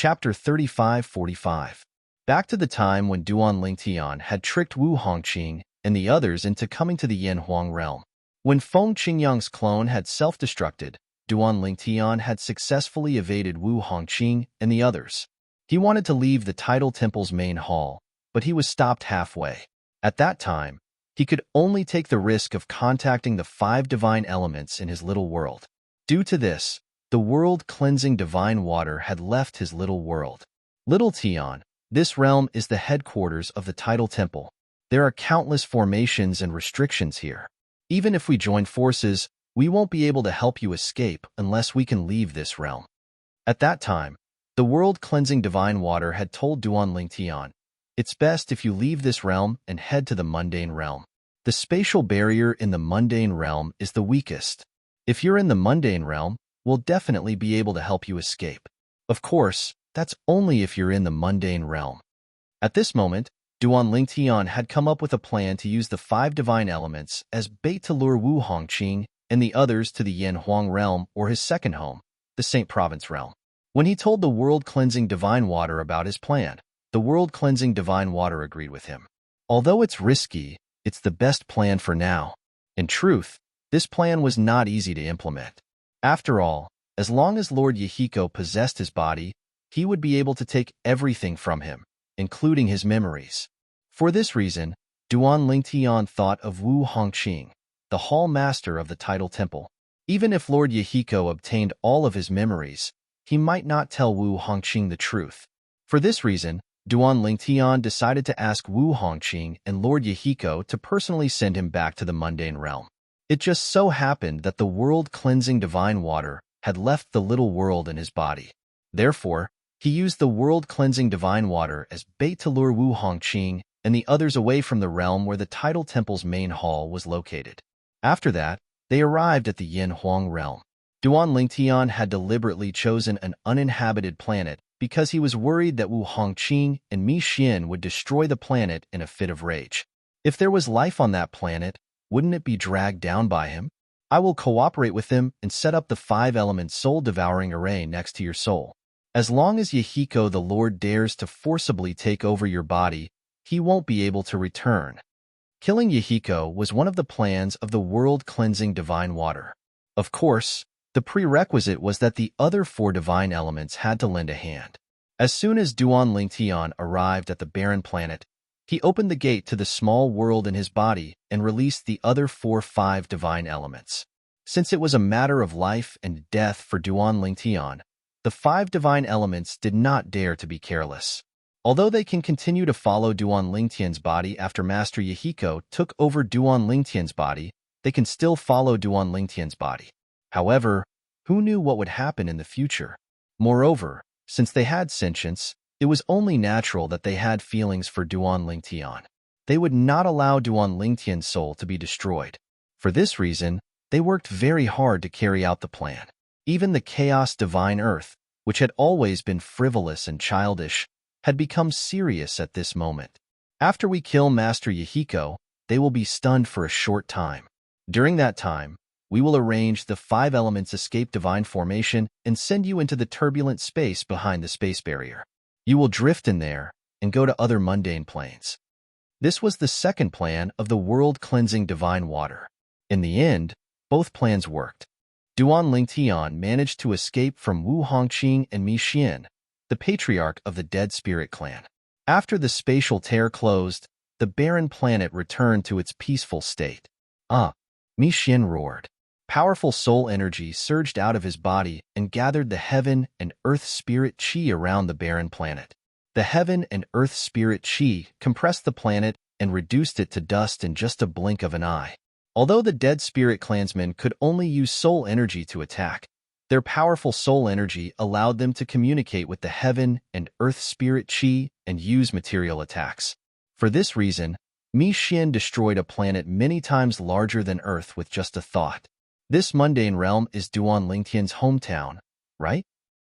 Chapter 3545. Back to the time when Duan Lingtian had tricked Wu Hongqing and the others into coming to the Yin Huang realm. When Feng Qingyang's clone had self-destructed, Duan Lingtian had successfully evaded Wu Hongqing and the others. He wanted to leave the Tidal Temple's main hall, but he was stopped halfway. At that time, he could only take the risk of contacting the 5 divine elements in his little world. Due to this, the world-cleansing divine water had left his little world. Little Tian, this realm is the headquarters of the Tidal Temple. There are countless formations and restrictions here. Even if we join forces, we won't be able to help you escape unless we can leave this realm. At that time, the world-cleansing divine water had told Duan Lingtian, "It's best if you leave this realm and head to the mundane realm. The spatial barrier in the mundane realm is the weakest. If you're in the mundane realm, we'll definitely be able to help you escape. Of course, that's only if you're in the mundane realm." At this moment, Duan Lingtian had come up with a plan to use the 5 divine elements as bait to lure Wu Hongqing and the others to the Yin Huang realm or his second home, the Saint Province realm. When he told the world-cleansing divine water about his plan, the world-cleansing divine water agreed with him. Although it's risky, it's the best plan for now. In truth, this plan was not easy to implement. After all, as long as Lord Yahiko possessed his body, he would be able to take everything from him, including his memories. For this reason, Duan Lingtian thought of Wu Hongqing, the hall master of the Tidal Temple. Even if Lord Yahiko obtained all of his memories, he might not tell Wu Hongqing the truth. For this reason, Duan Lingtian decided to ask Wu Hongqing and Lord Yahiko to personally send him back to the mundane realm. It just so happened that the world-cleansing divine water had left the little world in his body. Therefore, he used the world-cleansing divine water as bait to lure Wu Hongqing and the others away from the realm where the Tidal Temple's main hall was located. After that, they arrived at the Yin Huang realm. Duan Lingtian had deliberately chosen an uninhabited planet because he was worried that Wu Hongqing and Mi Xian would destroy the planet in a fit of rage. If there was life on that planet, wouldn't it be dragged down by him? I will cooperate with him and set up the 5-element soul-devouring array next to your soul. As long as Yahiko the Lord dares to forcibly take over your body, he won't be able to return. Killing Yahiko was one of the plans of the world-cleansing divine water. Of course, the prerequisite was that the other 4 divine elements had to lend a hand. As soon as Duan Lingtian arrived at the barren planet, he opened the gate to the small world in his body and released the other 5 divine elements. Since it was a matter of life and death for Duan Lingtian, the 5 divine elements did not dare to be careless. Although they can continue to follow Duan Lingtian's body after Master Yahiko took over Duan Lingtian's body, they can still follow Duan Lingtian's body. However, who knew what would happen in the future? Moreover, since they had sentience, it was only natural that they had feelings for Duan Lingtian. They would not allow Duan Lingtian's soul to be destroyed. For this reason, they worked very hard to carry out the plan. Even the chaos divine earth, which had always been frivolous and childish, had become serious at this moment. After we kill Master Yahiko, they will be stunned for a short time. During that time, we will arrange the 5 elements escape divine formation and send you into the turbulent space behind the space barrier. You will drift in there and go to other mundane planes. This was the second plan of the world-cleansing divine water. In the end, both plans worked. Duan Lingtian managed to escape from Wu Hongqing and Mi Xian, the patriarch of the Dead Spirit clan. After the spatial tear closed, the barren planet returned to its peaceful state. Mi Xian roared. Powerful soul energy surged out of his body and gathered the heaven and earth spirit chi around the barren planet. The heaven and earth spirit chi compressed the planet and reduced it to dust in just a blink of an eye. Although the Dead Spirit clansmen could only use soul energy to attack, their powerful soul energy allowed them to communicate with the heaven and earth spirit chi and use material attacks. For this reason, Mi Xian destroyed a planet many times larger than Earth with just a thought. This mundane realm is Duan Lingtian's hometown, right?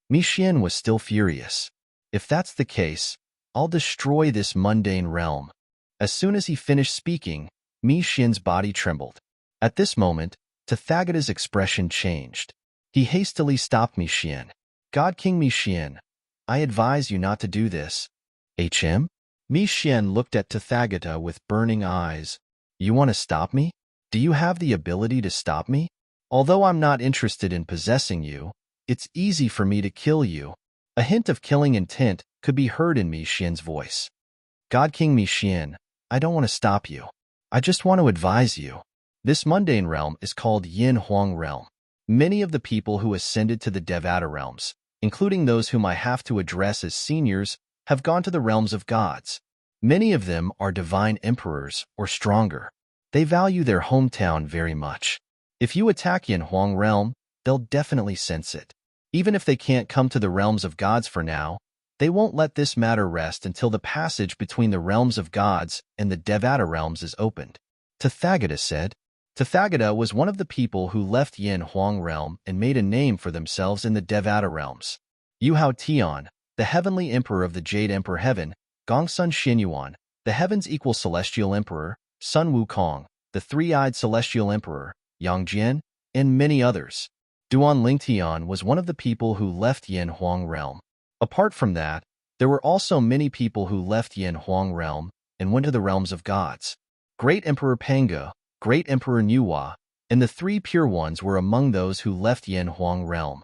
Mi Xian was still furious. If that's the case, I'll destroy this mundane realm. As soon as he finished speaking, Mi Xian's body trembled. At this moment, Tathagata's expression changed. He hastily stopped Mi Xian. God King Mi Xian, I advise you not to do this. HM? Mi Xian looked at Tathagata with burning eyes. You want to stop me? Do you have the ability to stop me? Although I'm not interested in possessing you, it's easy for me to kill you. A hint of killing intent could be heard in Mi Xian's voice. God King Mi Xian, I don't want to stop you. I just want to advise you. This mundane realm is called Yin Huang Realm. Many of the people who ascended to the Devata realms, including those whom I have to address as seniors, have gone to the realms of gods. Many of them are divine emperors or stronger. They value their hometown very much. If you attack Yin Huang Realm, they'll definitely sense it. Even if they can't come to the realms of gods for now, they won't let this matter rest until the passage between the realms of gods and the Devata realms is opened. Tathagata said. Tathagata was one of the people who left Yin Huang Realm and made a name for themselves in the Devata realms. Yu Hao Tian, the heavenly emperor of the Jade Emperor Heaven, Gongsun Xinyuan, the heavens equal celestial emperor, Sun Wukong, the three-eyed celestial emperor, Yang Jian, and many others. Duan Lingtian was one of the people who left Yin Huang Realm. Apart from that, there were also many people who left Yin Huang Realm and went to the realms of gods. Great Emperor Panga, Great Emperor Nuwa, and the three pure ones were among those who left Yin Huang Realm.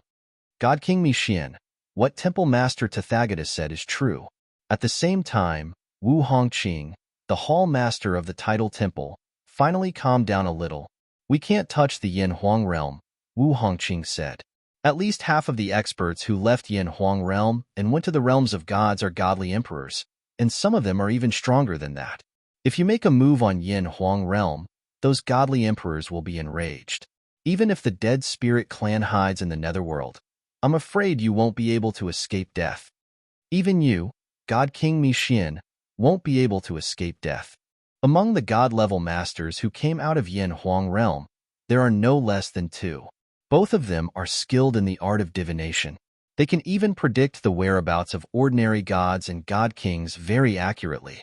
God King Mi Xian, what Temple Master Tathagata said is true. At the same time, Wu Hongqing, the Hall Master of the Tidal Temple, finally calmed down a little. We can't touch the Yin Huang Realm, Wu Hongqing said. At least half of the experts who left Yin Huang Realm and went to the realms of gods are godly emperors, and some of them are even stronger than that. If you make a move on Yin Huang Realm, those godly emperors will be enraged. Even if the dead spirit clan hides in the netherworld, I'm afraid you won't be able to escape death. Even you, God King Mi Xian, won't be able to escape death. Among the god-level masters who came out of Yin Huang Realm, there are no less than two. Both of them are skilled in the art of divination. They can even predict the whereabouts of ordinary gods and god kings very accurately.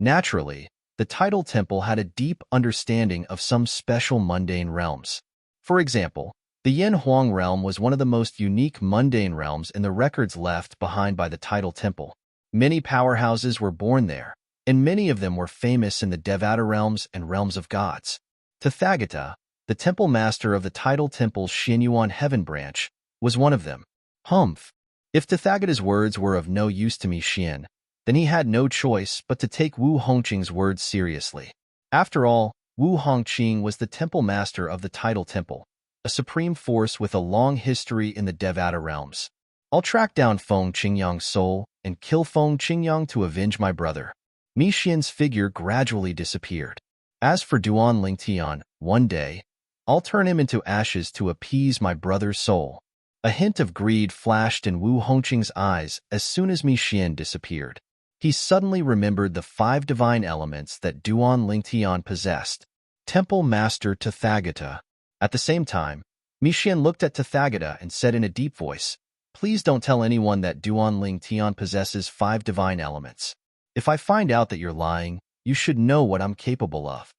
Naturally, the Tidal Temple had a deep understanding of some special mundane realms. For example, the Yin Huang Realm was one of the most unique mundane realms in the records left behind by the Tidal Temple. Many powerhouses were born there, and many of them were famous in the Devata realms and realms of gods. Tathagata, the temple master of the Tidal Temple's Xinyuan Heaven branch, was one of them. Humph! If Tathagata's words were of no use to Mi Xian, then he had no choice but to take Wu Hongqing's words seriously. After all, Wu Hongqing was the temple master of the Tidal Temple, a supreme force with a long history in the Devata realms. I'll track down Feng Qingyang's soul and kill Feng Qingyang to avenge my brother. Mi Xian's figure gradually disappeared. As for Duan Lingtian, one day, I'll turn him into ashes to appease my brother's soul. A hint of greed flashed in Wu Hongqing's eyes as soon as Mi Xian disappeared. He suddenly remembered the 5 divine elements that Duan Lingtian possessed. Temple Master Tathagata. At the same time, Mi Xian looked at Tathagata and said in a deep voice, "Please don't tell anyone that Duan Lingtian possesses 5 divine elements. If I find out that you're lying, you should know what I'm capable of."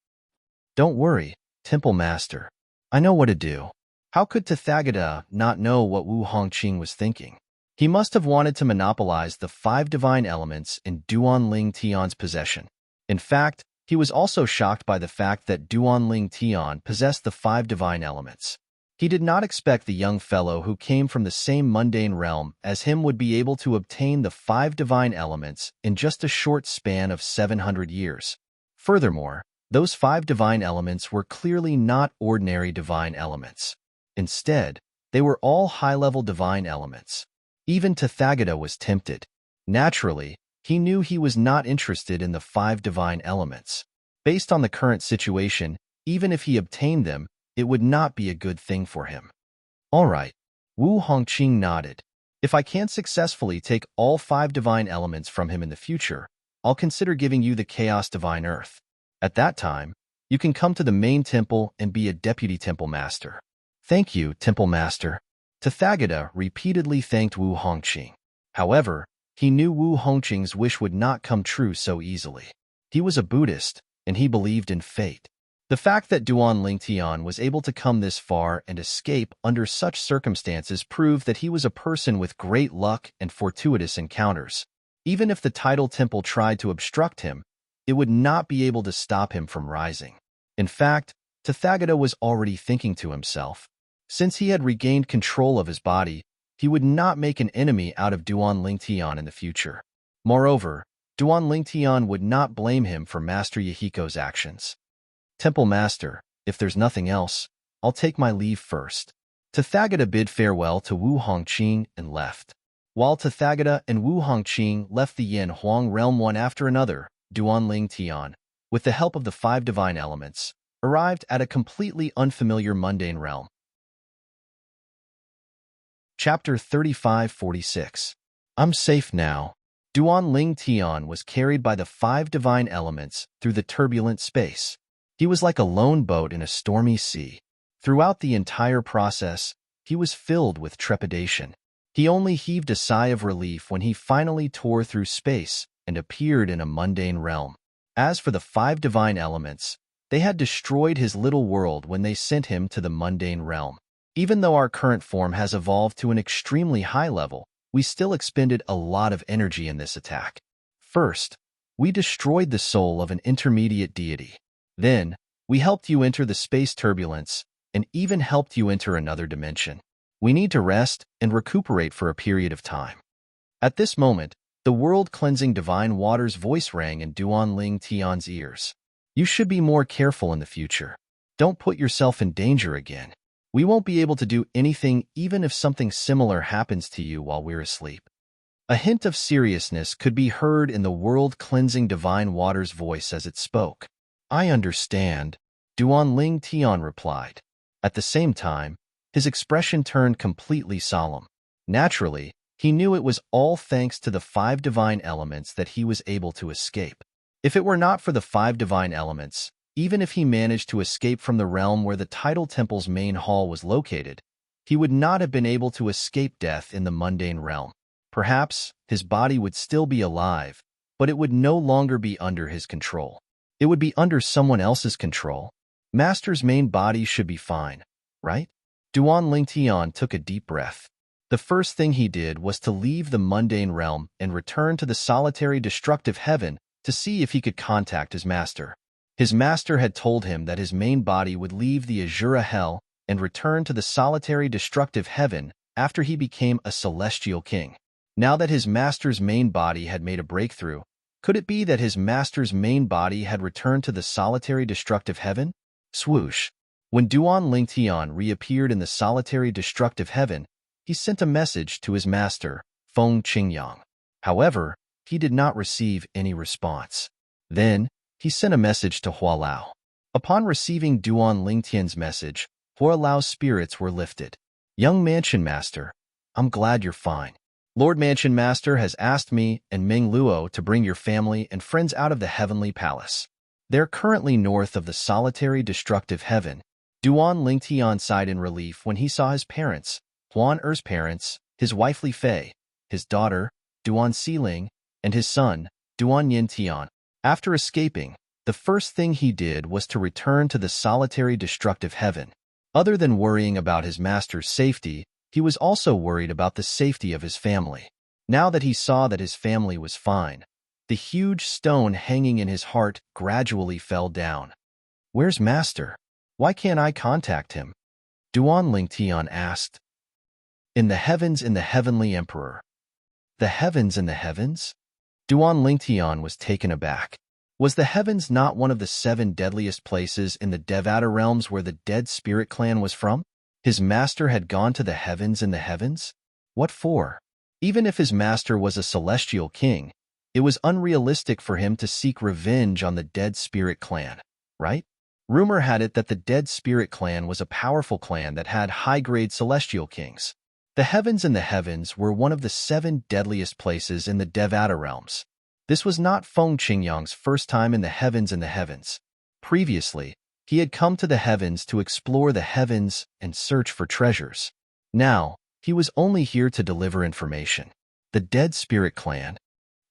"Don't worry, Temple Master. I know what to do." How could Tathagata not know what Wu Hongqing was thinking? He must have wanted to monopolize the 5 divine elements in Duan Lingtian's possession. In fact, he was also shocked by the fact that Duan Lingtian possessed the 5 divine elements. He did not expect the young fellow who came from the same mundane realm as him would be able to obtain the 5 divine elements in just a short span of 700 years. Furthermore, those 5 divine elements were clearly not ordinary divine elements. Instead, they were all high-level divine elements. Even Tathagata was tempted. Naturally, he knew he was not interested in the 5 divine elements. Based on the current situation, even if he obtained them, it would not be a good thing for him. All right. Wu Hongqing nodded. If I can't successfully take all 5 divine elements from him in the future, I'll consider giving you the Chaos Divine Earth. At that time, you can come to the main temple and be a deputy temple master. Thank you, Temple Master. Tathagata repeatedly thanked Wu Hongqing. However, he knew Wu Hongqing's wish would not come true so easily. He was a Buddhist, and he believed in fate. The fact that Duan Lingtian was able to come this far and escape under such circumstances proved that he was a person with great luck and fortuitous encounters. Even if the tidal temple tried to obstruct him, it would not be able to stop him from rising. In fact, Tathagata was already thinking to himself, since he had regained control of his body, he would not make an enemy out of Duan Lingtian in the future. Moreover, Duan Lingtian would not blame him for Master Yahiko's actions. Temple Master, if there's nothing else, I'll take my leave first. Tathagata bid farewell to Wu Hongqing and left. While Tathagata and Wu Hongqing left the Yin Huang realm one after another, Duan Lingtian, with the help of the 5 divine elements, arrived at a completely unfamiliar mundane realm. Chapter 3546. I'm safe now. Duan Lingtian was carried by the 5 divine elements through the turbulent space. He was like a lone boat in a stormy sea. Throughout the entire process, he was filled with trepidation. He only heaved a sigh of relief when he finally tore through space and appeared in a mundane realm. As for the 5 divine elements, they had destroyed his little world when they sent him to the mundane realm. Even though our current form has evolved to an extremely high level, we still expended a lot of energy in this attack. First, we destroyed the soul of an intermediate deity. Then, we helped you enter the space turbulence and even helped you enter another dimension. We need to rest and recuperate for a period of time. At this moment, the world-cleansing divine water's voice rang in Duan Lingtian's ears. You should be more careful in the future. Don't put yourself in danger again. We won't be able to do anything even if something similar happens to you while we're asleep. A hint of seriousness could be heard in the world-cleansing divine water's voice as it spoke. I understand, Duan Lingtian replied. At the same time, his expression turned completely solemn. Naturally, he knew it was all thanks to the 5 divine elements that he was able to escape. If it were not for the 5 divine elements, even if he managed to escape from the realm where the tidal temple's main hall was located, he would not have been able to escape death in the mundane realm. Perhaps his body would still be alive, but it would no longer be under his control. It would be under someone else's control. Master's main body should be fine, right? Duan Lingtian took a deep breath. The first thing he did was to leave the mundane realm and return to the solitary destructive heaven to see if he could contact his master. His master had told him that his main body would leave the Azura Hell and return to the solitary destructive heaven after he became a celestial king. Now that his master's main body had made a breakthrough, could it be that his master's main body had returned to the solitary destructive heaven? Swoosh. When Duan Lingtian reappeared in the solitary destructive heaven, he sent a message to his master, Feng Qingyang. However, he did not receive any response. Then, he sent a message to Hualao. Upon receiving Duan Lingtian's message, Hualao's spirits were lifted. Young Mansion Master, I'm glad you're fine. Lord Mansion Master has asked me and Ming Luo to bring your family and friends out of the Heavenly Palace. They're currently north of the solitary destructive heaven. Duan Lingtian sighed in relief when he saw his parents, Huan Er's parents, his wife Li Fei, his daughter, Duan Xiling, and his son, Duan Yintian. After escaping, the first thing he did was to return to the solitary destructive heaven. Other than worrying about his master's safety, he was also worried about the safety of his family. Now that he saw that his family was fine, the huge stone hanging in his heart gradually fell down. Where's Master? Why can't I contact him? Duan Lingtian asked. In the heavenly emperor. The heavens in the heavens? Duan Lingtian was taken aback. Was the heavens not one of the 7 deadliest places in the Devata realms where the dead spirit clan was from? His master had gone to the heavens in the heavens? What for? Even if his master was a celestial king, it was unrealistic for him to seek revenge on the dead spirit clan, right? Rumor had it that the dead spirit clan was a powerful clan that had high-grade celestial kings. The heavens in the heavens were one of the 7 deadliest places in the Devata realms. This was not Feng Qingyang's first time in the heavens. Previously, he had come to the heavens to explore the heavens and search for treasures. Now, he was only here to deliver information. The dead spirit clan.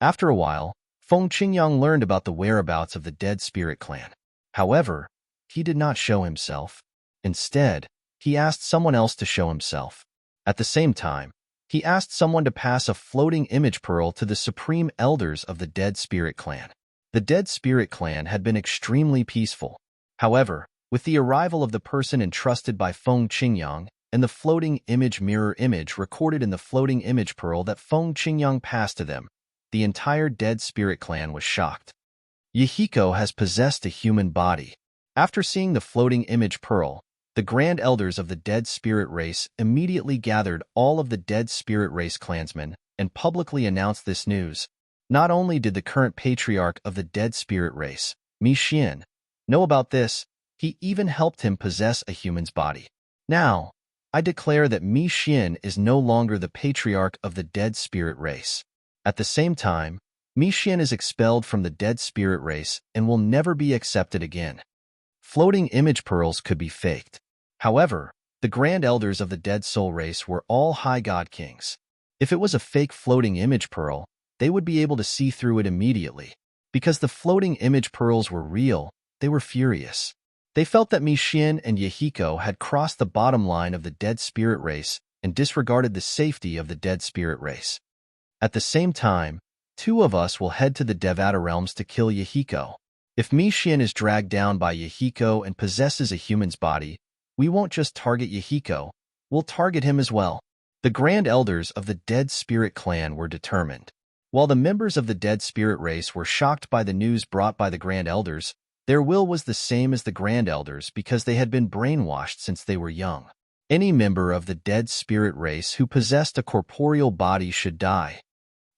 After a while, Feng Qingyang learned about the whereabouts of the dead spirit clan. However, he did not show himself. Instead, he asked someone else to show himself. At the same time, he asked someone to pass a floating image pearl to the supreme elders of the Dead Spirit Clan. The Dead Spirit Clan had been extremely peaceful. However, with the arrival of the person entrusted by Feng Qingyang and the floating image mirror image recorded in the floating image pearl that Feng Qingyang passed to them, the entire Dead Spirit Clan was shocked. Yahiko has possessed a human body. After seeing the floating image pearl, the Grand Elders of the Dead Spirit Race immediately gathered all of the Dead Spirit Race clansmen and publicly announced this news. Not only did the current patriarch of the Dead Spirit Race, Mi Xian, know about this, he even helped him possess a human's body. Now, I declare that Mi Xian is no longer the patriarch of the Dead Spirit Race. At the same time, Mi Xian is expelled from the Dead Spirit Race and will never be accepted again. Floating image pearls could be faked. However, the Grand Elders of the Dead Soul Race were all High God Kings. If it was a fake floating image pearl, they would be able to see through it immediately. Because the floating image pearls were real, they were furious. They felt that Mi Xian and Yahiko had crossed the bottom line of the Dead Spirit Race and disregarded the safety of the Dead Spirit Race. At the same time, two of us will head to the Devata realms to kill Yahiko. If Mi Xian is dragged down by Yahiko and possesses a human's body, we won't just target Yahiko, we'll target him as well. The Grand Elders of the Dead Spirit Clan were determined. While the members of the Dead Spirit Race were shocked by the news brought by the Grand Elders, their will was the same as the Grand Elders because they had been brainwashed since they were young. Any member of the Dead Spirit Race who possessed a corporeal body should die.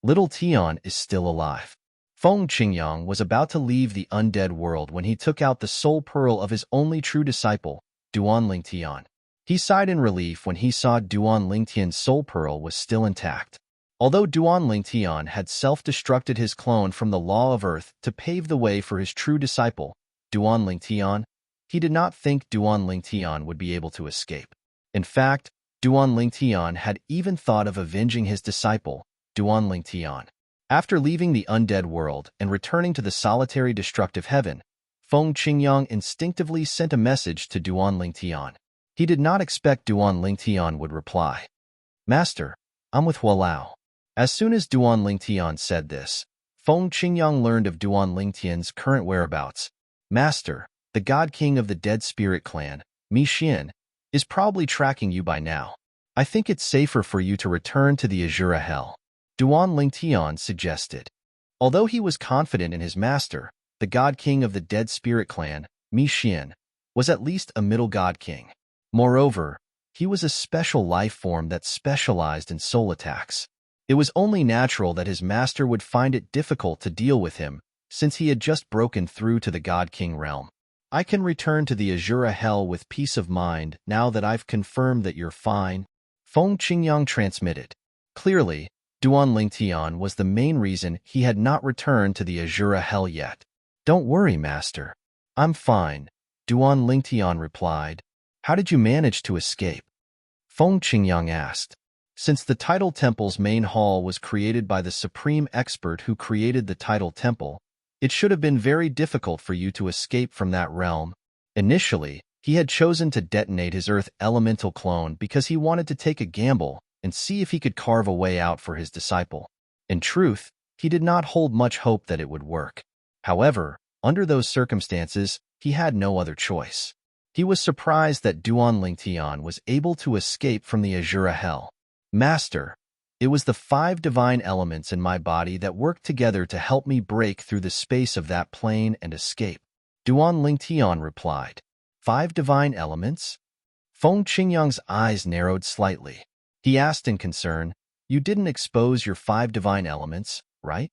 Little Tian is still alive. Feng Qingyang was about to leave the undead world when he took out the soul pearl of his only true disciple, Duan Lingtian. He sighed in relief when he saw Duan Lingtian's soul pearl was still intact. Although Duan Lingtian had self-destructed his clone from the law of earth to pave the way for his true disciple, Duan Lingtian, he did not think Duan Lingtian would be able to escape. In fact, Duan Lingtian had even thought of avenging his disciple, Duan Lingtian. After leaving the undead world and returning to the solitary destructive heaven, Feng Qingyang instinctively sent a message to Duan Lingtian. He did not expect Duan Lingtian would reply. "Master, I'm with Hualao." As soon as Duan Lingtian said this, Feng Qingyang learned of Duan Lingtian's current whereabouts. "Master, the God King of the Dead Spirit Clan, Mi Xian, is probably tracking you by now. I think it's safer for you to return to the Azura Hell," Duan Lingtian suggested. Although he was confident in his master, the God King of the Dead Spirit Clan, Mi Xian, was at least a middle God King. Moreover, he was a special life form that specialized in soul attacks. It was only natural that his master would find it difficult to deal with him, since he had just broken through to the God King realm. "I can return to the Azura Hell with peace of mind now that I've confirmed that you're fine," Feng Qingyang transmitted. Clearly, Duan Lingtian was the main reason he had not returned to the Azura Hell yet. "Don't worry, Master. I'm fine," Duan Lingtian replied. "How did you manage to escape?" Feng Qingyang asked. Since the Tidal Temple's main hall was created by the supreme expert who created the Tidal Temple, it should have been very difficult for you to escape from that realm. Initially, he had chosen to detonate his Earth Elemental clone because he wanted to take a gamble and see if he could carve a way out for his disciple. In truth, he did not hold much hope that it would work. However, under those circumstances, he had no other choice. He was surprised that Duan Lingtian was able to escape from the Azura Hell. "Master, it was the 5 divine elements in my body that worked together to help me break through the space of that plane and escape," Duan Lingtian replied. 5 divine elements? Feng Qingyang's eyes narrowed slightly. He asked in concern, "You didn't expose your 5 divine elements, right?"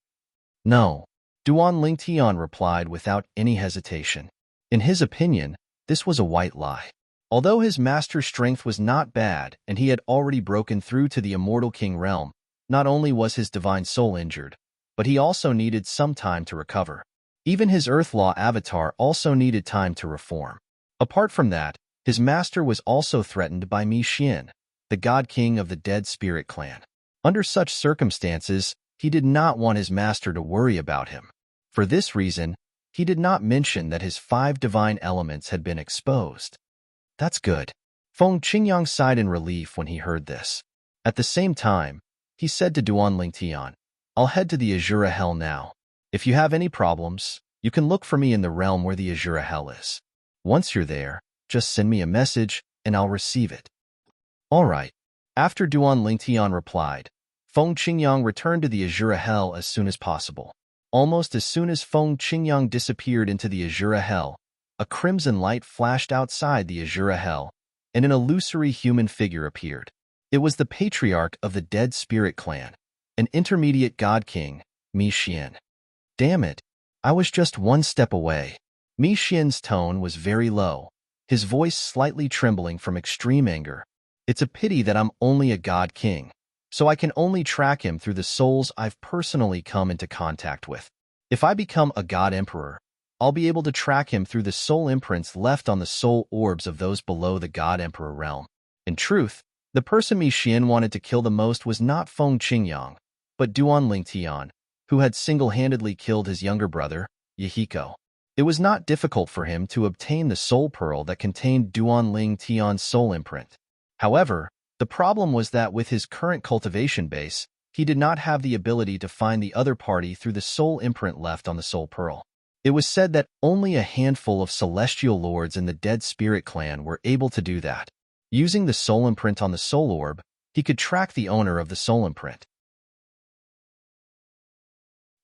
"No," Duan Lingtian replied without any hesitation. In his opinion, this was a white lie. Although his master's strength was not bad and he had already broken through to the Immortal King realm, not only was his divine soul injured, but he also needed some time to recover. Even his Earth Law avatar also needed time to reform. Apart from that, his master was also threatened by Mi Xian, the God King of the Dead Spirit Clan. Under such circumstances, he did not want his master to worry about him. For this reason, He did not mention that his 5 divine elements had been exposed. That's good. Feng Qingyang sighed in relief when he heard this. At the same time, he said to Duan Lingtian, I'll head to the Azura Hell now. If you have any problems, you can look for me in the realm where the Azura Hell is. Once you're there, just send me a message and I'll receive it. All right. After Duan Lingtian replied, Feng Qingyang returned to the Azura Hell as soon as possible. Almost as soon as Feng Qingyang disappeared into the Azura Hell, a crimson light flashed outside the Azura Hell, and an illusory human figure appeared. It was the patriarch of the Dead Spirit Clan, an intermediate god king, Mi Xian. Damn it, I was just one step away. Mi Xian's tone was very low, his voice slightly trembling from extreme anger. It's a pity that I'm only a god king, so I can only track him through the souls I've personally come into contact with. If I become a god emperor, I'll be able to track him through the soul imprints left on the soul orbs of those below the god emperor realm. In truth, the person Mi Xian wanted to kill the most was not Feng Qingyang, but Duan Lingtian, who had single-handedly killed his younger brother, Yihiko. It was not difficult for him to obtain the soul pearl that contained Duan Lingtian's soul imprint. However, the problem was that with his current cultivation base, he did not have the ability to find the other party through the soul imprint left on the soul pearl. It was said that only a handful of celestial lords in the Dead Spirit Clan were able to do that. Using the soul imprint on the soul orb, he could track the owner of the soul imprint.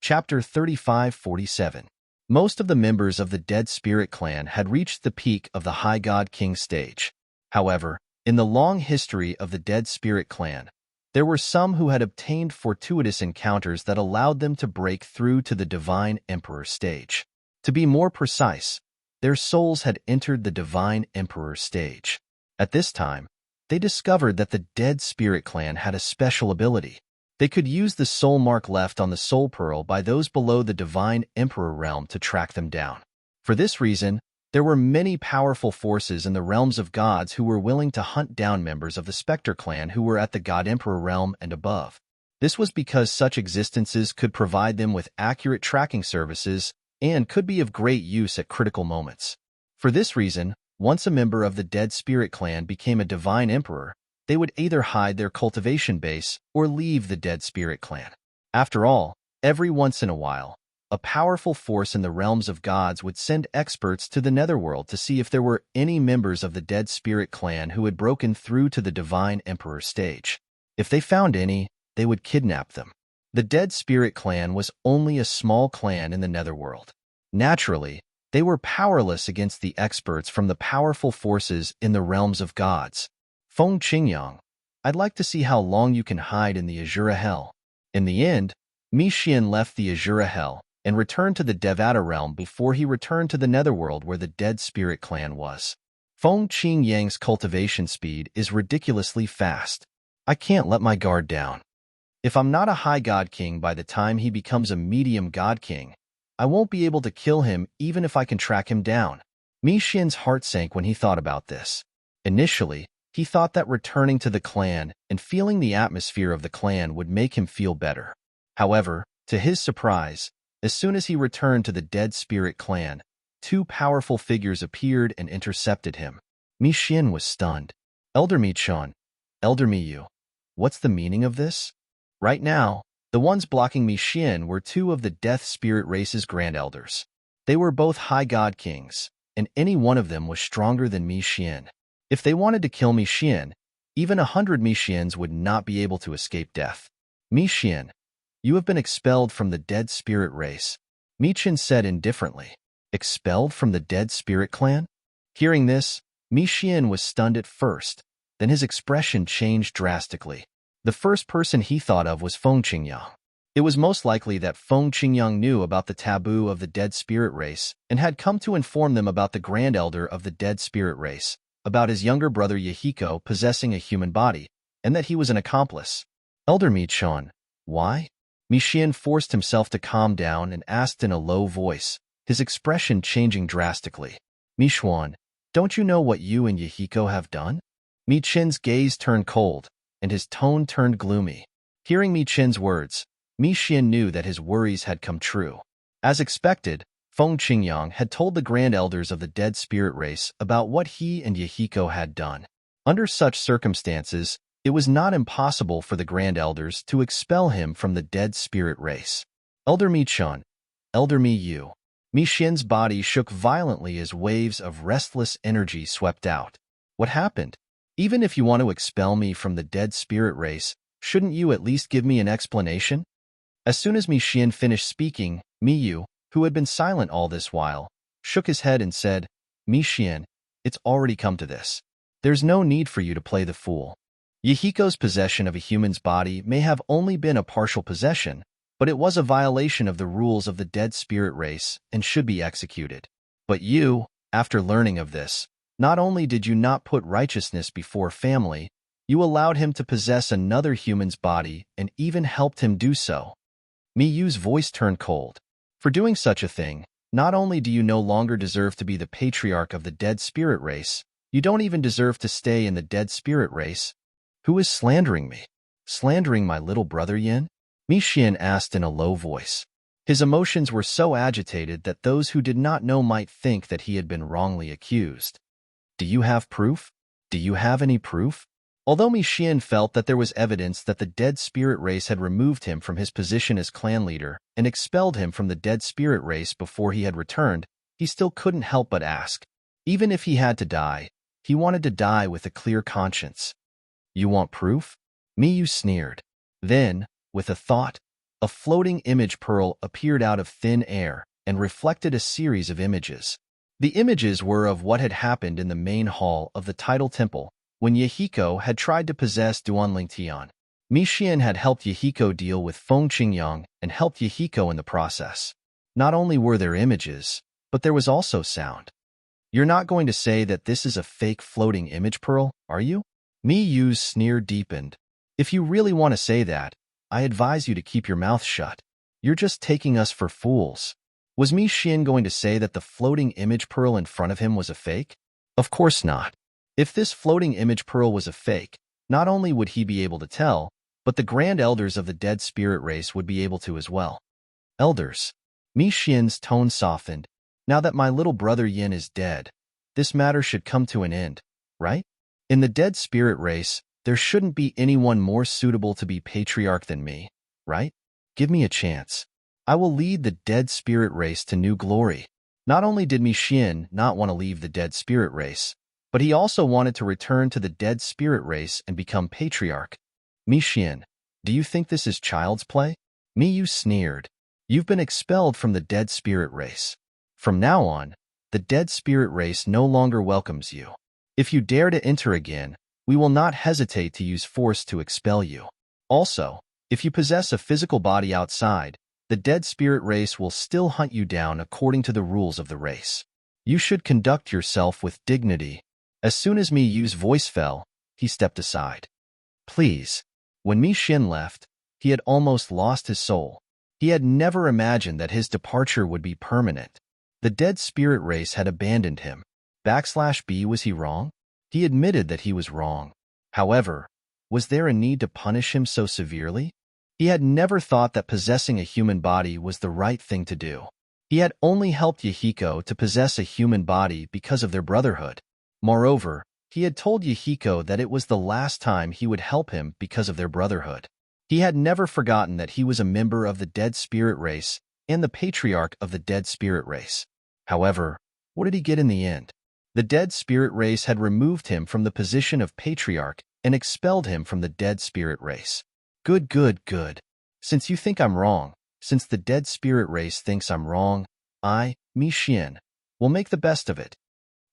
Chapter 3547. Most of the members of the Dead Spirit Clan had reached the peak of the High God King stage. However, in the long history of the Dead Spirit Clan, there were some who had obtained fortuitous encounters that allowed them to break through to the Divine Emperor stage. To be more precise, their souls had entered the Divine Emperor stage. At this time, they discovered that the Dead Spirit Clan had a special ability. They could use the soul mark left on the soul pearl by those below the Divine Emperor realm to track them down. For this reason, there were many powerful forces in the realms of gods who were willing to hunt down members of the Spectre clan who were at the God Emperor realm and above. This was because such existences could provide them with accurate tracking services and could be of great use at critical moments. For this reason, once a member of the Dead Spirit Clan became a Divine Emperor, they would either hide their cultivation base or leave the Dead Spirit Clan. After all, every once in a while, a powerful force in the realms of gods would send experts to the netherworld to see if there were any members of the Dead Spirit Clan who had broken through to the Divine Emperor stage. If they found any, they would kidnap them. The Dead Spirit Clan was only a small clan in the netherworld. Naturally, they were powerless against the experts from the powerful forces in the realms of gods. Feng Qingyang, I'd like to see how long you can hide in the Azura Hell. In the end, Mi Xian left the Azura Hell and returned to the Devata realm before he returned to the netherworld where the Dead Spirit Clan was. Feng Qingyang's cultivation speed is ridiculously fast. I can't let my guard down. If I'm not a high god king by the time he becomes a medium god king, I won't be able to kill him even if I can track him down. Mi Xian's heart sank when he thought about this. Initially, he thought that returning to the clan and feeling the atmosphere of the clan would make him feel better. However, to his surprise, as soon as he returned to the Dead Spirit Clan, 2 powerful figures appeared and intercepted him. Mi Xian was stunned. Elder Mi Chun, Elder Mi Yu, what's the meaning of this? Right now, the ones blocking Mi Xian were 2 of the Death Spirit race's Grand Elders. They were both High God Kings, and any one of them was stronger than Mi Xian. If they wanted to kill Mi Xian, even 100 Mi Xians would not be able to escape death. Mi Xian, you have been expelled from the Dead Spirit race, Mi Chen said indifferently. Expelled from the Dead Spirit Clan? Hearing this, Mi Xian was stunned at first, then his expression changed drastically. The first person he thought of was Feng Qingyang. It was most likely that Feng Qingyang knew about the taboo of the Dead Spirit race and had come to inform them about the Grand Elder of the Dead Spirit race, about his younger brother Yihiko possessing a human body, and that he was an accomplice. Elder Mi Chun, why? Mi Xian forced himself to calm down and asked in a low voice, his expression changing drastically. Mi Xuan, don't you know what you and Yihiko have done? Mi Chen's gaze turned cold, and his tone turned gloomy. Hearing Mi Chen's words, Mi Xian knew that his worries had come true. As expected, Feng Qingyang had told the Grand Elders of the dead spirit race about what he and Yahiko had done. Under such circumstances, it was not impossible for the Grand Elders to expel him from the dead spirit race. Elder Mi Chun, Elder Mi Yu. Mi Xian's body shook violently as waves of restless energy swept out. What happened? Even if you want to expel me from the dead spirit race, shouldn't you at least give me an explanation? As soon as Mi Xian finished speaking, Mi Yu, who had been silent all this while, shook his head and said, Mi Xian, it's already come to this. There's no need for you to play the fool. Yahiko's possession of a human's body may have only been a partial possession, but it was a violation of the rules of the dead spirit race and should be executed. But you, after learning of this, not only did you not put righteousness before family, you allowed him to possess another human's body and even helped him do so. Mi Yu's voice turned cold. For doing such a thing, not only do you no longer deserve to be the patriarch of the dead spirit race, you don't even deserve to stay in the dead spirit race. Who is slandering me? Slandering my little brother Yin? Mi Xian asked in a low voice. His emotions were so agitated that those who did not know might think that he had been wrongly accused. Do you have proof? Do you have any proof? Although Mi Xian felt that there was evidence that the dead spirit race had removed him from his position as clan leader and expelled him from the dead spirit race before he had returned, he still couldn't help but ask. Even if he had to die, he wanted to die with a clear conscience. You want proof? Mi Yu sneered. Then, with a thought, a floating image pearl appeared out of thin air and reflected a series of images. The images were of what had happened in the main hall of the Tidal Temple when Yahiko had tried to possess Duanling Tian. Mi Xian had helped Yahiko deal with Feng Qingyang and helped Yahiko in the process. Not only were there images, but there was also sound. You're not going to say that this is a fake floating image pearl, are you? Mi Yu's sneer deepened. If you really want to say that, I advise you to keep your mouth shut. You're just taking us for fools. Was Mi Xian going to say that the floating image pearl in front of him was a fake? Of course not. If this floating image pearl was a fake, not only would he be able to tell, but the Grand Elders of the dead spirit race would be able to as well. Elders. Mi Xian's tone softened. Now that my little brother Yin is dead, this matter should come to an end, right? In the dead spirit race, there shouldn't be anyone more suitable to be patriarch than me, right? Give me a chance. I will lead the dead spirit race to new glory. Not only did Mi Xian not want to leave the dead spirit race, but he also wanted to return to the dead spirit race and become patriarch. Mi Xian, do you think this is child's play? Mi Yu sneered. You've been expelled from the dead spirit race. From now on, the dead spirit race no longer welcomes you. If you dare to enter again, we will not hesitate to use force to expel you. Also, if you possess a physical body outside, the dead spirit race will still hunt you down according to the rules of the race. You should conduct yourself with dignity. As soon as Mi Yu's voice fell, he stepped aside. Please. When Mi Xian left, he had almost lost his soul. He had never imagined that his departure would be permanent. The dead spirit race had abandoned him. /B was he wrong? He admitted that he was wrong. However, was there a need to punish him so severely? He had never thought that possessing a human body was the right thing to do. He had only helped Yahiko to possess a human body because of their brotherhood. Moreover, he had told Yahiko that it was the last time he would help him because of their brotherhood. He had never forgotten that he was a member of the dead spirit race and the patriarch of the dead spirit race. However, what did he get in the end? The dead spirit race had removed him from the position of patriarch and expelled him from the dead spirit race. Good. Since you think I'm wrong, since the dead spirit race thinks I'm wrong, I, Mi Xian, will make the best of it.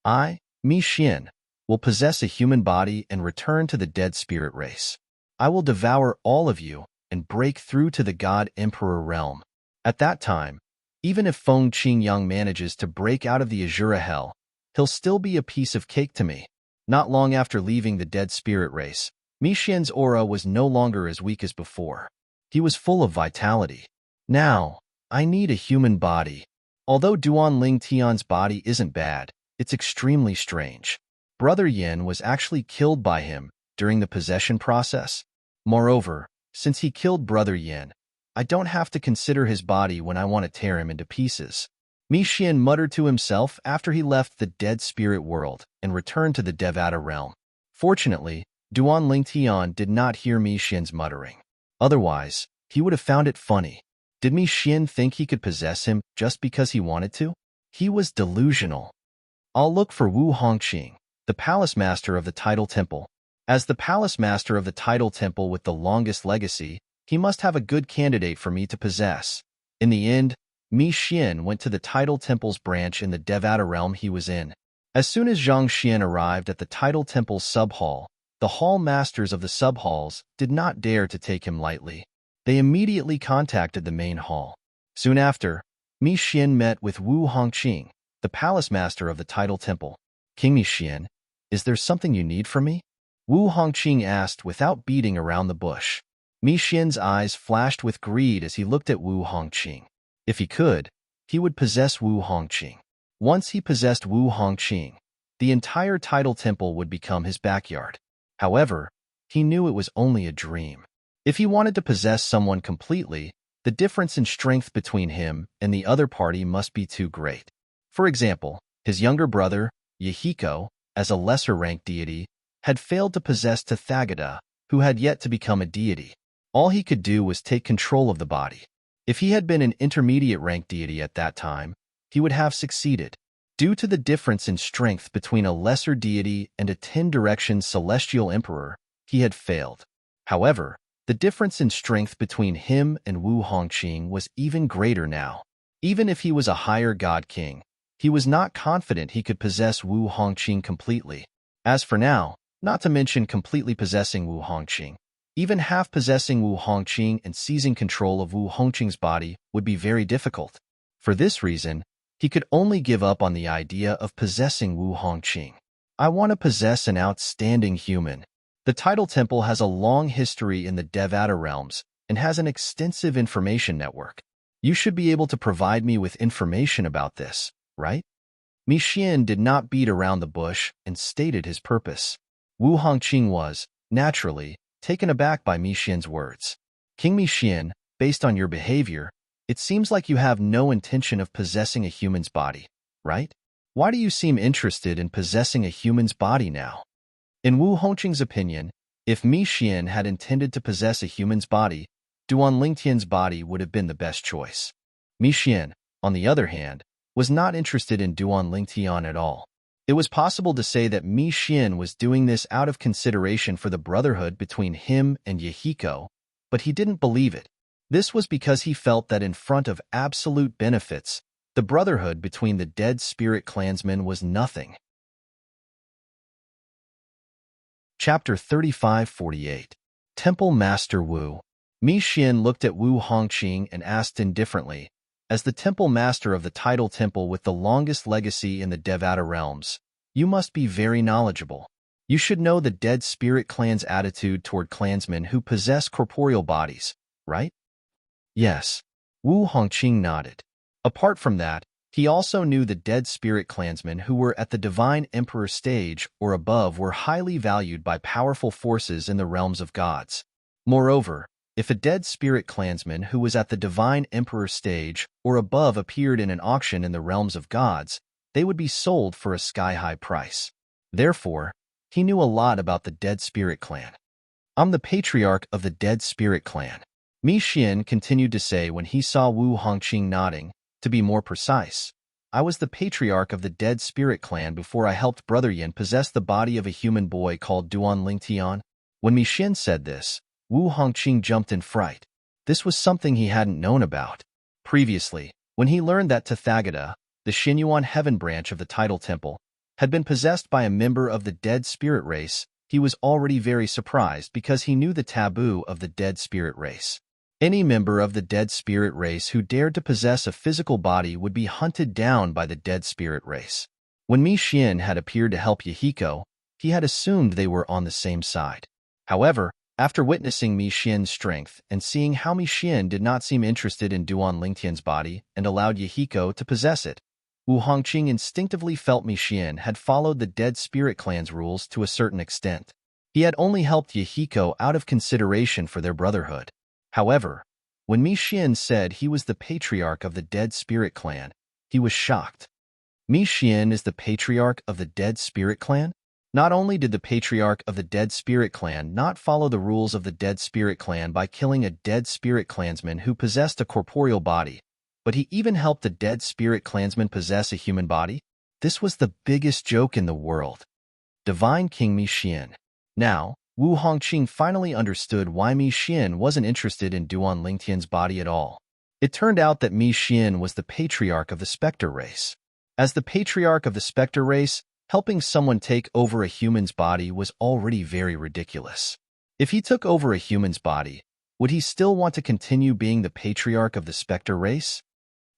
I, Mi Xian, will possess a human body and return to the dead spirit race. I will devour all of you and break through to the God Emperor realm. At that time, even if Feng Qingyang manages to break out of the Azura hell, he'll still be a piece of cake to me. Not long after leaving the dead spirit race, Mi Xian's aura was no longer as weak as before. He was full of vitality. Now, I need a human body. Although Duanling Tian's body isn't bad, it's extremely strange. Brother Yin was actually killed by him during the possession process. Moreover, since he killed Brother Yin, I don't have to consider his body when I want to tear him into pieces. Mi Xian muttered to himself after he left the dead spirit world and returned to the Devata realm. Fortunately, Duan Lingtian did not hear Mi Xian's muttering. Otherwise, he would have found it funny. Did Mi Xian think he could possess him just because he wanted to? He was delusional. I'll look for Wu Hongqing, the palace master of the Tidal Temple. As the palace master of the Tidal Temple with the longest legacy, he must have a good candidate for me to possess. In the end, Mi Xian went to the Tidal Temple's branch in the Devata realm he was in. As soon as Zhang Xian arrived at the Tidal Temple's sub-hall, the hall masters of the sub-halls did not dare to take him lightly. They immediately contacted the main hall. Soon after, Mi Xian met with Wu Hongqing, the palace master of the Tidal Temple. King Mi Xian, is there something you need from me? Wu Hongqing asked without beating around the bush. Mi Xian's eyes flashed with greed as he looked at Wu Hongqing. If he could, he would possess Wu Hongqing. Once he possessed Wu Hongqing, the entire Tidal Temple would become his backyard. However, he knew it was only a dream. If he wanted to possess someone completely, the difference in strength between him and the other party must be too great. For example, his younger brother, Yahiko, as a lesser-ranked deity, had failed to possess Tathagata, who had yet to become a deity. All he could do was take control of the body. If he had been an intermediate-ranked deity at that time, he would have succeeded. Due to the difference in strength between a lesser deity and a 10-direction celestial emperor, he had failed. However, the difference in strength between him and Wu Hongqing was even greater now. Even if he was a higher god king, he was not confident he could possess Wu Hongqing completely. As for now, not to mention completely possessing Wu Hongqing, even half possessing Wu Hongqing and seizing control of Wu Hongqing's body would be very difficult. For this reason, he could only give up on the idea of possessing Wu Hongqing. I want to possess an outstanding human. The Tidal Temple has a long history in the Devata realms and has an extensive information network. You should be able to provide me with information about this, right? Mi Xian did not beat around the bush and stated his purpose. Wu Hongqing was, naturally, taken aback by Mi Xian's words. King Mi Xian, based on your behavior, it seems like you have no intention of possessing a human's body, right? Why do you seem interested in possessing a human's body now? In Wu Hongqing's opinion, if Mi Xian had intended to possess a human's body, Duan Lingtian's body would have been the best choice. Mi Xian, on the other hand, was not interested in Duan Lingtian at all. It was possible to say that Mi Xian was doing this out of consideration for the brotherhood between him and Yahiko, but he didn't believe it. This was because he felt that in front of absolute benefits, the brotherhood between the dead spirit clansmen was nothing. Chapter 3548. Temple Master Wu. Mi Xian looked at Wu Hongqing and asked indifferently, as the temple master of the Tidal Temple with the longest legacy in the Devata realms, you must be very knowledgeable. You should know the dead spirit clan's attitude toward clansmen who possess corporeal bodies, right? Yes. Wu Hongqing nodded. Apart from that, he also knew the dead spirit clansmen who were at the divine emperor stage or above were highly valued by powerful forces in the realms of gods. Moreover, if a dead spirit clansman who was at the divine emperor stage or above appeared in an auction in the realms of gods, they would be sold for a sky-high price. Therefore, he knew a lot about the dead spirit clan. I'm the patriarch of the dead spirit clan. Mi Xian continued to say when he saw Wu Hongqing nodding. To be more precise, I was the patriarch of the dead spirit clan before I helped Brother Yin possess the body of a human boy called Duan Lingtian. When Mi Xian said this, Wu Hongqing jumped in fright. This was something he hadn't known about. Previously, when he learned that Tathagata, the Xinyuan heaven branch of the Tidal Temple, had been possessed by a member of the dead spirit race, he was already very surprised because he knew the taboo of the dead spirit race. Any member of the dead spirit race who dared to possess a physical body would be hunted down by the dead spirit race. When Mi Xian had appeared to help Yahiko, he had assumed they were on the same side. However, after witnessing Mi Xian's strength and seeing how Mi Xian did not seem interested in Duan Lingtian's body and allowed Yahiko to possess it, Wu Hongqing instinctively felt Mi Xian had followed the dead spirit clan's rules to a certain extent. He had only helped Yahiko out of consideration for their brotherhood. However, when Mi Xian said he was the patriarch of the dead spirit clan, He was shocked. Mi Xian is the patriarch of the Dead Spirit clan? Not only did the patriarch of the Dead Spirit clan not follow the rules of the Dead Spirit clan by killing a Dead Spirit clansman who possessed a corporeal body, but he even helped the Dead Spirit clansman possess a human body? This was the biggest joke in the world. Divine King Mi Xian. Now, Wu Hongqing finally understood why Mi Xian wasn't interested in Duan Lingtian's body at all. It turned out that Mi Xian was the patriarch of the Spectre race. As the patriarch of the Spectre race, helping someone take over a human's body was already very ridiculous. If he took over a human's body, would he still want to continue being the patriarch of the Spectre race?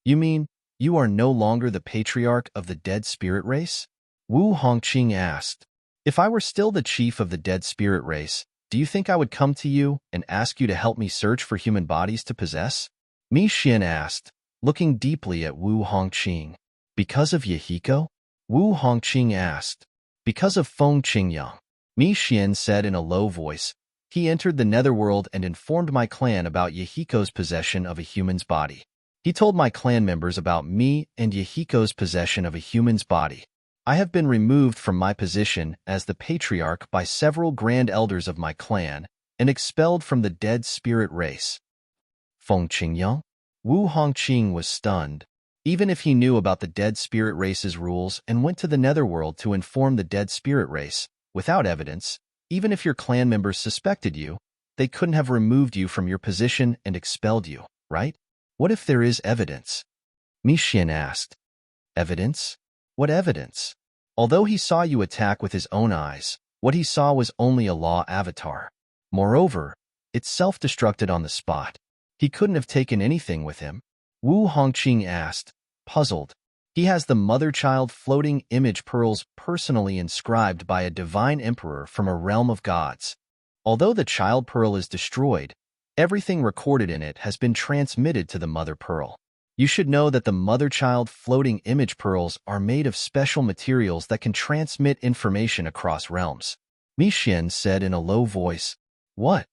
You mean, you are no longer the patriarch of the Dead Spirit race? Wu Hongqing asked. If I were still the chief of the Dead Spirit race, do you think I would come to you and ask you to help me search for human bodies to possess? Mi Xian asked, looking deeply at Wu Hongqing. Because of Yahiko? Wu Hongqing asked. Because of Feng Qingyang. Mi Xian said in a low voice. He entered the netherworld and informed my clan about Yahiko's possession of a human's body. He told my clan members about me and Yahiko's possession of a human's body. I have been removed from my position as the patriarch by several grand elders of my clan and expelled from the Dead Spirit race. Feng Qingyang? Wu Hongqing was stunned. Even if he knew about the Dead Spirit race's rules and went to the netherworld to inform the Dead Spirit race, without evidence, even if your clan members suspected you, they couldn't have removed you from your position and expelled you, right? What if there is evidence? Mi Xian asked. Evidence? What evidence? Although he saw you attack with his own eyes, what he saw was only a law avatar. Moreover, it self-destructed on the spot. He couldn't have taken anything with him. Wu Hongqing asked, puzzled. He has the mother-child floating image pearls personally inscribed by a divine emperor from a realm of gods. Although the child pearl is destroyed, everything recorded in it has been transmitted to the mother pearl. You should know that the mother-child floating image pearls are made of special materials that can transmit information across realms. Mi Xian said in a low voice. What?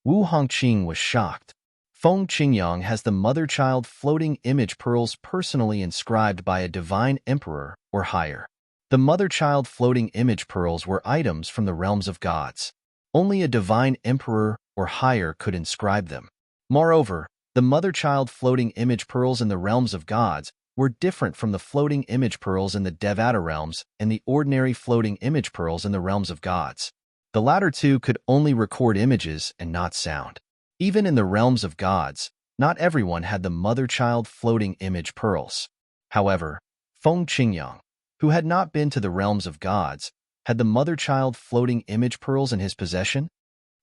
Wu Hongqing was shocked. Feng Qingyang has the mother-child floating image pearls personally inscribed by a divine emperor or higher. The mother-child floating image pearls were items from the realms of gods. Only a divine emperor or higher could inscribe them. Moreover, the mother-child floating image pearls in the realms of gods were different from the floating image pearls in the Devata realms and the ordinary floating image pearls in the realms of gods. The latter two could only record images and not sound. Even in the realms of gods, not everyone had the mother-child floating image pearls. However, Feng Qingyang, who had not been to the realms of gods, had the mother-child floating image pearls in his possession.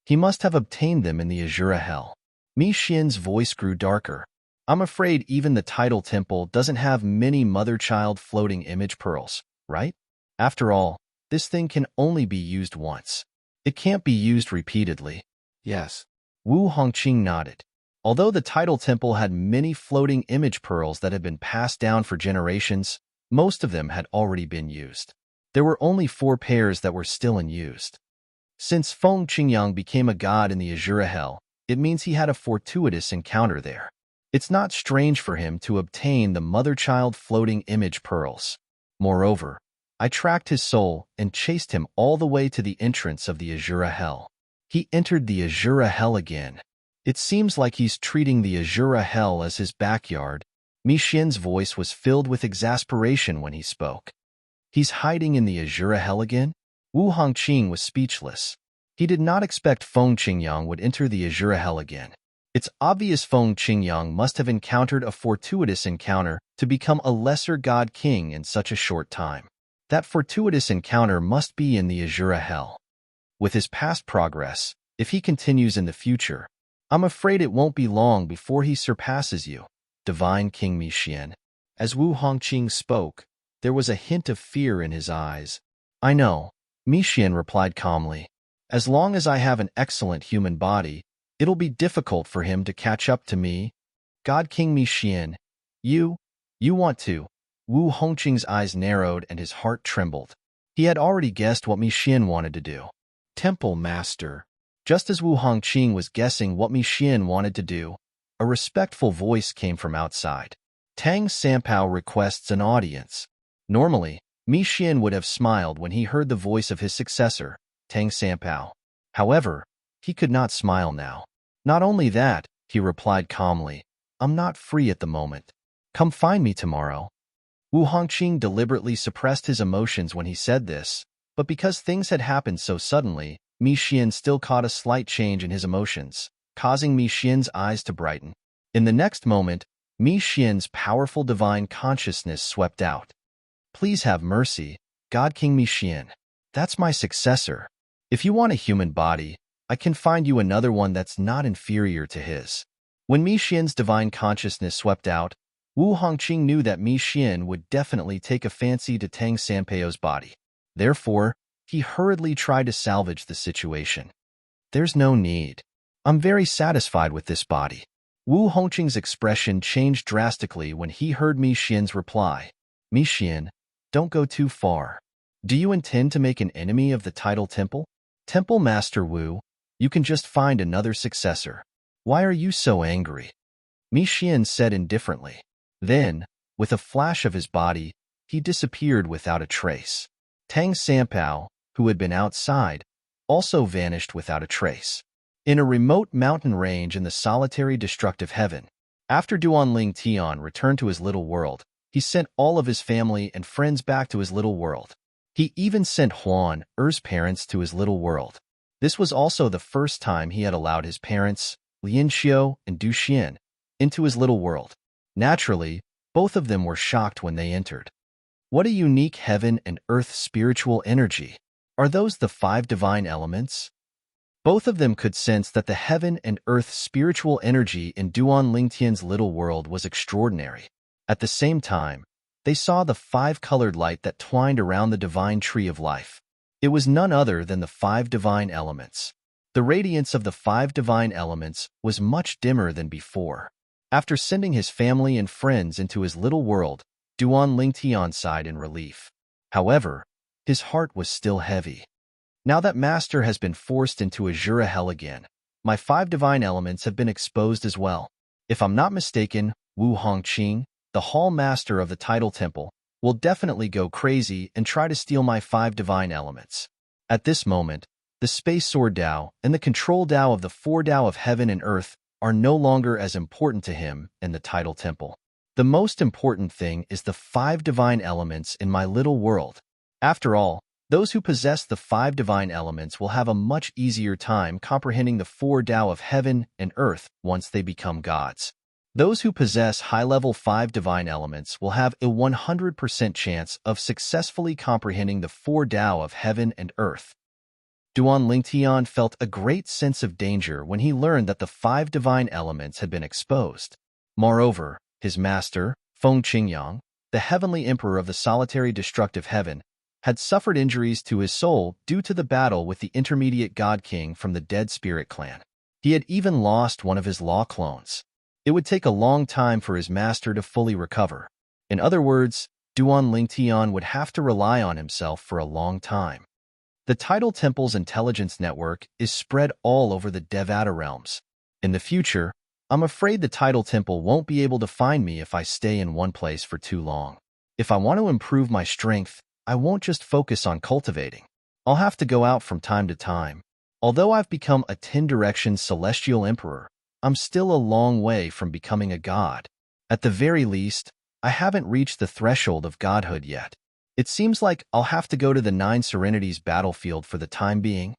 He must have obtained them in the Azura Hell. Mi Xian's voice grew darker. I'm afraid even the Tidal Temple doesn't have many mother-child floating image pearls, right? After all, this thing can only be used once. It can't be used repeatedly. Yes. Wu Hongqing nodded. Although the Tidal Temple had many floating image pearls that had been passed down for generations, most of them had already been used. There were only 4 pairs that were still in use. Since Feng Qingyang became a god in the Azura Hell, it means he had a fortuitous encounter there. It's not strange for him to obtain the mother-child floating image pearls. Moreover, I tracked his soul and chased him all the way to the entrance of the Azura Hell. He entered the Azura Hell again. It seems like he's treating the Azura Hell as his backyard. Mi Xian's voice was filled with exasperation when he spoke. He's hiding in the Azura Hell again? Wu Hongqing was speechless. He did not expect Feng Qingyang would enter the Azura Hell again. It's obvious Feng Qingyang must have encountered a fortuitous encounter to become a lesser god king in such a short time. That fortuitous encounter must be in the Azura Hell. With his past progress, if he continues in the future, I'm afraid it won't be long before he surpasses you, Divine King Mi Xian. As Wu Hongqing spoke, there was a hint of fear in his eyes. I know, Mi Xian replied calmly. As long as I have an excellent human body, it'll be difficult for him to catch up to me. God King Mi Xian, you want to. Wu Hongqing's eyes narrowed and his heart trembled. He had already guessed what Mi Xian wanted to do. Temple Master. Just as Wu Hongqing was guessing what Mi Xian wanted to do, a respectful voice came from outside. Tang Sampao requests an audience. Normally, Mi Xian would have smiled when he heard the voice of his successor, Tang Sampao. However, he could not smile now. Not only that, he replied calmly, I'm not free at the moment. Come find me tomorrow. Wu Hongqing deliberately suppressed his emotions when he said this, but because things had happened so suddenly, Mi Xian still caught a slight change in his emotions, causing Mi Xian's eyes to brighten. In the next moment, Mi Xian's powerful divine consciousness swept out. Please have mercy, God King Mi Xian. That's my successor. If you want a human body, I can find you another one that's not inferior to his. When Mi Xian's divine consciousness swept out, Wu Hongqing knew that Mi Xian would definitely take a fancy to Tang Sanpao's body. Therefore, he hurriedly tried to salvage the situation. There's no need. I'm very satisfied with this body. Wu Hongqing's expression changed drastically when he heard Mi Xian's reply. Mi Xian, don't go too far. Do you intend to make an enemy of the title temple? Temple Master Wu, you can just find another successor. Why are you so angry? Mi Xian said indifferently. Then, with a flash of his body, he disappeared without a trace. Tang Sampao, who had been outside, also vanished without a trace. In a remote mountain range in the solitary destructive heaven, after Duanling Tian returned to his little world, he sent all of his family and friends back to his little world. He even sent Huan Er's parents to his little world. This was also the first time he had allowed his parents, Lin Xiu and Du Xian, into his little world. Naturally, both of them were shocked when they entered. What a unique heaven and earth spiritual energy. Are those the 5 divine elements? Both of them could sense that the heaven and earth spiritual energy in Duan Lingtian's little world was extraordinary. At the same time, they saw the 5-colored light that twined around the divine tree of life. It was none other than the 5 divine elements. The radiance of the 5 divine elements was much dimmer than before. After sending his family and friends into his little world, Duan Lingtian sighed in relief. However, his heart was still heavy. Now that Master has been forced into Azura Hell again, my 5 divine elements have been exposed as well. If I'm not mistaken, Wu Hongqing, the Hall Master of the Title Temple, will definitely go crazy and try to steal my 5 divine elements. At this moment, the Space Sword Dao and the Control Dao of the 4 Dao of Heaven and Earth are no longer as important to him in the Title Temple. The most important thing is the 5 divine elements in my little world. After all, those who possess the 5 divine elements will have a much easier time comprehending the 4 Dao of Heaven and Earth once they become gods. Those who possess high-level 5 divine elements will have a 100% chance of successfully comprehending the 4 Dao of Heaven and Earth. Duan Lingtian felt a great sense of danger when he learned that the 5 divine elements had been exposed. Moreover, his master, Feng Qingyang, the heavenly emperor of the solitary destructive heaven, had suffered injuries to his soul due to the battle with the intermediate god king from the Dead Spirit clan. He had even lost one of his law clones. It would take a long time for his master to fully recover. In other words, Duan Lingtian would have to rely on himself for a long time. The Title Temple's intelligence network is spread all over the Devata realms. In the future, I'm afraid the Title Temple won't be able to find me if I stay in one place for too long. If I want to improve my strength, I won't just focus on cultivating. I'll have to go out from time to time. Although I've become a 10-direction celestial emperor, I'm still a long way from becoming a god. At the very least, I haven't reached the threshold of godhood yet. It seems like I'll have to go to the 9 Serenities battlefield for the time being.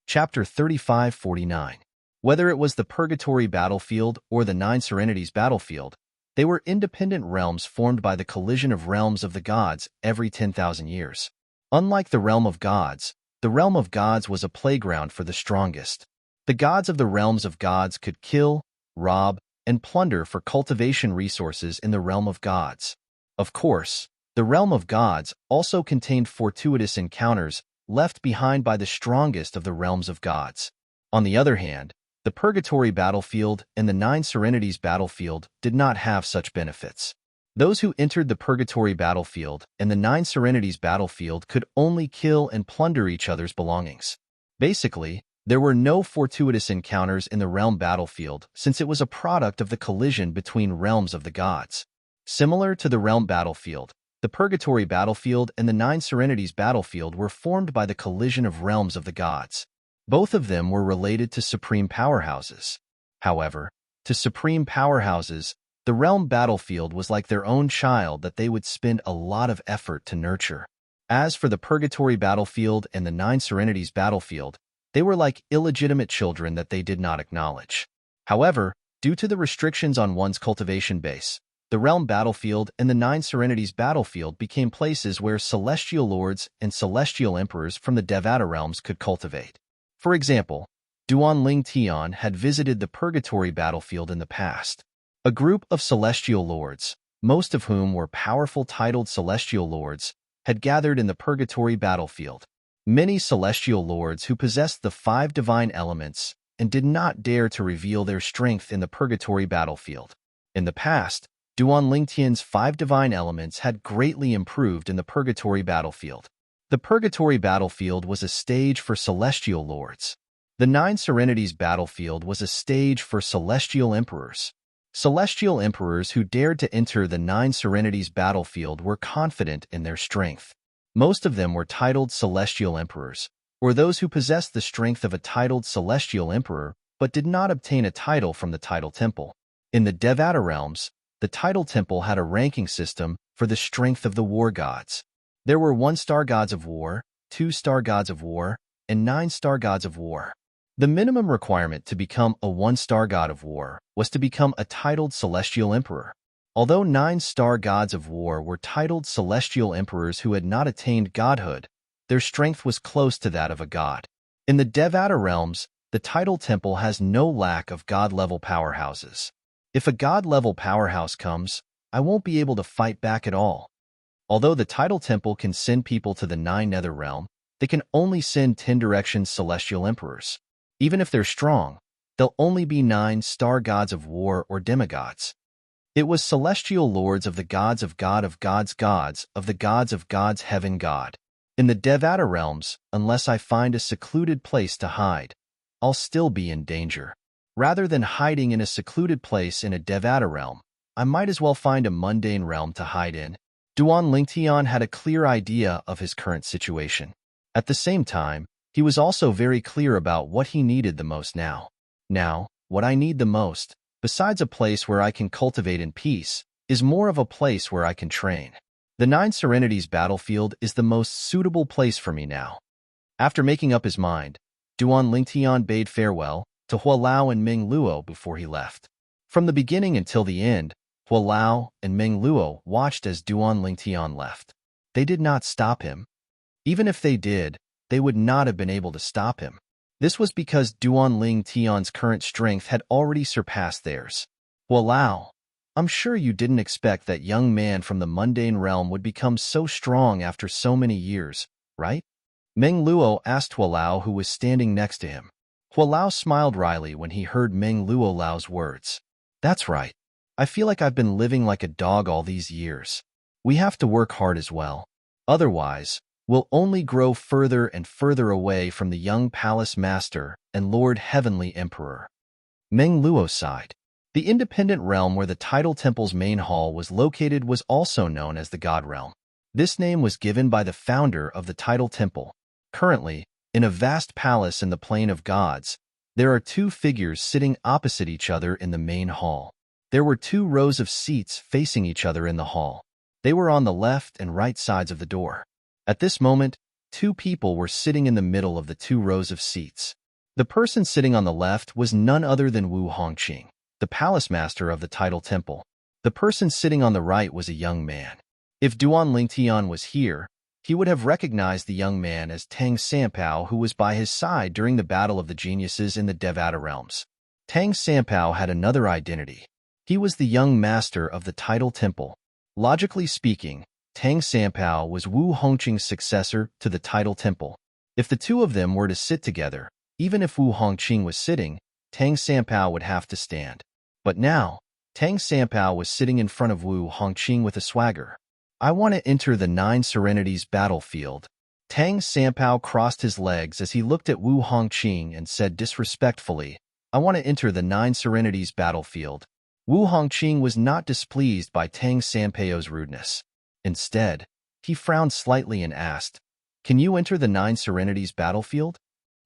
Chapter 3549. Whether it was the Purgatory battlefield or the 9 Serenities battlefield, they were independent realms formed by the collision of realms of the gods every 10,000 years. Unlike the realm of gods, the realm of gods was a playground for the strongest. The gods of the realms of gods could kill, rob, and plunder for cultivation resources in the realm of gods. Of course, the realm of gods also contained fortuitous encounters left behind by the strongest of the realms of gods. On the other hand, the Purgatory battlefield and the 9 Serenities battlefield did not have such benefits. Those who entered the Purgatory battlefield and the 9 Serenities battlefield could only kill and plunder each other's belongings. Basically, There were no fortuitous encounters in the realm battlefield since it was a product of the collision between realms of the gods. Similar to the realm battlefield, the purgatory battlefield and the nine serenities battlefield were formed by the collision of realms of the gods. Both of them were related to supreme powerhouses. However, to supreme powerhouses, the realm battlefield was like their own child that they would spend a lot of effort to nurture. As for the purgatory battlefield and the nine serenities battlefield, they were like illegitimate children that they did not acknowledge. However, due to the restrictions on one's cultivation base, the realm battlefield and the nine serenities battlefield became places where celestial lords and celestial emperors from the Devata realms could cultivate. For example, Duan Ling Tian had visited the purgatory battlefield in the past. A group of celestial lords, most of whom were powerful titled celestial lords, had gathered in the purgatory battlefield. Many celestial lords who possessed the 5 divine elements and did not dare to reveal their strength in the purgatory battlefield. In the past, Duan Lingtian's 5 divine elements had greatly improved in the purgatory battlefield. The purgatory battlefield was a stage for celestial lords. The nine serenities battlefield was a stage for celestial emperors. Celestial emperors who dared to enter the nine serenities battlefield were confident in their strength. Most of them were titled celestial emperors, or those who possessed the strength of a titled celestial emperor but did not obtain a title from the title temple. In the Devata realms, the title temple had a ranking system for the strength of the war gods. There were 1-star gods of war, 2-star gods of war, and 9-star gods of war. The minimum requirement to become a 1-star god of war was to become a titled celestial emperor. Although 9-star gods of war were titled celestial emperors who had not attained godhood, their strength was close to that of a god. In the Devata realms, the title temple has no lack of god-level powerhouses. If a god-level powerhouse comes, I won't be able to fight back at all. Although the title temple can send people to the 9 nether realm, they can only send 10 directions celestial emperors. Even if they're strong, they'll only be 9-star gods of war or demigods. It was celestial lords of the gods of God of gods of the gods of gods heaven god. In the Devata realms, unless I find a secluded place to hide, I'll still be in danger. Rather than hiding in a secluded place in a Devata realm, I might as well find a mundane realm to hide in. Duan Lingtian had a clear idea of his current situation. At the same time, he was also very clear about what he needed the most now. Now, what I need the most, besides a place where I can cultivate in peace, is more of a place where I can train. The Nine Serenities battlefield is the most suitable place for me now. After making up his mind, Duan Lingtian bade farewell to Hualao and Meng Luo before he left. From the beginning until the end, Hualao and Meng Luo watched as Duan Lingtian left. They did not stop him. Even if they did, they would not have been able to stop him. This was because Duan Lingtian's current strength had already surpassed theirs. Hualao, I'm sure you didn't expect that young man from the mundane realm would become so strong after so many years, right? Meng Luo asked Hualao, who was standing next to him. Hualao smiled wryly when he heard Meng Luolao's words. That's right. I feel like I've been living like a dog all these years. We have to work hard as well. Otherwise, we'll only grow further and further away from the young palace master and Lord Heavenly Emperor. Meng Luo sighed. The independent realm where the title temple's main hall was located was also known as the God Realm. This name was given by the founder of the title temple. Currently, in a vast palace in the Plain of Gods, there are 2 figures sitting opposite each other in the main hall. There were 2 rows of seats facing each other in the hall. They were on the left and right sides of the door. At this moment, 2 people were sitting in the middle of the 2 rows of seats. The person sitting on the left was none other than Wu Hongqing, the palace master of the title temple. The person sitting on the right was a young man. If Duan Lingtian was here, he would have recognized the young man as Tang Sanpao, who was by his side during the Battle of the Geniuses in the Devata realms. Tang Sanpao had another identity. He was the young master of the title temple. Logically speaking, Tang Sanpao was Wu Hongqing's successor to the title temple. If the 2 of them were to sit together, even if Wu Hongqing was sitting, Tang Sanpao would have to stand. But now, Tang Sanpao was sitting in front of Wu Hongqing with a swagger. I want to enter the Nine Serenities battlefield. Tang Sampao crossed his legs as he looked at Wu Hongqing and said disrespectfully, I want to enter the Nine Serenities battlefield. Wu Hongqing was not displeased by Tang Sampao's rudeness. Instead, he frowned slightly and asked, Can you enter the Nine Serenities battlefield?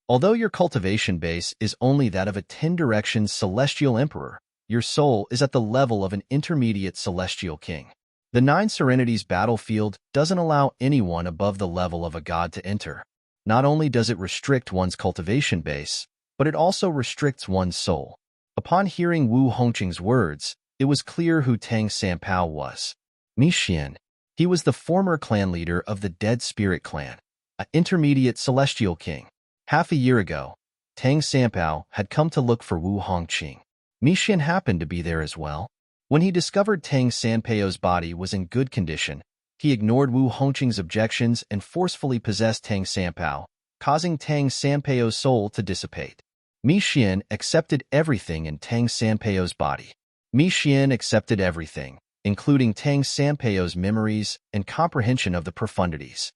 Although your cultivation base is only that of a 10-direction celestial emperor, your soul is at the level of an intermediate celestial king. The Nine Serenities battlefield doesn't allow anyone above the level of a god to enter. Not only does it restrict one's cultivation base, but it also restricts one's soul. Upon hearing Wu Hongqing's words, it was clear who Tang Sampao was. Mi Xian. He was the former clan leader of the Dead Spirit clan, an intermediate celestial king. Half a year ago, Tang Sampao had come to look for Wu Hongqing. Mi Xian happened to be there as well. When he discovered Tang Sampao's body was in good condition, he ignored Wu Hongqing's objections and forcefully possessed Tang Sampao, causing Tang Sampao's soul to dissipate. Mi Xian accepted everything in Tang Sampao's body. Mi Xian accepted everything, including Tang Sampao's memories and comprehension of the profundities.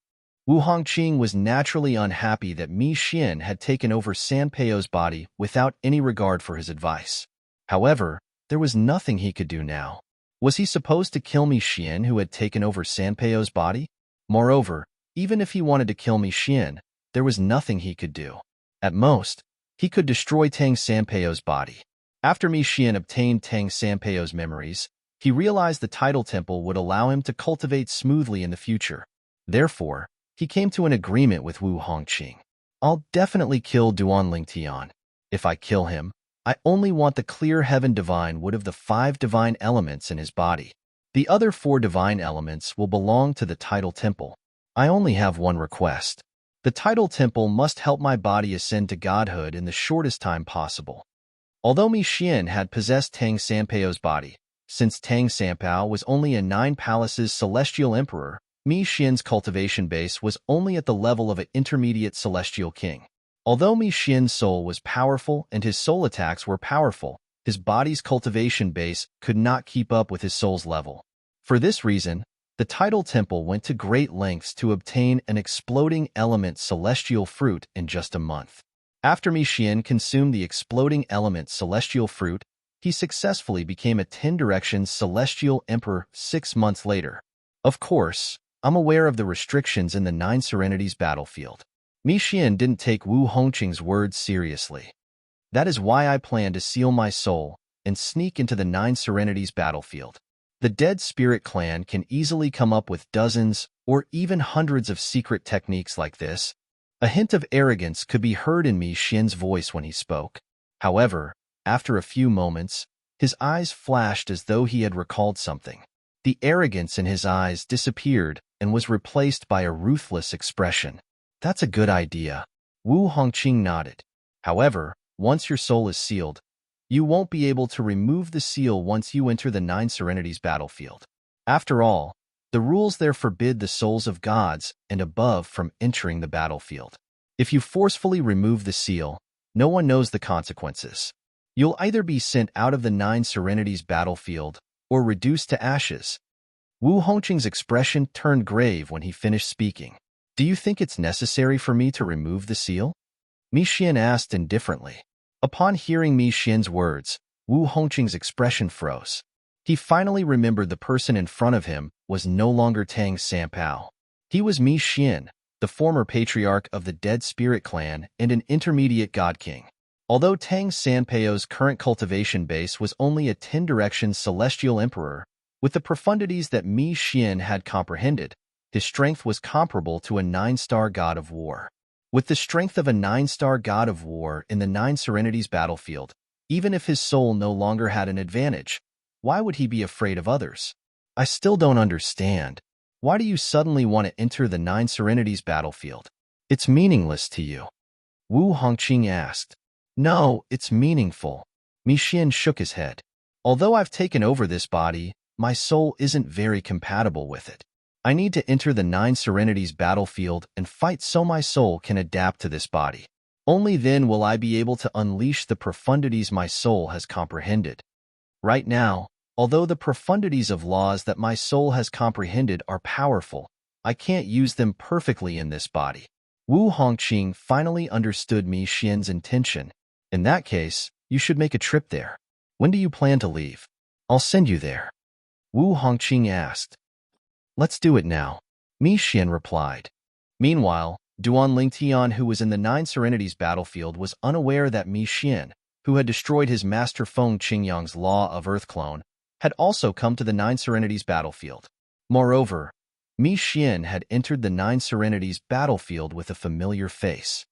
Wu Hongqing was naturally unhappy that Mi Xian had taken over Sampao's body without any regard for his advice. However, there was nothing he could do now. Was he supposed to kill Mi Xian who had taken over Sampao's body? Moreover, even if he wanted to kill Mi Xian, there was nothing he could do. At most, he could destroy Tang Sampao's body. After Mi Xian obtained Tang Sampao's memories, he realized the tidal temple would allow him to cultivate smoothly in the future. Therefore, he came to an agreement with Wu Hongqing. I'll definitely kill Duan Lingtian. If I kill him, I only want the clear heaven divine wood of the 5 divine elements in his body. The other 4 divine elements will belong to the tidal temple. I only have one request. The tidal temple must help my body ascend to godhood in the shortest time possible. Although Mi Xian had possessed Tang Sampao's body, since Tang Sampao was only a 9 palaces celestial emperor, Mi Xian's cultivation base was only at the level of an intermediate celestial king. Although Mi Xian's soul was powerful and his soul attacks were powerful, his body's cultivation base could not keep up with his soul's level. For this reason, the tidal temple went to great lengths to obtain an exploding element celestial fruit in just a month. After Mi Xian consumed the exploding element celestial fruit, he successfully became a 10-direction celestial emperor 6 months later. Of course, I'm aware of the restrictions in the Nine Serenities battlefield. Mi Xian didn't take Wu Hongqing's words seriously. That is why I plan to seal my soul and sneak into the Nine Serenities battlefield. The Dead Spirit clan can easily come up with dozens or even hundreds of secret techniques like this. A hint of arrogance could be heard in Mi Xian's voice when he spoke. However, after a few moments, his eyes flashed as though he had recalled something. The arrogance in his eyes disappeared and was replaced by a ruthless expression. That's a good idea. Wu Hongqing nodded. However, once your soul is sealed, you won't be able to remove the seal once you enter the Nine Serenities battlefield. After all, the rules there forbid the souls of gods and above from entering the battlefield. If you forcefully remove the seal, no one knows the consequences. You'll either be sent out of the Nine Serenities battlefield or reduced to ashes. Wu Hongqing's expression turned grave when he finished speaking. Do you think it's necessary for me to remove the seal? Mi Xian asked indifferently. Upon hearing Mi Xian's words, Wu Hongqing's expression froze. He finally remembered the person in front of him was no longer Tang Sampao. He was Mi Xian, the former patriarch of the Dead Spirit clan and an intermediate god king. Although Tang Sampao's current cultivation base was only a 10-direction celestial emperor, with the profundities that Mi Xian had comprehended, his strength was comparable to a 9-star god of war. With the strength of a 9-star god of war in the Nine Serenities battlefield, even if his soul no longer had an advantage, why would he be afraid of others? I still don't understand. Why do you suddenly want to enter the Nine Serenities battlefield? It's meaningless to you. Wu Hongqing asked. No, it's meaningful. Mi Xian shook his head. Although I've taken over this body, my soul isn't very compatible with it. I need to enter the Nine Serenities battlefield and fight so my soul can adapt to this body. Only then will I be able to unleash the profundities my soul has comprehended. Right now, although the profundities of laws that my soul has comprehended are powerful, I can't use them perfectly in this body. Wu Hongqing finally understood Mi Xian's intention. In that case, you should make a trip there. When do you plan to leave? I'll send you there. Wu Hongqing asked. Let's do it now. Mi Xian replied. Meanwhile, Duan Lingtian, who was in the Nine Serenities battlefield, was unaware that Mi Xian, who had destroyed his master Feng Qingyang's Law of Earth clone, had also come to the Nine Serenities battlefield. Moreover, Mi Xian had entered the Nine Serenities battlefield with a familiar face.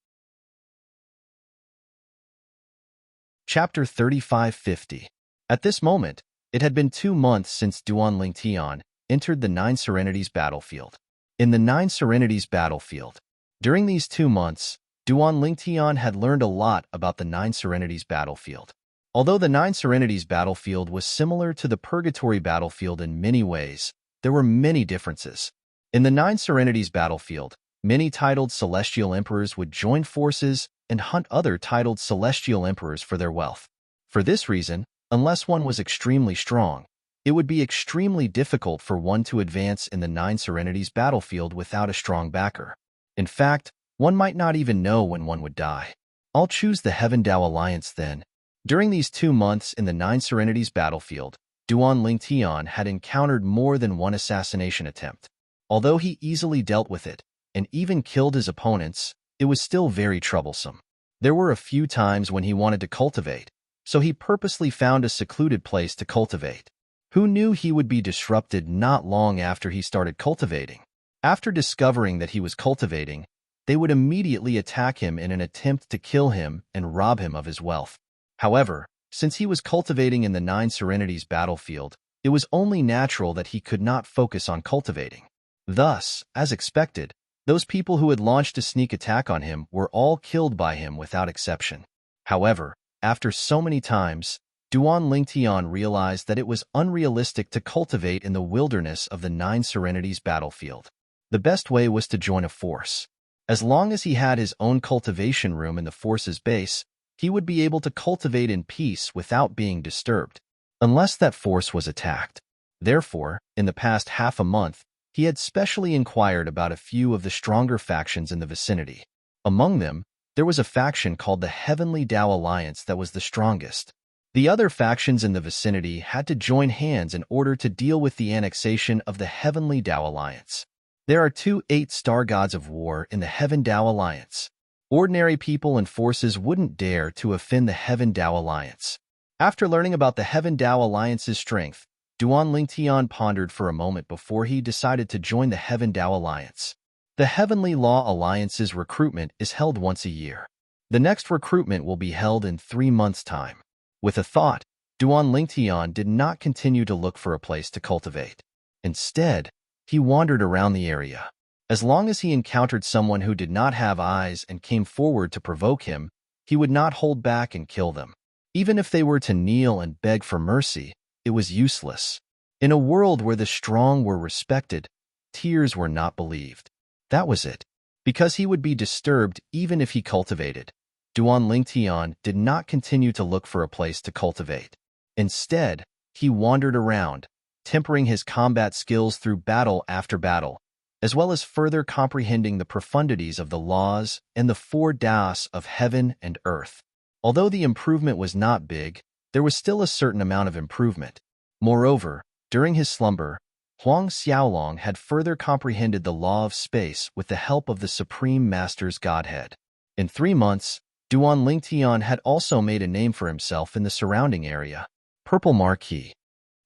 Chapter 3550. At this moment, it had been 2 months since Duan Lingtian entered the Nine Serenities battlefield. In the Nine Serenities battlefield, during these 2 months, Duan Lingtian had learned a lot about the Nine Serenities battlefield. Although the Nine Serenities battlefield was similar to the Purgatory battlefield in many ways, there were many differences. In the Nine Serenities battlefield, many titled celestial emperors would join forces and hunt other titled celestial emperors for their wealth. For this reason, unless one was extremely strong, it would be extremely difficult for one to advance in the Nine Serenities battlefield without a strong backer. In fact, one might not even know when one would die. I'll choose the Heaven Dao Alliance then. During these 2 months in the Nine Serenities battlefield, Duan Lingtian had encountered more than one assassination attempt. Although he easily dealt with it and even killed his opponents, it was still very troublesome. There were a few times when he wanted to cultivate, so he purposely found a secluded place to cultivate. Who knew he would be disrupted not long after he started cultivating? After discovering that he was cultivating, they would immediately attack him in an attempt to kill him and rob him of his wealth. However, since he was cultivating in the Nine Serenities battlefield, it was only natural that he could not focus on cultivating. Thus, as expected, those people who had launched a sneak attack on him were all killed by him without exception. However, after so many times, Duan Lingtian realized that it was unrealistic to cultivate in the wilderness of the Nine Serenities battlefield. The best way was to join a force. As long as he had his own cultivation room in the force's base, he would be able to cultivate in peace without being disturbed, unless that force was attacked. Therefore, in the past half a month, he had specially inquired about a few of the stronger factions in the vicinity. Among them, there was a faction called the Heavenly Dao Alliance that was the strongest. The other factions in the vicinity had to join hands in order to deal with the annexation of the Heavenly Dao Alliance. There are 2 8-star gods of war in the Heaven Dao Alliance. Ordinary people and forces wouldn't dare to offend the Heaven Dao Alliance. After learning about the Heaven Dao Alliance's strength, Duan Lingtian pondered for a moment before he decided to join the Heaven Dao Alliance. The Heavenly Law Alliance's recruitment is held once a year. The next recruitment will be held in 3 months' time. With a thought, Duan Lingtian did not continue to look for a place to cultivate. Instead, he wandered around the area. As long as he encountered someone who did not have eyes and came forward to provoke him, he would not hold back and kill them. Even if they were to kneel and beg for mercy, it was useless. In a world where the strong were respected, tears were not believed. That was it. Because he would be disturbed even if he cultivated, Duan Lingtian did not continue to look for a place to cultivate. Instead, he wandered around, tempering his combat skills through battle after battle, as well as further comprehending the profundities of the laws and the 4 Daos of heaven and earth. Although the improvement was not big, there was still a certain amount of improvement. Moreover, during his slumber, Huang Xiaolong had further comprehended the law of space with the help of the Supreme Master's Godhead. In 3 months, Duan Lingtian had also made a name for himself in the surrounding area. Purple Marquee.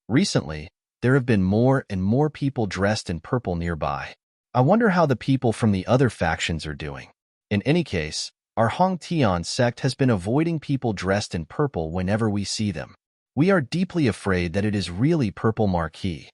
Recently, there have been more and more people dressed in purple nearby. I wonder how the people from the other factions are doing. In any case, our Hong Tian sect has been avoiding people dressed in purple whenever we see them. We are deeply afraid that it is really Purple Marquee.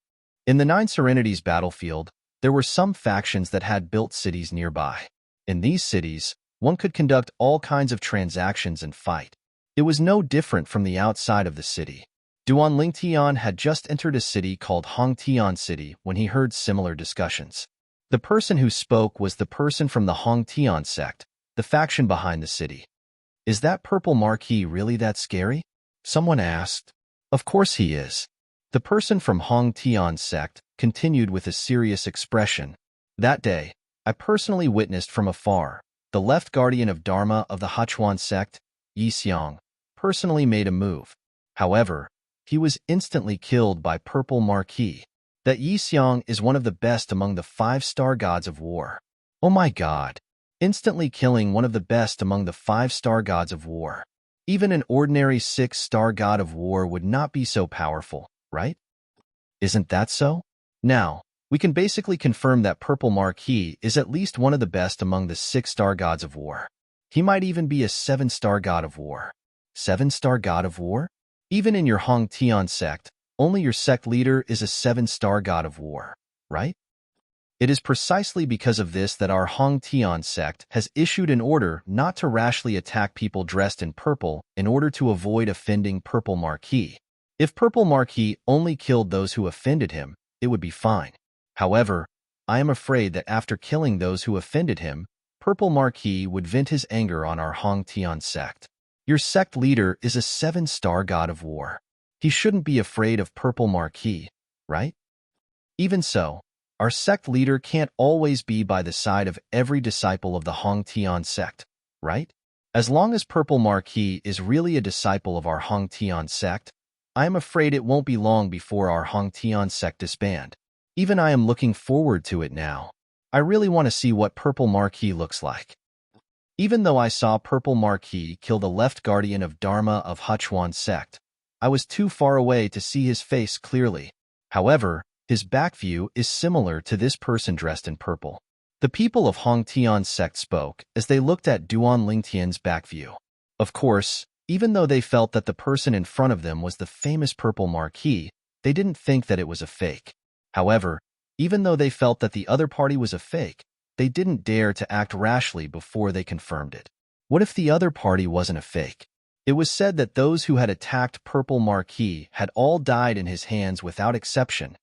In the Nine Serenities battlefield, there were some factions that had built cities nearby. In these cities, one could conduct all kinds of transactions and fight. It was no different from the outside of the city. Duan Lingtian had just entered a city called Hong Tian City when he heard similar discussions. The person who spoke was the person from the Hong Tian sect, the faction behind the city. Is that Purple Marquee really that scary? Someone asked. Of course he is. The person from Hong Tian sect continued with a serious expression. That day, I personally witnessed from afar the left guardian of Dharma of the Hachuan sect, Yi Xiang, personally made a move. However, he was instantly killed by Purple Marquis. That Yi Xiang is one of the best among the 5-star gods of war. Oh my god. Instantly killing one of the best among the 5-star gods of war. Even an ordinary 6-star god of war would not be so powerful, right? Isn't that so? Now, we can basically confirm that Purple Marquis is at least one of the best among the 6-star gods of war. He might even be a 7-star god of war. 7-star god of war? Even in your Hong Tian sect, only your sect leader is a 7-star god of war, right? It is precisely because of this that our Hong Tian sect has issued an order not to rashly attack people dressed in purple in order to avoid offending Purple Marquis. If Purple Marquis only killed those who offended him, it would be fine. However, I am afraid that after killing those who offended him, Purple Marquis would vent his anger on our Hong Tian sect. Your sect leader is a 7-star god of war. He shouldn't be afraid of Purple Marquis, right? Even so, our sect leader can't always be by the side of every disciple of the Hong Tian sect, right? As long as Purple Marquis is really a disciple of our Hong Tian sect, I am afraid it won't be long before our Hong Tian sect disband. Even I am looking forward to it now. I really want to see what Purple Marquis looks like. Even though I saw Purple Marquis kill the left guardian of Dharma of Hachuan sect, I was too far away to see his face clearly. However, his back view is similar to this person dressed in purple. The people of Hong Tian sect spoke as they looked at Duan Lingtian's back view. Of course, even though they felt that the person in front of them was the famous Purple Marquis, they didn't think that it was a fake. However, even though they felt that the other party was a fake, they didn't dare to act rashly before they confirmed it. What if the other party wasn't a fake? It was said that those who had attacked Purple Marquis had all died in his hands without exception.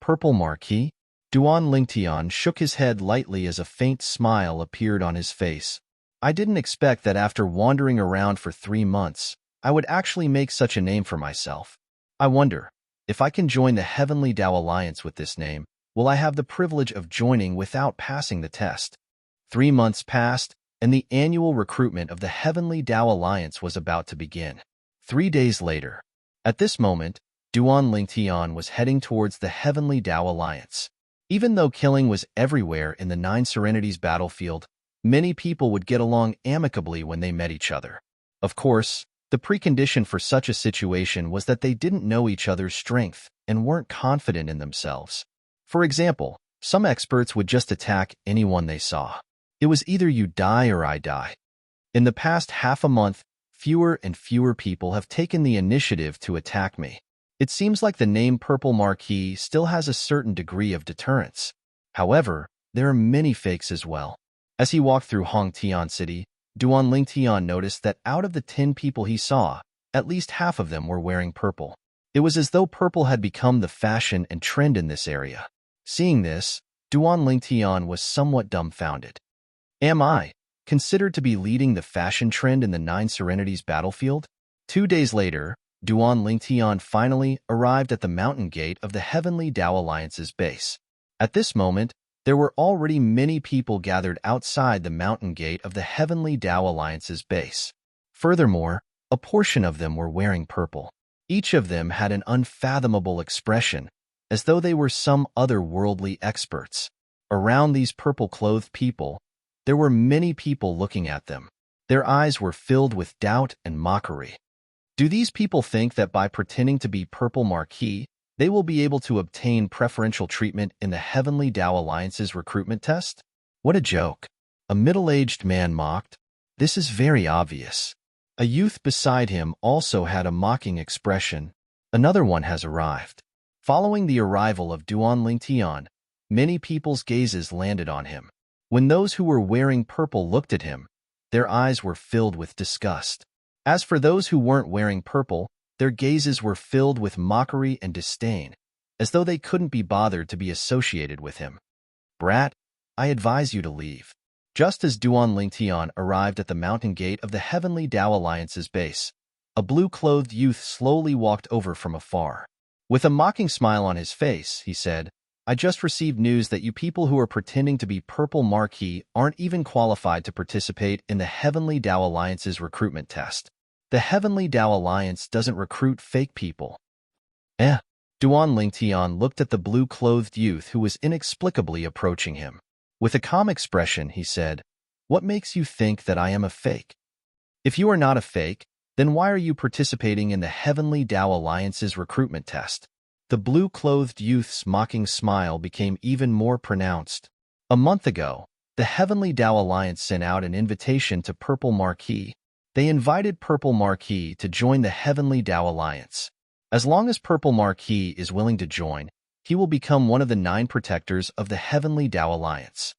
Purple Marquis? Duan Lingtian shook his head lightly as a faint smile appeared on his face. I didn't expect that after wandering around for 3 months, I would actually make such a name for myself. I wonder, if I can join the Heavenly Tao Alliance with this name, will I have the privilege of joining without passing the test? 3 months passed, and the annual recruitment of the Heavenly Tao Alliance was about to begin. 3 days later. At this moment, Duan Lingtian was heading towards the Heavenly Tao Alliance. Even though killing was everywhere in the 9 Serenities battlefield, many people would get along amicably when they met each other. Of course, the precondition for such a situation was that they didn't know each other's strength and weren't confident in themselves. For example, some experts would just attack anyone they saw. It was either you die or I die. In the past half a month, fewer and fewer people have taken the initiative to attack me. It seems like the name Purple Marquis still has a certain degree of deterrence. However, there are many fakes as well. As he walked through Hong Tian City, Duan Lingtian noticed that out of the 10 people he saw, at least half of them were wearing purple. It was as though purple had become the fashion and trend in this area. Seeing this, Duan Lingtian was somewhat dumbfounded. Am I considered to be leading the fashion trend in the 9 Serenities battlefield? 2 days later, Duan Lingtian finally arrived at the mountain gate of the Heavenly Tao Alliance's base. At this moment, there were already many people gathered outside the mountain gate of the Heavenly Tao Alliance's base. Furthermore, a portion of them were wearing purple. Each of them had an unfathomable expression, as though they were some otherworldly experts. Around these purple-clothed people, there were many people looking at them. Their eyes were filled with doubt and mockery. Do these people think that by pretending to be Purple Marquis, they will be able to obtain preferential treatment in the Heavenly Tao Alliance's recruitment test? What a joke. A middle-aged man mocked. This is very obvious. A youth beside him also had a mocking expression. Another one has arrived. Following the arrival of Duan Lingtian, many people's gazes landed on him. When those who were wearing purple looked at him, their eyes were filled with disgust. As for those who weren't wearing purple, their gazes were filled with mockery and disdain, as though they couldn't be bothered to be associated with him. Brat, I advise you to leave. Just as Duan Lingtian arrived at the mountain gate of the Heavenly Tao Alliance's base, a blue-clothed youth slowly walked over from afar. With a mocking smile on his face, he said, I just received news that you people who are pretending to be Purple Marquee aren't even qualified to participate in the Heavenly Tao Alliance's recruitment test. The Heavenly Tao Alliance doesn't recruit fake people. Duan Lingtian looked at the blue-clothed youth who was inexplicably approaching him. With a calm expression, he said, "What makes you think that I am a fake? If you are not a fake, then why are you participating in the Heavenly Tao Alliance's recruitment test?" The blue-clothed youth's mocking smile became even more pronounced. A month ago, the Heavenly Tao Alliance sent out an invitation to Purple Marquee. They invited Purple Marquee to join the Heavenly Tao Alliance. As long as Purple Marquee is willing to join, he will become one of the 9 protectors of the Heavenly Tao Alliance.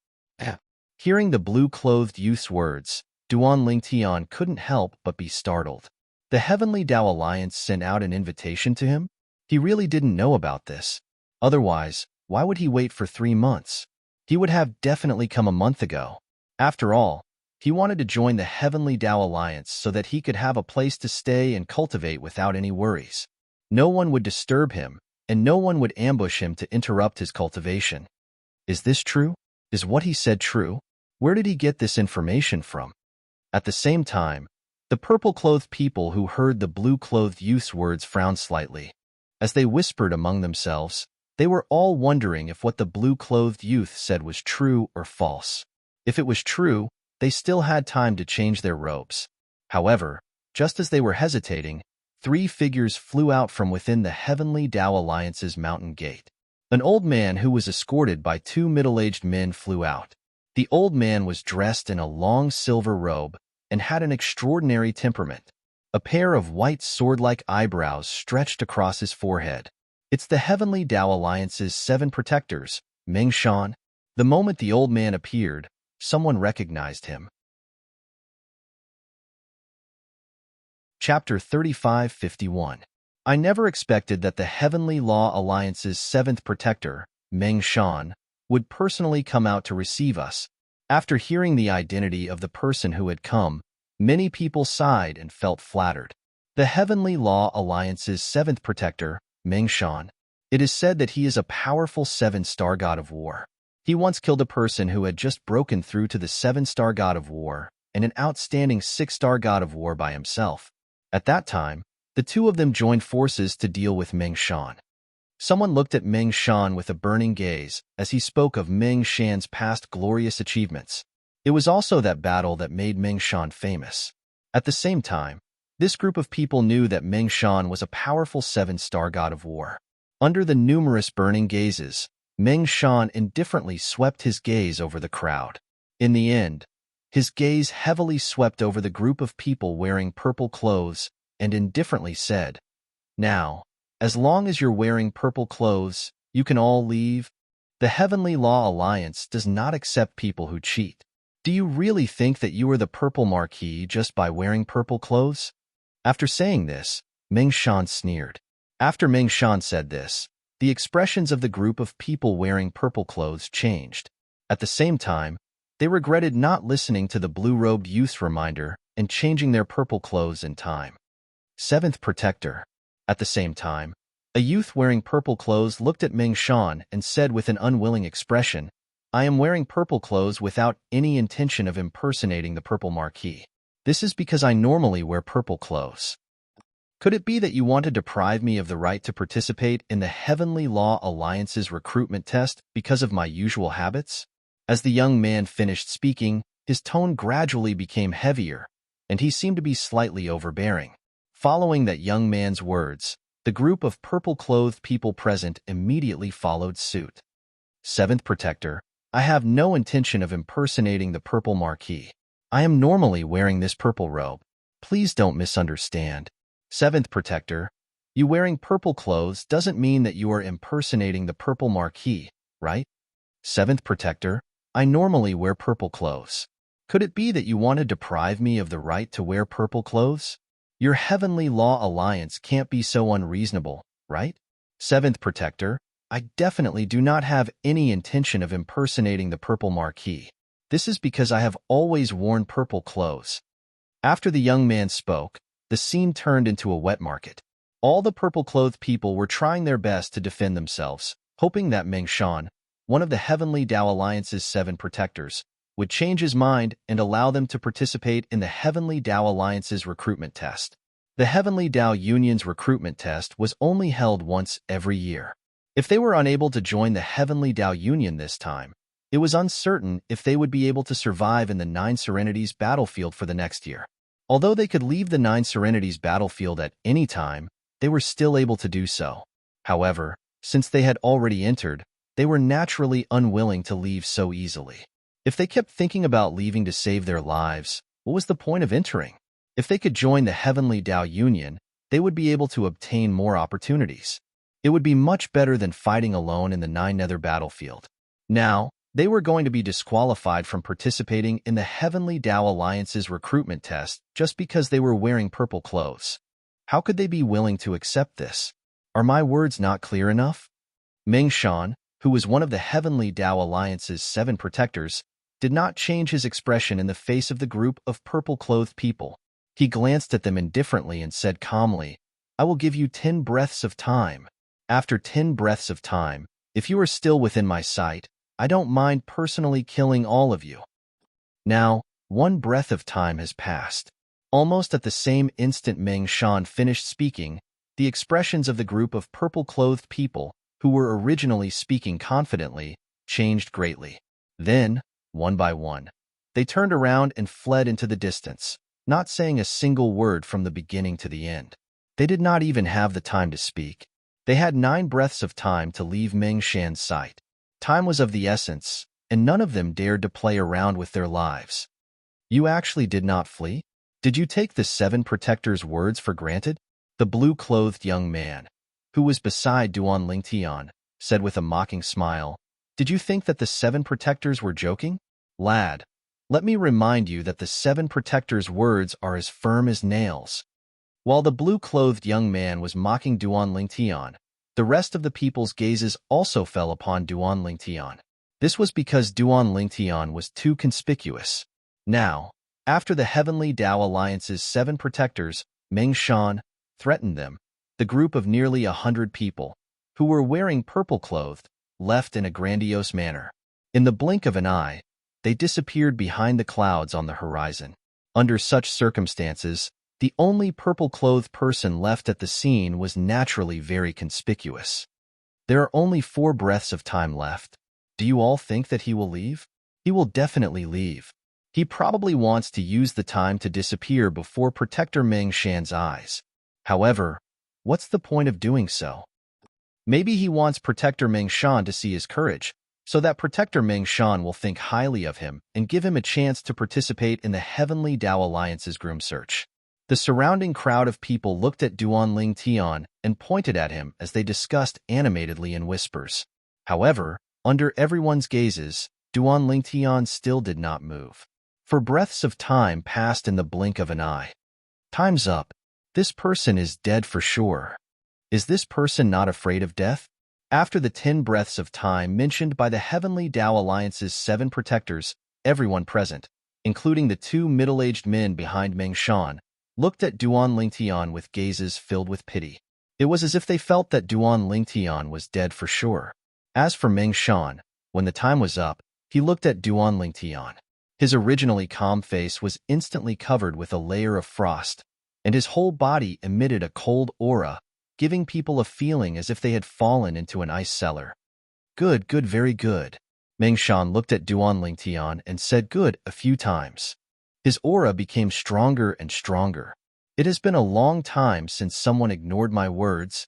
Hearing the blue-clothed youth's words, Duan Lingtian couldn't help but be startled. The Heavenly Tao Alliance sent out an invitation to him? He really didn't know about this. Otherwise, why would he wait for 3 months? He would have definitely come a month ago. After all, he wanted to join the Heavenly Tao Alliance so that he could have a place to stay and cultivate without any worries. No one would disturb him, and no one would ambush him to interrupt his cultivation. Is this true? Is what he said true? Where did he get this information from? At the same time, the purple-clothed people who heard the blue-clothed youth's words frowned slightly. As they whispered among themselves, they were all wondering if what the blue-clothed youth said was true or false. If it was true, they still had time to change their robes. However, just as they were hesitating, 3 figures flew out from within the Heavenly Tao Alliance's mountain gate. An old man who was escorted by 2 middle-aged men flew out. The old man was dressed in a long silver robe and had an extraordinary temperament. A pair of white sword-like eyebrows stretched across his forehead. It's the Heavenly Tao Alliance's 7 protectors, Meng Shan. The moment the old man appeared, someone recognized him. Chapter 3551. I never expected that the Heavenly Law Alliance's 7th protector, Meng Shan, would personally come out to receive us. After hearing the identity of the person who had come, many people sighed and felt flattered. The Heavenly Law Alliance's 7th protector, Meng Shan. It is said that he is a powerful 7-star god of war. He once killed a person who had just broken through to the 7-star god of war and an outstanding 6-star god of war by himself. At that time, the 2 of them joined forces to deal with Meng Shan. Someone looked at Meng Shan with a burning gaze as he spoke of Meng Shan's past glorious achievements. It was also that battle that made Meng Shan famous. At the same time, this group of people knew that Meng Shan was a powerful 7-star god of war. Under the numerous burning gazes, Meng Shan indifferently swept his gaze over the crowd. In the end, his gaze heavily swept over the group of people wearing purple clothes and indifferently said, "Now, as long as you're wearing purple clothes, you can all leave. The Heavenly Law Alliance does not accept people who cheat. Do you really think that you are the Purple Marquee just by wearing purple clothes?" After saying this, Meng Shan sneered. After Meng Shan said this, the expressions of the group of people wearing purple clothes changed. At the same time, they regretted not listening to the blue-robed youth's reminder and changing their purple clothes in time. 7th protector. At the same time, a youth wearing purple clothes looked at Meng Shan and said with an unwilling expression, "I am wearing purple clothes without any intention of impersonating the Purple Marquee. This is because I normally wear purple clothes. Could it be that you want to deprive me of the right to participate in the Heavenly Law Alliance's recruitment test because of my usual habits?" As the young man finished speaking, his tone gradually became heavier, and he seemed to be slightly overbearing. Following that young man's words, the group of purple-clothed people present immediately followed suit. 7th protector. I have no intention of impersonating the Purple Marquee. I am normally wearing this purple robe. Please don't misunderstand. 7th protector. You wearing purple clothes doesn't mean that you are impersonating the Purple Marquee, right? 7th protector. I normally wear purple clothes. Could it be that you want to deprive me of the right to wear purple clothes? Your Heavenly Law Alliance can't be so unreasonable, right? 7th protector. I definitely do not have any intention of impersonating the Purple Marquee. This is because I have always worn purple clothes. After the young man spoke, the scene turned into a wet market. All the purple-clothed people were trying their best to defend themselves, hoping that Meng Shan, one of the Heavenly Tao Alliance's 7 protectors, would change his mind and allow them to participate in the Heavenly Tao Alliance's recruitment test. The Heavenly Tao Union's recruitment test was only held once every year. If they were unable to join the Heavenly Tao Union this time, it was uncertain if they would be able to survive in the 9 Serenities battlefield for the next year. Although they could leave the 9 Serenities battlefield at any time, they were still able to do so. However, since they had already entered, they were naturally unwilling to leave so easily. If they kept thinking about leaving to save their lives, what was the point of entering? If they could join the Heavenly Tao Union, they would be able to obtain more opportunities. It would be much better than fighting alone in the 9 Nether battlefield. Now, they were going to be disqualified from participating in the Heavenly Tao Alliance's recruitment test just because they were wearing purple clothes. How could they be willing to accept this? Are my words not clear enough? Meng Shan, who was one of the Heavenly Tao Alliance's 7 protectors, did not change his expression in the face of the group of purple-clothed people. He glanced at them indifferently and said calmly, "I will give you 10 breaths of time. After 10 breaths of time, if you are still within my sight, I don't mind personally killing all of you." Now, 1 breath of time has passed. Almost at the same instant Meng Shan finished speaking, the expressions of the group of purple-clothed people, who were originally speaking confidently, changed greatly. Then, one by one, they turned around and fled into the distance, not saying a single word from the beginning to the end. They did not even have the time to speak. They had 9 breaths of time to leave Meng Shan's sight. Time was of the essence, and none of them dared to play around with their lives. "You actually did not flee? Did you take the 7 protectors' words for granted?" The blue-clothed young man, who was beside Duan Lingtian, said with a mocking smile, "Did you think that the 7 protectors were joking? Lad, let me remind you that the 7 protectors' words are as firm as nails." While the blue-clothed young man was mocking Duan Lingtian, the rest of the people's gazes also fell upon Duan Lingtian. This was because Duan Lingtian was too conspicuous. Now, after the Heavenly Tao Alliance's 7 protectors, Meng Shan, threatened them, the group of nearly 100 people, who were wearing purple-clothed, left in a grandiose manner. In the blink of an eye, they disappeared behind the clouds on the horizon. Under such circumstances, the only purple-clothed person left at the scene was naturally very conspicuous. There are only 4 breaths of time left. Do you all think that he will leave? He will definitely leave. He probably wants to use the time to disappear before Protector Meng Shan's eyes. However, what's the point of doing so? Maybe he wants Protector Meng Shan to see his courage, so that Protector Meng Shan will think highly of him and give him a chance to participate in the Heavenly Tao Alliance's groom search. The surrounding crowd of people looked at Duan Lingtian and pointed at him as they discussed animatedly in whispers. However, under everyone's gazes, Duan Lingtian still did not move. For breaths of time passed in the blink of an eye. Time's up. This person is dead for sure. Is this person not afraid of death? After the 10 breaths of time mentioned by the Heavenly Tao Alliance's 7 protectors, everyone present, including the 2 middle-aged men behind Meng Shan, looked at Duan Lingtian with gazes filled with pity. It was as if they felt that Duan Lingtian was dead for sure. As for Meng Shan, when the time was up, he looked at Duan Lingtian. His originally calm face was instantly covered with a layer of frost, and his whole body emitted a cold aura, giving people a feeling as if they had fallen into an ice cellar. "Good, good, very good." Meng Shan looked at Duan Lingtian and said "good" a few times. His aura became stronger and stronger. "It has been a long time since someone ignored my words.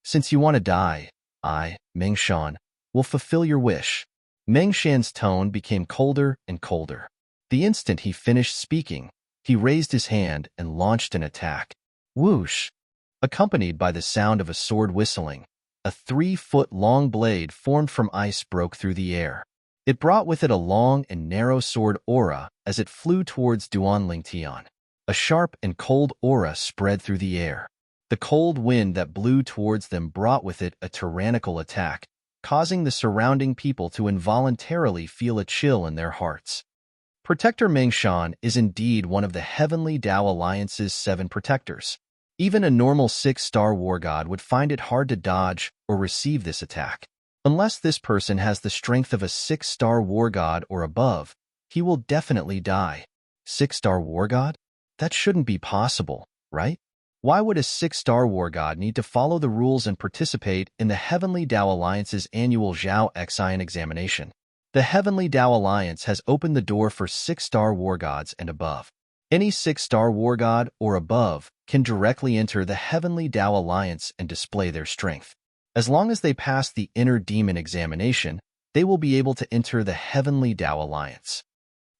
Since you want to die, I, Meng Shan, will fulfill your wish." Meng Shan's tone became colder and colder. The instant he finished speaking, he raised his hand and launched an attack. Whoosh! Accompanied by the sound of a sword whistling, a 3-foot-long blade formed from ice broke through the air. It brought with it a long and narrow sword aura as it flew towards Duan Lingtian. A sharp and cold aura spread through the air. The cold wind that blew towards them brought with it a tyrannical attack, causing the surrounding people to involuntarily feel a chill in their hearts. Protector Meng Shan is indeed one of the Heavenly Tao Alliance's 7 protectors. Even a normal 6-star war god would find it hard to dodge or receive this attack. Unless this person has the strength of a 6-star war god or above, he will definitely die. 6-star war god? That shouldn't be possible, right? Why would a 6-star war god need to follow the rules and participate in the Heavenly Tao Alliance's annual Zhao Xian examination? The Heavenly Tao Alliance has opened the door for 6-star war gods and above. Any 6-star war god or above can directly enter the Heavenly Tao Alliance and display their strength. As long as they pass the Inner Demon examination, they will be able to enter the Heavenly Tao Alliance.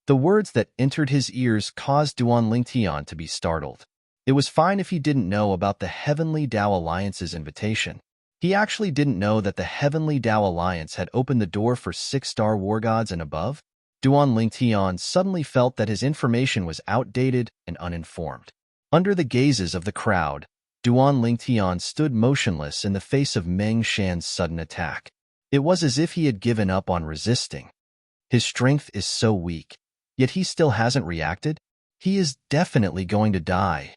The words that entered his ears caused Duan Lingtian to be startled. It was fine if he didn't know about the Heavenly Tao Alliance's invitation. He actually didn't know that the Heavenly Tao Alliance had opened the door for 6-star war gods and above. Duan Lingtian suddenly felt that his information was outdated and uninformed. Under the gazes of the crowd, Duan Lingtian stood motionless in the face of Meng Shan's sudden attack. It was as if he had given up on resisting. His strength is so weak, yet he still hasn't reacted. He is definitely going to die.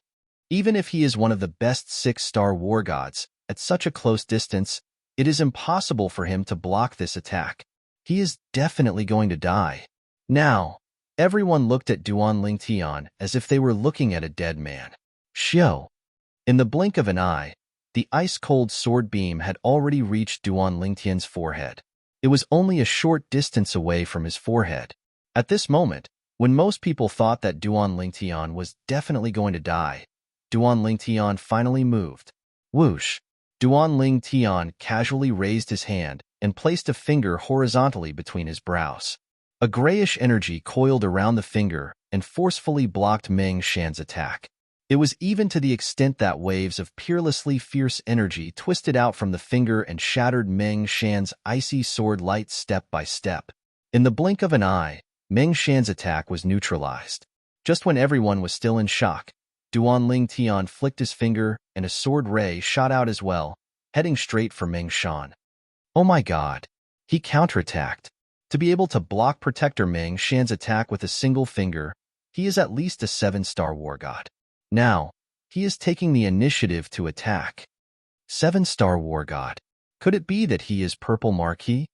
Even if he is one of the best 6-star war gods, at such a close distance, it is impossible for him to block this attack. He is definitely going to die. Now, everyone looked at Duan Lingtian as if they were looking at a dead man. Xiao. In the blink of an eye, the ice-cold sword beam had already reached Duan Lingtian's forehead. It was only a short distance away from his forehead. At this moment, when most people thought that Duan Lingtian was definitely going to die, Duan Lingtian finally moved. Whoosh! Duan Lingtian casually raised his hand and placed a finger horizontally between his brows. A grayish energy coiled around the finger and forcefully blocked Meng Shan's attack. It was even to the extent that waves of peerlessly fierce energy twisted out from the finger and shattered Meng Shan's icy sword light step by step. In the blink of an eye, Meng Shan's attack was neutralized. Just when everyone was still in shock, Duan Lingtian flicked his finger and a sword ray shot out as well, heading straight for Meng Shan. Oh my god! He counterattacked. To be able to block Protector Meng Shan's attack with a single finger, he is at least a 7-star war god. Now, he is taking the initiative to attack. 7-star war god. Could it be that he is Purple Marquis?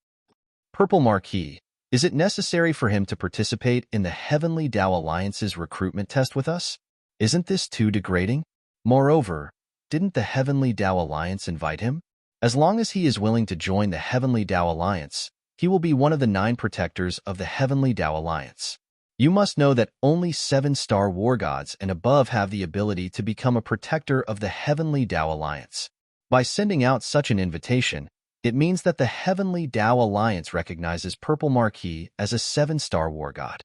Purple Marquis, is it necessary for him to participate in the Heavenly Tao Alliance's recruitment test with us? Isn't this too degrading? Moreover, didn't the Heavenly Tao Alliance invite him? As long as he is willing to join the Heavenly Tao Alliance, he will be one of the 9 protectors of the Heavenly Tao Alliance. You must know that only 7-star war gods and above have the ability to become a protector of the Heavenly Tao Alliance. By sending out such an invitation, it means that the Heavenly Tao Alliance recognizes Purple Marquis as a 7-star war god.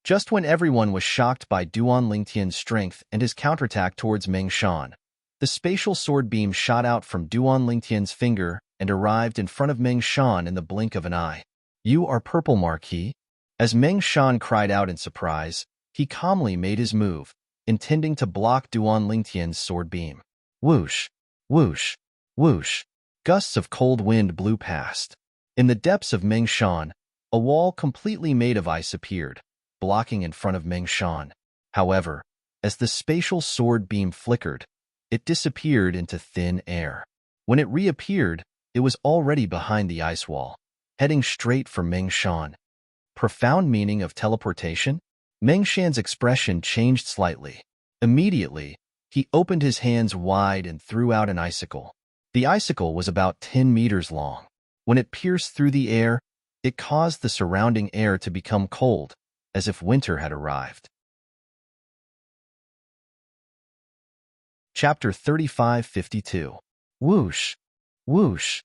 Just when everyone was shocked by Duan Lingtian's strength and his counterattack towards Meng Shan, the spatial sword beam shot out from Duan Lingtian's finger and arrived in front of Meng Shan in the blink of an eye. You are Purple Marquis? As Meng Shan cried out in surprise, he calmly made his move, intending to block Duan Lingtian's sword beam. Whoosh! Whoosh! Whoosh! Gusts of cold wind blew past. In the depths of Meng Shan, a wall completely made of ice appeared, blocking in front of Meng Shan. However, as the spatial sword beam flickered, it disappeared into thin air. When it reappeared, it was already behind the ice wall, heading straight for Meng Shan. Profound meaning of teleportation? Meng Shan's expression changed slightly. Immediately, he opened his hands wide and threw out an icicle. The icicle was about 10 meters long. When it pierced through the air, it caused the surrounding air to become cold, as if winter had arrived. Chapter 3552. Whoosh! Whoosh!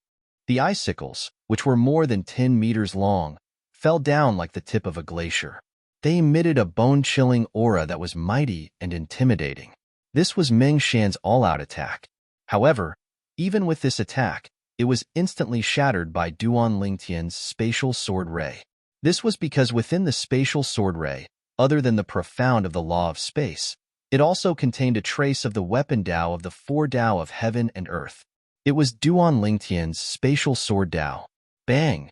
The icicles, which were more than 10 meters long, fell down like the tip of a glacier. They emitted a bone-chilling aura that was mighty and intimidating. This was Meng Shan's all-out attack. However, even with this attack, it was instantly shattered by Duan Lingtian's spatial sword ray. This was because within the spatial sword ray, other than the profound of the law of space, it also contained a trace of the weapon Tao of the 4 Tao of heaven and earth. It was Duan Lingtian's spatial sword Tao. Bang!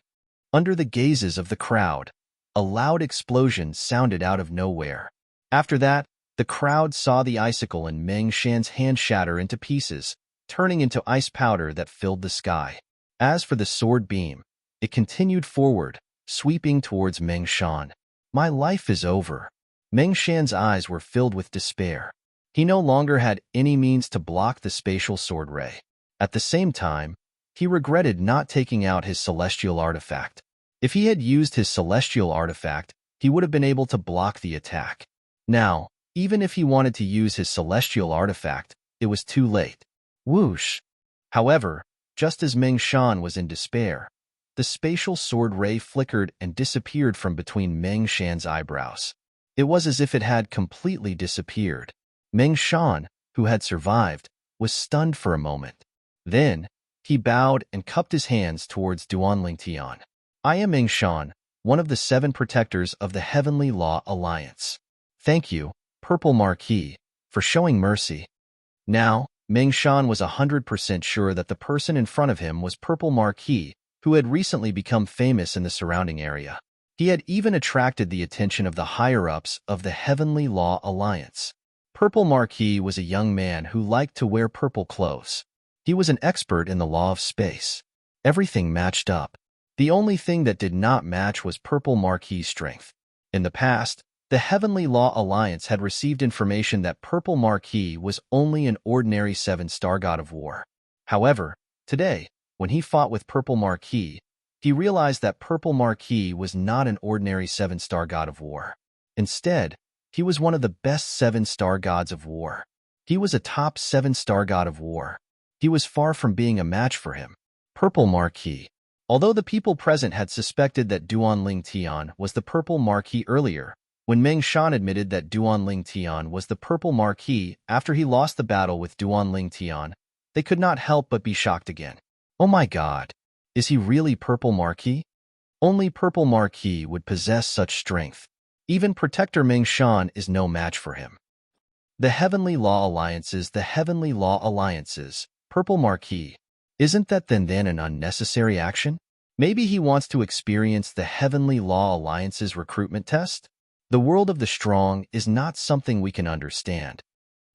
Under the gazes of the crowd, a loud explosion sounded out of nowhere. After that, the crowd saw the icicle in Meng Shan's hand shatter into pieces, turning into ice powder that filled the sky. As for the sword beam, It continued forward, sweeping towards Meng Shan. My life is over. Meng Shan's eyes were filled with despair. He no longer had any means to block the spatial sword ray. At the same time, he regretted not taking out his celestial artifact. If he had used his celestial artifact, he would have been able to block the attack. Now, even if he wanted to use his celestial artifact, it was too late. Whoosh! However, just as Meng Shan was in despair, the spatial sword ray flickered and disappeared from between Meng Shan's eyebrows. It was as if it had completely disappeared. Meng Shan, who had survived, was stunned for a moment. Then, he bowed and cupped his hands towards Duanling Tian. I am Meng Shan, one of the 7 protectors of the Heavenly Law Alliance. Thank you, Purple Marquis, for showing mercy. Now, Meng Shan was 100% sure that the person in front of him was Purple Marquis, who had recently become famous in the surrounding area. He had even attracted the attention of the higher-ups of the Heavenly Law Alliance. Purple Marquis was a young man who liked to wear purple clothes. He was an expert in the law of space. Everything matched up. The only thing that did not match was Purple Marquis' strength. In the past, the Heavenly Law Alliance had received information that Purple Marquis was only an ordinary 7-star god of war. However, today, when he fought with Purple Marquis, he realized that Purple Marquis was not an ordinary 7-star god of war. Instead, he was one of the best 7-star gods of war. He was a top 7-star god of war. He was far from being a match for him. Purple Marquis. Although the people present had suspected that Duanling Tian was the Purple Marquis earlier, when Meng Shan admitted that Duanling Tian was the Purple Marquis after he lost the battle with Duanling Tian, they could not help but be shocked again. Oh my God! Is he really Purple Marquis? Only Purple Marquis would possess such strength. Even Protector Meng Shan is no match for him. The Heavenly Law Alliances, Purple Marquis. Isn't that then an unnecessary action? Maybe he wants to experience the Heavenly Law Alliance's recruitment test? The world of the strong is not something we can understand.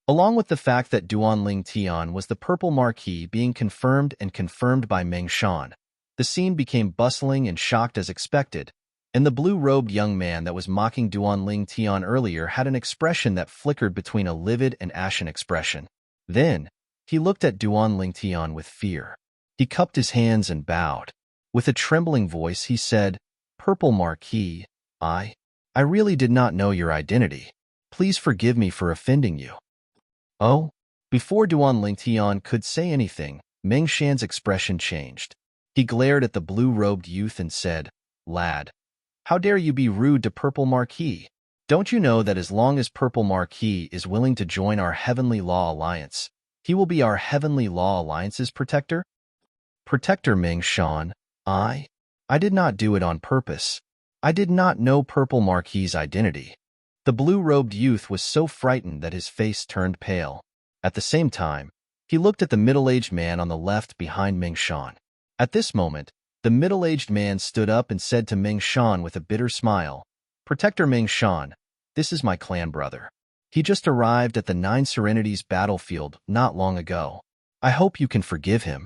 Along with the fact that Duanling Tian was the Purple Marquis being confirmed by Meng Shan, the scene became bustling and shocked as expected, and the blue-robed young man that was mocking Duanling Tian earlier had an expression that flickered between a livid and ashen expression. Then, he looked at Duanling Tian with fear. He cupped his hands and bowed. With a trembling voice, he said, Purple Marquis, I really did not know your identity. Please forgive me for offending you. Oh? Before Duanling Tian could say anything, Meng Shan's expression changed. He glared at the blue-robed youth and said, Lad, how dare you be rude to Purple Marquis? Don't you know that as long as Purple Marquis is willing to join our Heavenly Law Alliance, he will be our Heavenly Law Alliance's protector? Protector Meng Shan, I did not do it on purpose. I did not know Purple Marquis' identity. The blue-robed youth was so frightened that his face turned pale. At the same time, he looked at the middle-aged man on the left behind Meng Shan. At this moment, the middle-aged man stood up and said to Meng Shan with a bitter smile, Protector Meng Shan, this is my clan brother. He just arrived at the 9 Serenities battlefield not long ago. I hope you can forgive him.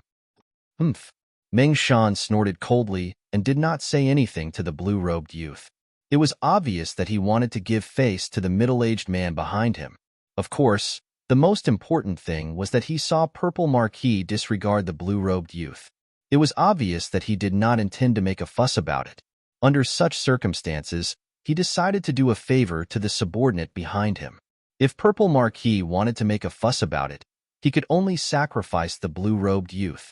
Humph. Meng Shan snorted coldly and did not say anything to the blue-robed youth. It was obvious that he wanted to give face to the middle-aged man behind him. Of course, the most important thing was that he saw Purple Marquis disregard the blue-robed youth. It was obvious that he did not intend to make a fuss about it. Under such circumstances, he decided to do a favor to the subordinate behind him. If Purple Marquis wanted to make a fuss about it, he could only sacrifice the blue-robed youth.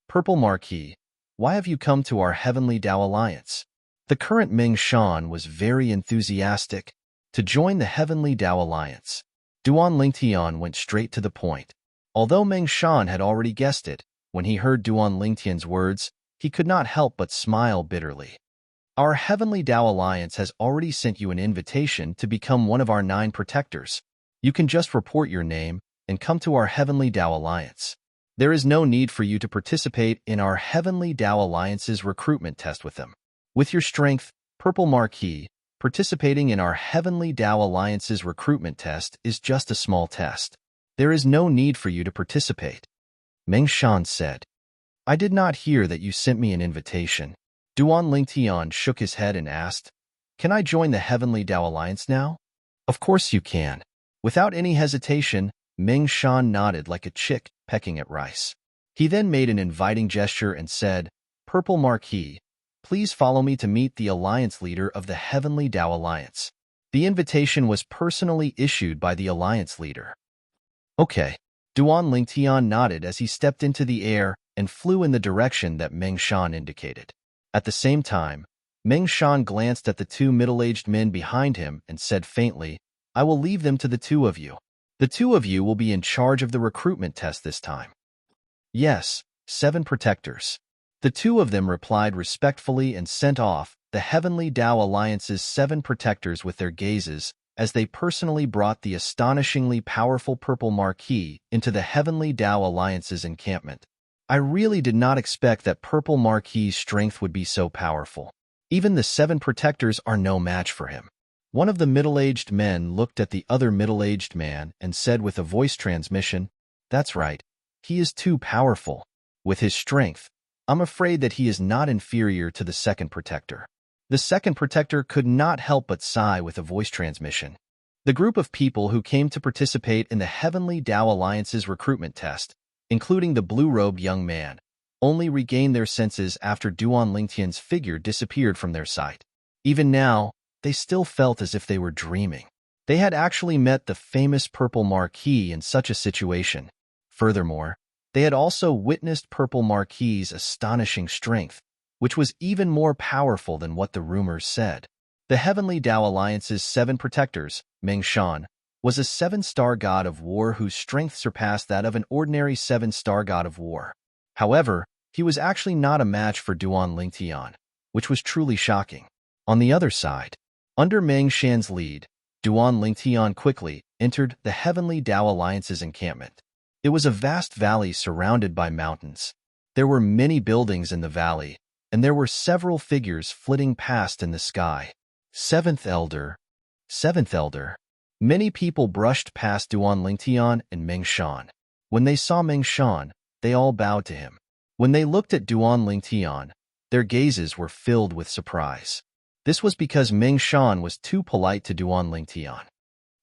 Purple Marquis, why have you come to our Heavenly Dao Alliance? The current Meng Shan was very enthusiastic to join the Heavenly Dao Alliance. Duanling Tian went straight to the point. Although Meng Shan had already guessed it, when he heard Duanling Tian's words, he could not help but smile bitterly. Our Heavenly Dao Alliance has already sent you an invitation to become one of our 9 protectors. You can just report your name and come to our Heavenly Dao Alliance. There is no need for you to participate in our Heavenly Dao Alliance's recruitment test with them. With your strength, Purple Marquis, participating in our Heavenly Dao Alliance's recruitment test is just a small test. There is no need for you to participate. Meng Shan said, I did not hear that you sent me an invitation. Duan Lingtian shook his head and asked, "Can I join the Heavenly Tao Alliance now?" "Of course you can." Without any hesitation, Meng Shan nodded like a chick pecking at rice. He then made an inviting gesture and said, "Purple Marquis, please follow me to meet the Alliance leader of the Heavenly Tao Alliance." The invitation was personally issued by the Alliance leader. "Okay." Duan Lingtian nodded as he stepped into the air and flew in the direction that Meng Shan indicated. At the same time, Meng Shan glanced at the two middle-aged men behind him and said faintly, "I will leave them to the two of you. The two of you will be in charge of the recruitment test this time." "Yes, 7 protectors." The two of them replied respectfully and sent off the Heavenly Tao Alliance's 7 protectors with their gazes as they personally brought the astonishingly powerful Purple Marquis into the Heavenly Tao Alliance's encampment. I really did not expect that Purple Marquis' strength would be so powerful. Even the 7 protectors are no match for him. One of the middle-aged men looked at the other middle-aged man and said with a voice transmission, "That's right, he is too powerful. With his strength, I'm afraid that he is not inferior to the second protector." The second protector could not help but sigh with a voice transmission. The group of people who came to participate in the Heavenly Tao Alliance's recruitment test, including the blue-robed young man, only regained their senses after Duan Lingtian's figure disappeared from their sight. Even now, they still felt as if they were dreaming. They had actually met the famous Purple Marquis in such a situation. Furthermore, they had also witnessed Purple Marquis' astonishing strength, which was even more powerful than what the rumors said. The Heavenly Tao Alliance's 7 protectors, Meng Shan, was a 7-star god of war whose strength surpassed that of an ordinary 7-star god of war. However, he was actually not a match for Duan Lingtian, which was truly shocking. On the other side, under Meng Shan's lead, Duan Lingtian quickly entered the Heavenly Tao Alliance's encampment. It was a vast valley surrounded by mountains. There were many buildings in the valley, and there were several figures flitting past in the sky. Seventh Elder. Seventh Elder. Many people brushed past Duan Lingtian and Meng Shan. When they saw Meng Shan, they all bowed to him. When they looked at Duan Lingtian, their gazes were filled with surprise. This was because Meng Shan was too polite to Duan Lingtian.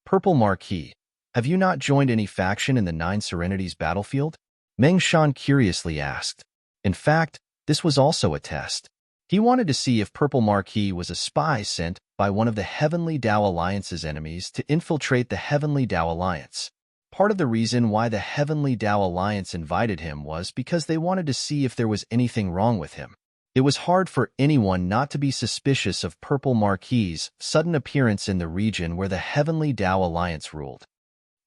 "Purple Marquis, have you not joined any faction in the 9 Serenities battlefield?" Meng Shan curiously asked. In fact, this was also a test. He wanted to see if Purple Marquis was a spy sent by one of the Heavenly Tao Alliance's enemies to infiltrate the Heavenly Tao Alliance. Part of the reason why the Heavenly Tao Alliance invited him was because they wanted to see if there was anything wrong with him. It was hard for anyone not to be suspicious of Purple Marquis' sudden appearance in the region where the Heavenly Tao Alliance ruled.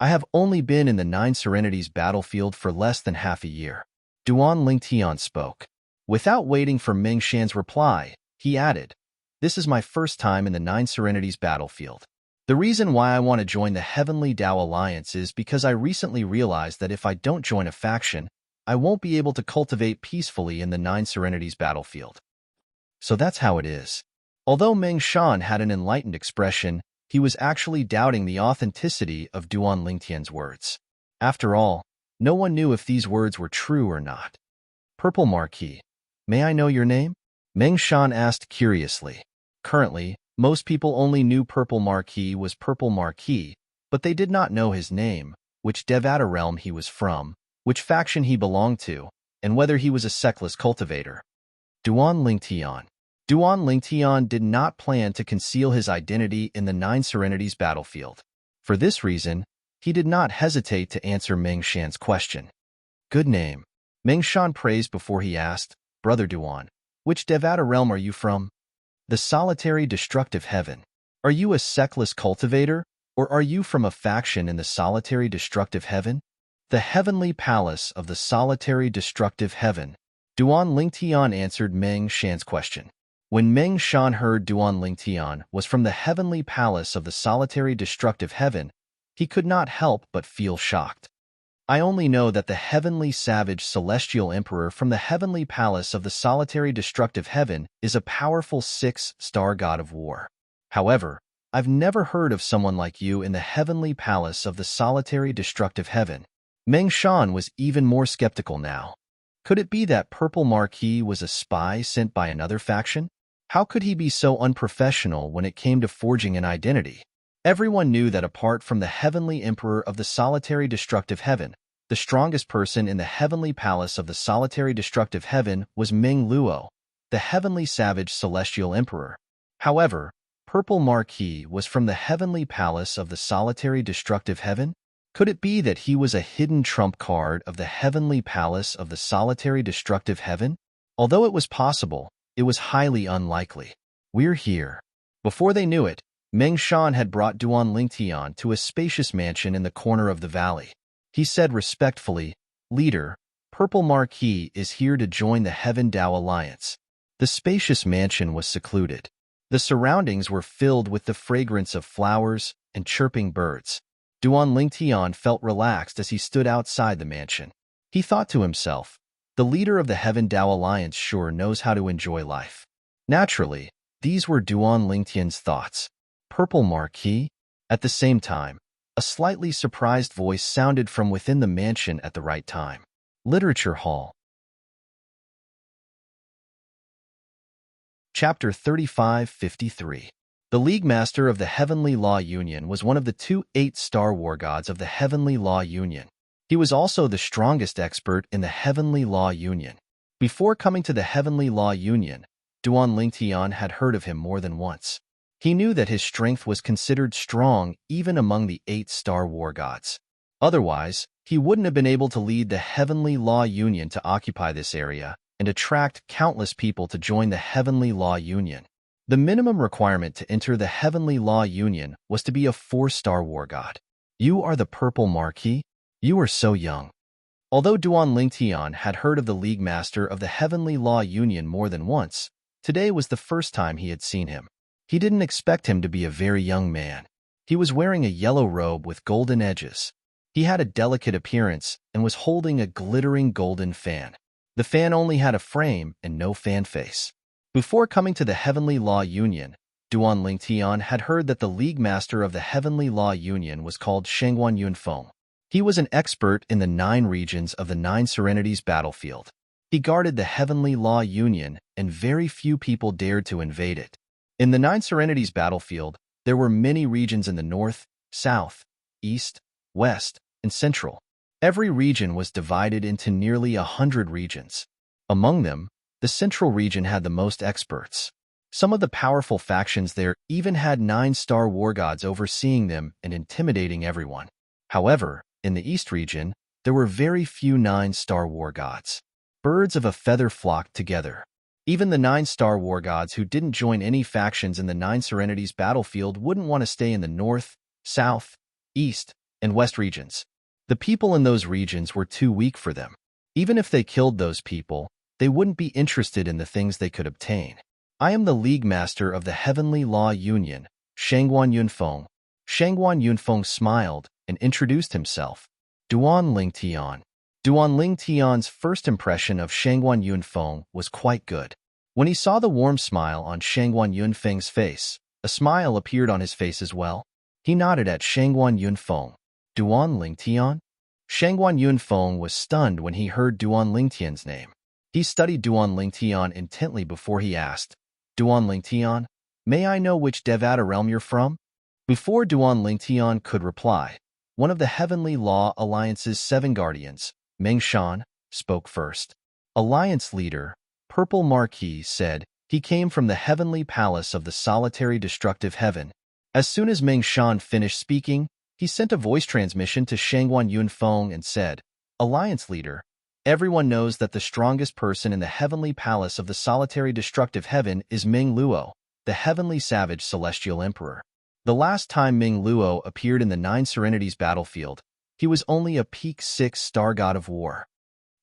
"I have only been in the 9 Serenities battlefield for less than half a year." Duan Lingtian spoke. Without waiting for Meng Shan's reply, he added, "This is my first time in the 9 Serenities battlefield. The reason why I want to join the Heavenly Tao Alliance is because I recently realized that if I don't join a faction, I won't be able to cultivate peacefully in the 9 Serenities battlefield." So that's how it is. Although Meng Shan had an enlightened expression, he was actually doubting the authenticity of Duan Lingtian's words. After all, no one knew if these words were true or not. "Purple Marquis, may I know your name?" Meng Shan asked curiously. Currently, most people only knew Purple Marquis was Purple Marquis, but they did not know his name, which Devata realm he was from, which faction he belonged to, and whether he was a sectless cultivator. Duan Lingtian. Duan Lingtian did not plan to conceal his identity in the 9 Serenities battlefield. For this reason, he did not hesitate to answer Meng Shan's question. "Good name." Meng Shan praised before he asked, "Brother Duan, which Devata realm are you from?" "The solitary destructive heaven." "Are you a sectless cultivator, or are you from a faction in the solitary destructive heaven?" "The heavenly palace of the solitary destructive heaven." Duan Lingtian answered Meng Shan's question. When Meng Shan heard Duan Lingtian was from the heavenly palace of the solitary destructive heaven, he could not help but feel shocked. "I only know that the heavenly savage celestial emperor from the heavenly palace of the solitary destructive heaven is a powerful 6-star god of war. However, I've never heard of someone like you in the heavenly palace of the solitary destructive heaven." Meng Shan was even more skeptical now. Could it be that Purple Marquis was a spy sent by another faction? How could he be so unprofessional when it came to forging an identity? Everyone knew that apart from the Heavenly Emperor of the Solitary Destructive Heaven, the strongest person in the Heavenly Palace of the Solitary Destructive Heaven was Ming Luo, the Heavenly Savage Celestial Emperor. However, Purple Marquis was from the Heavenly Palace of the Solitary Destructive Heaven? Could it be that he was a hidden trump card of the Heavenly Palace of the Solitary Destructive Heaven? Although it was possible, it was highly unlikely. We're here. Before they knew it, Meng Shan had brought Duan Lingtian to a spacious mansion in the corner of the valley. He said respectfully, "Leader, Purple Marquis is here to join the Heaven Dao Alliance." The spacious mansion was secluded. The surroundings were filled with the fragrance of flowers and chirping birds. Duan Lingtian felt relaxed as he stood outside the mansion. He thought to himself, the leader of the Heaven Dao Alliance sure knows how to enjoy life. Naturally, these were Duan Lingtian's thoughts. Purple Marquis? At the same time, a slightly surprised voice sounded from within the mansion at the right time. Literature Hall. Chapter 3553. The League Master of the Heavenly Law Union was one of the 2 8-star war gods of the Heavenly Law Union. He was also the strongest expert in the Heavenly Law Union. Before coming to the Heavenly Law Union, Duan Lingtian had heard of him more than once. He knew that his strength was considered strong even among the 8-star war gods. Otherwise, he wouldn't have been able to lead the Heavenly Law Union to occupy this area and attract countless people to join the Heavenly Law Union. The minimum requirement to enter the Heavenly Law Union was to be a 4-star war god. You are the Purple Marquis? You are so young. Although Duan Lingtian had heard of the League Master of the Heavenly Law Union more than once, today was the first time he had seen him. He didn't expect him to be a very young man. He was wearing a yellow robe with golden edges. He had a delicate appearance and was holding a glittering golden fan. The fan only had a frame and no fan face. Before coming to the Heavenly Law Union, Duan Lingtian had heard that the League Master of the Heavenly Law Union was called Shangguan Yunfeng. He was an expert in the 9 regions of the 9 Serenities battlefield. He guarded the Heavenly Law Union, and very few people dared to invade it. In the 9 Serenities battlefield, there were many regions in the north, south, east, west, and central. Every region was divided into nearly 100 regions. Among them, the central region had the most experts. Some of the powerful factions there even had 9-star war gods overseeing them and intimidating everyone. However, in the east region, there were very few 9-star war gods. Birds of a feather flocked together. Even the 9-star war gods who didn't join any factions in the 9 Serenities battlefield wouldn't want to stay in the north, south, east, and west regions. The people in those regions were too weak for them. Even if they killed those people, they wouldn't be interested in the things they could obtain. I am the League Master of the Heavenly Law Union, Shangguan Yunfeng. Shangguan Yunfeng smiled and introduced himself. Duan Lingtian. Duan Lingtian's first impression of Shangguan Yunfeng was quite good. When he saw the warm smile on Shangguan Yunfeng's face, a smile appeared on his face as well. He nodded at Shangguan Yunfeng. Duan Lingtian? Shangguan Yunfeng was stunned when he heard Duan Lingtian's name. He studied Duan Lingtian intently before he asked, Duan Lingtian, may I know which Devata realm you're from? Before Duan Lingtian could reply, one of the Heavenly Law Alliance's 7 guardians, Meng Shan, spoke first. Alliance leader, Purple Marquis, said he came from the Heavenly Palace of the Solitary Destructive Heaven. As soon as Meng Shan finished speaking, he sent a voice transmission to Shangguan Yunfeng and said, Alliance leader, everyone knows that the strongest person in the Heavenly Palace of the Solitary Destructive Heaven is Ming Luo, the Heavenly Savage Celestial Emperor. The last time Ming Luo appeared in the 9 Serenities battlefield, he was only a peak 6-star god of war.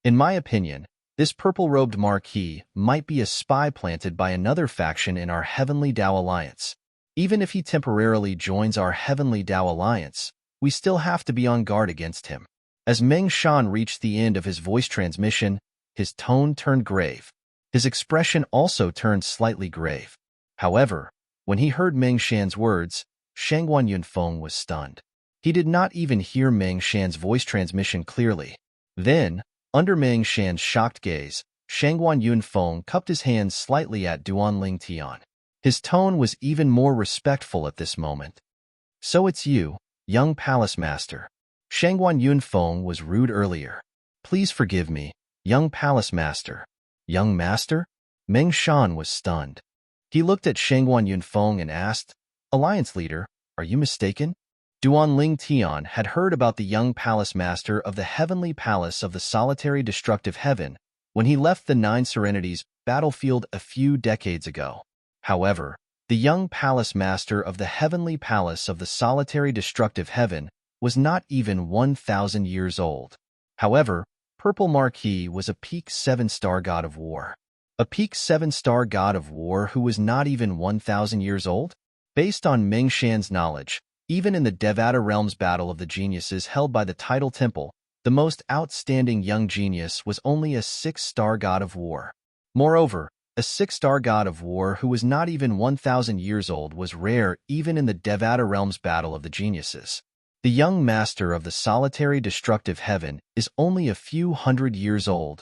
In my opinion, this purple-robed Marquis might be a spy planted by another faction in our Heavenly Dao Alliance. Even if he temporarily joins our Heavenly Dao Alliance, we still have to be on guard against him. As Meng Shan reached the end of his voice transmission, his tone turned grave. His expression also turned slightly grave. However, when he heard Meng Shan's words, Shangguan Yunfeng was stunned. He did not even hear Meng Shan's voice transmission clearly. Then, Under Meng Shan's shocked gaze, Shangguan Yunfeng cupped his hands slightly at Duan Lingtian. His tone was even more respectful at this moment. So it's you, young palace master. Shangguan Yunfeng was rude earlier. Please forgive me, young palace master. Young master? Meng Shan was stunned. He looked at Shangguan Yunfeng and asked, Alliance leader, are you mistaken? Duan Lingtian had heard about the young palace master of the heavenly palace of the solitary destructive heaven when he left the Nine Serenities battlefield a few decades ago. However, the young palace master of the heavenly palace of the solitary destructive heaven was not even 1,000 years old. However, Purple Marquis was a peak 7-star god of war. A peak 7-star god of war who was not even 1,000 years old? Based on Meng Shan's knowledge, even in the Devata Realms Battle of the Geniuses held by the Tidal Temple, the most outstanding young genius was only a 6-star god of war. Moreover, a 6-star god of war who was not even 1,000 years old was rare even in the Devata Realms Battle of the Geniuses. The young master of the solitary destructive heaven is only a few hundred years old.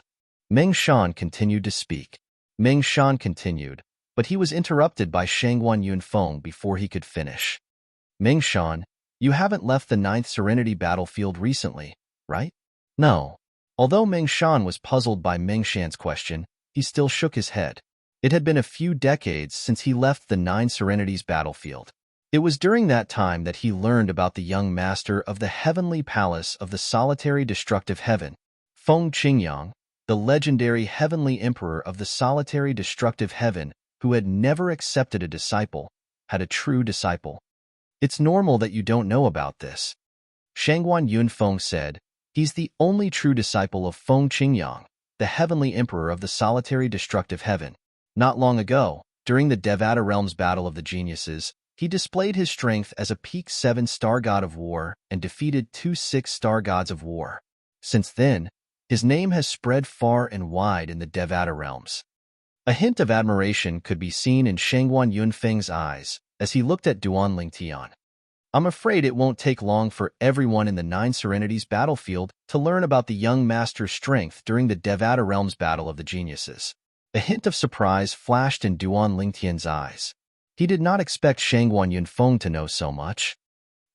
Meng Shan continued to speak. Meng Shan continued, but he was interrupted by Shangguan Yunfeng before he could finish. Meng Shan, you haven't left the 9th Serenity battlefield recently, right? No. Although Meng Shan was puzzled by Meng Shan's question, he still shook his head. It had been a few decades since he left the 9 Serenities battlefield. It was during that time that he learned about the young master of the heavenly palace of the solitary destructive heaven, Feng Qingyang, the legendary heavenly emperor of the solitary destructive heaven who had never accepted a disciple, had a true disciple. It's normal that you don't know about this. Shangguan Yunfeng said, he's the only true disciple of Feng Qingyang, the heavenly emperor of the solitary destructive heaven. Not long ago, during the Devata Realms Battle of the Geniuses, he displayed his strength as a peak 7-star god of war and defeated 2 6-star gods of war. Since then, his name has spread far and wide in the Devata realms. A hint of admiration could be seen in Shangguan Yunfeng's eyes as he looked at Duan Lingtian. I'm afraid it won't take long for everyone in the 9 Serenities battlefield to learn about the young master's strength during the Devata Realms Battle of the Geniuses. A hint of surprise flashed in Duan Lingtian's eyes. He did not expect Shangguan Yunfeng to know so much.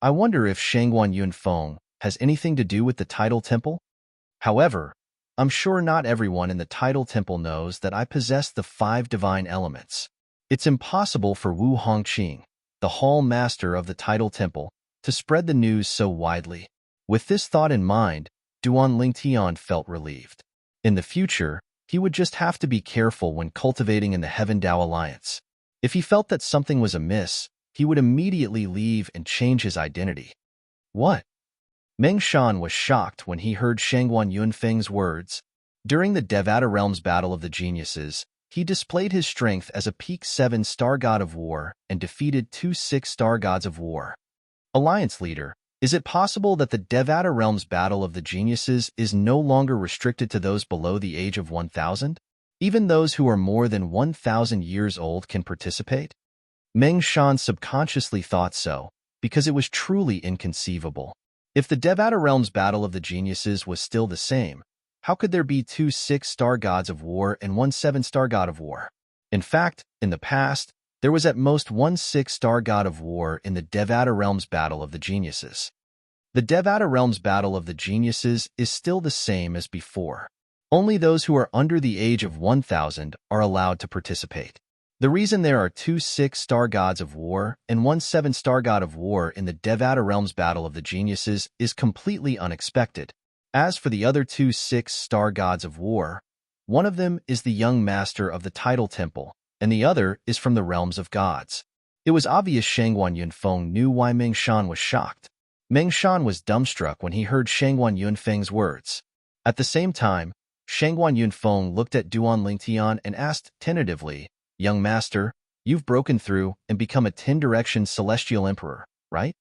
I wonder if Shangguan Yunfeng has anything to do with the Tidal Temple? However, I'm sure not everyone in the Tidal Temple knows that I possess the 5 divine elements. It's impossible for Wu Hongqing, the Hall Master of the Tidal Temple, to spread the news so widely. With this thought in mind, Duan Lingtian felt relieved. In the future, he would just have to be careful when cultivating in the Heaven Dao Alliance. If he felt that something was amiss, he would immediately leave and change his identity. What? Meng Shan was shocked when he heard Shangguan Yunfeng's words. During the Devata Realms Battle of the Geniuses, he displayed his strength as a peak 7-star god of war and defeated 2 6-star gods of war. Alliance leader, is it possible that the Devata Realms Battle of the Geniuses is no longer restricted to those below the age of 1,000? Even those who are more than 1,000 years old can participate? Meng Shan subconsciously thought so, because it was truly inconceivable. If the Devata Realms Battle of the Geniuses was still the same, how could there be 2 6-star gods of war and 1 7-star god of war? In fact, in the past, there was at most 1 6-star god of war in the Devata Realms Battle of the Geniuses. The Devata Realms Battle of the Geniuses is still the same as before. Only those who are under the age of 1,000 are allowed to participate. The reason there are 2 6-star gods of war and 1 7-star god of war in the Devata Realms Battle of the Geniuses is completely unexpected. As for the other 2 6-star gods of war, one of them is the young master of the Tidal Temple, and the other is from the realms of gods. It was obvious Shangguan Yunfeng knew why Meng Shan was shocked. Meng Shan was dumbstruck when he heard Shangguan Yunfeng's words. At the same time, Shangguan Yunfeng looked at Duan Lingtian and asked tentatively, Young master, you've broken through and become a 10-direction celestial emperor, right?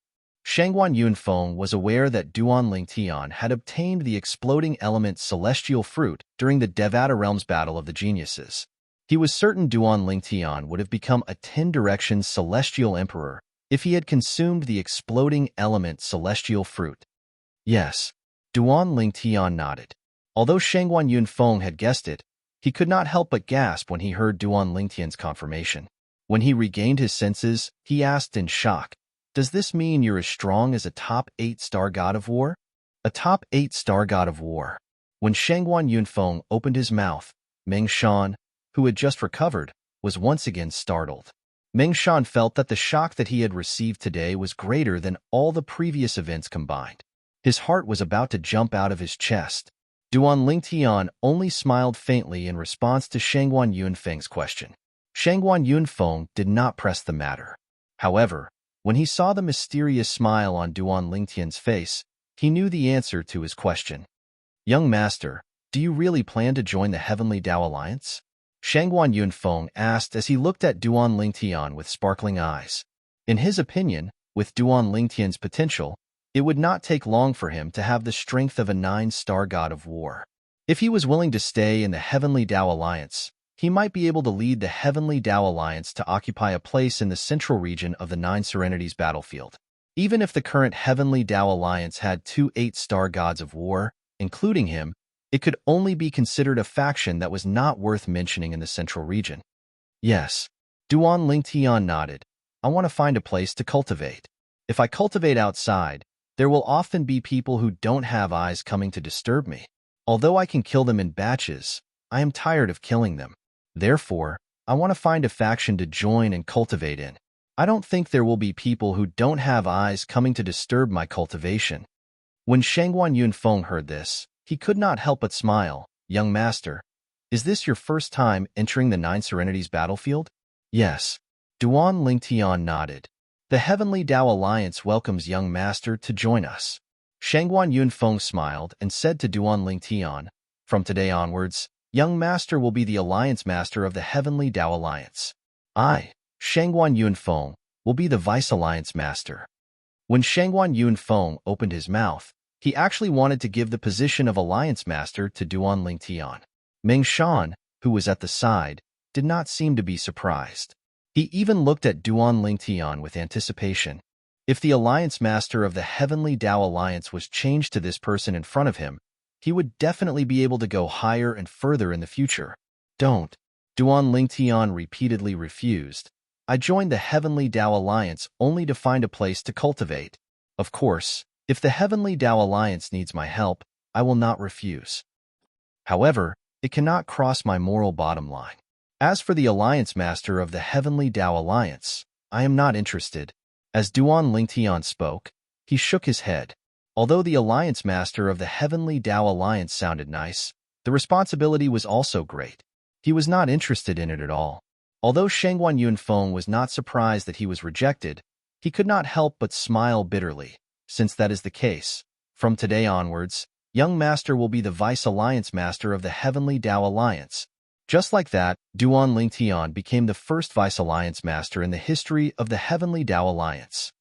Shangguan Yunfeng was aware that Duan Lingtian had obtained the exploding element celestial fruit during the Devata Realms Battle of the Geniuses. He was certain Duan Lingtian would have become a 10-direction celestial emperor if he had consumed the exploding element celestial fruit. Yes, Duan Lingtian nodded. Although Shangguan Yunfeng had guessed it, he could not help but gasp when he heard Duan Lingtian's confirmation. When he regained his senses, he asked in shock, "Does this mean you're as strong as a top 8-star god of war?" A top 8-star god of war. When Shangguan Yunfeng opened his mouth, Meng Shan, who had just recovered, was once again startled. Meng Shan felt that the shock that he had received today was greater than all the previous events combined. His heart was about to jump out of his chest. Duan Lingtian only smiled faintly in response to Shangguan Yunfeng's question. Shangguan Yunfeng did not press the matter. However, when he saw the mysterious smile on Duan Lingtian's face, he knew the answer to his question. "Young master, do you really plan to join the Heavenly Tao Alliance?" Shangguan Yunfeng asked as he looked at Duan Lingtian with sparkling eyes. In his opinion, with Duan Lingtian's potential, it would not take long for him to have the strength of a 9-star god of war. If he was willing to stay in the Heavenly Tao Alliance, he might be able to lead the Heavenly Tao Alliance to occupy a place in the central region of the Nine Serenities battlefield. Even if the current Heavenly Tao Alliance had 2 8-star gods of war, including him, it could only be considered a faction that was not worth mentioning in the central region. Yes. Duan Lingtian nodded. "I want to find a place to cultivate. If I cultivate outside, there will often be people who don't have eyes coming to disturb me. Although I can kill them in batches, I am tired of killing them. Therefore, I want to find a faction to join and cultivate in. I don't think there will be people who don't have eyes coming to disturb my cultivation." When Shangguan Yunfeng heard this, he could not help but smile. "Young master, is this your first time entering the Nine Serenities battlefield?" "Yes." Duan Lingtian nodded. "The Heavenly Tao Alliance welcomes young master to join us." Shangguan Yunfeng smiled and said to Duan Lingtian, "From today onwards, young master will be the alliance master of the Heavenly Tao Alliance. I, Shangguan Yunfeng, will be the vice alliance master." When Shangguan Yunfeng opened his mouth, he actually wanted to give the position of alliance master to Duan Lingtian. Meng Shan, who was at the side, did not seem to be surprised. He even looked at Duan Lingtian with anticipation. If the alliance master of the Heavenly Tao Alliance was changed to this person in front of him, he would definitely be able to go higher and further in the future. "Don't." Duan Lingtian repeatedly refused. "I joined the Heavenly Tao Alliance only to find a place to cultivate. Of course, if the Heavenly Tao Alliance needs my help, I will not refuse. However, it cannot cross my moral bottom line. As for the alliance master of the Heavenly Tao Alliance, I am not interested." As Duan Lingtian spoke, he shook his head. Although the alliance master of the Heavenly Tao Alliance sounded nice, the responsibility was also great. He was not interested in it at all. Although Shangguan Yunfeng was not surprised that he was rejected, he could not help but smile bitterly. Since that is the case, from today onwards, young master will be the vice alliance master of the Heavenly Tao Alliance. Just like that, Duan Lingtian became the first vice alliance master in the history of the Heavenly Tao Alliance.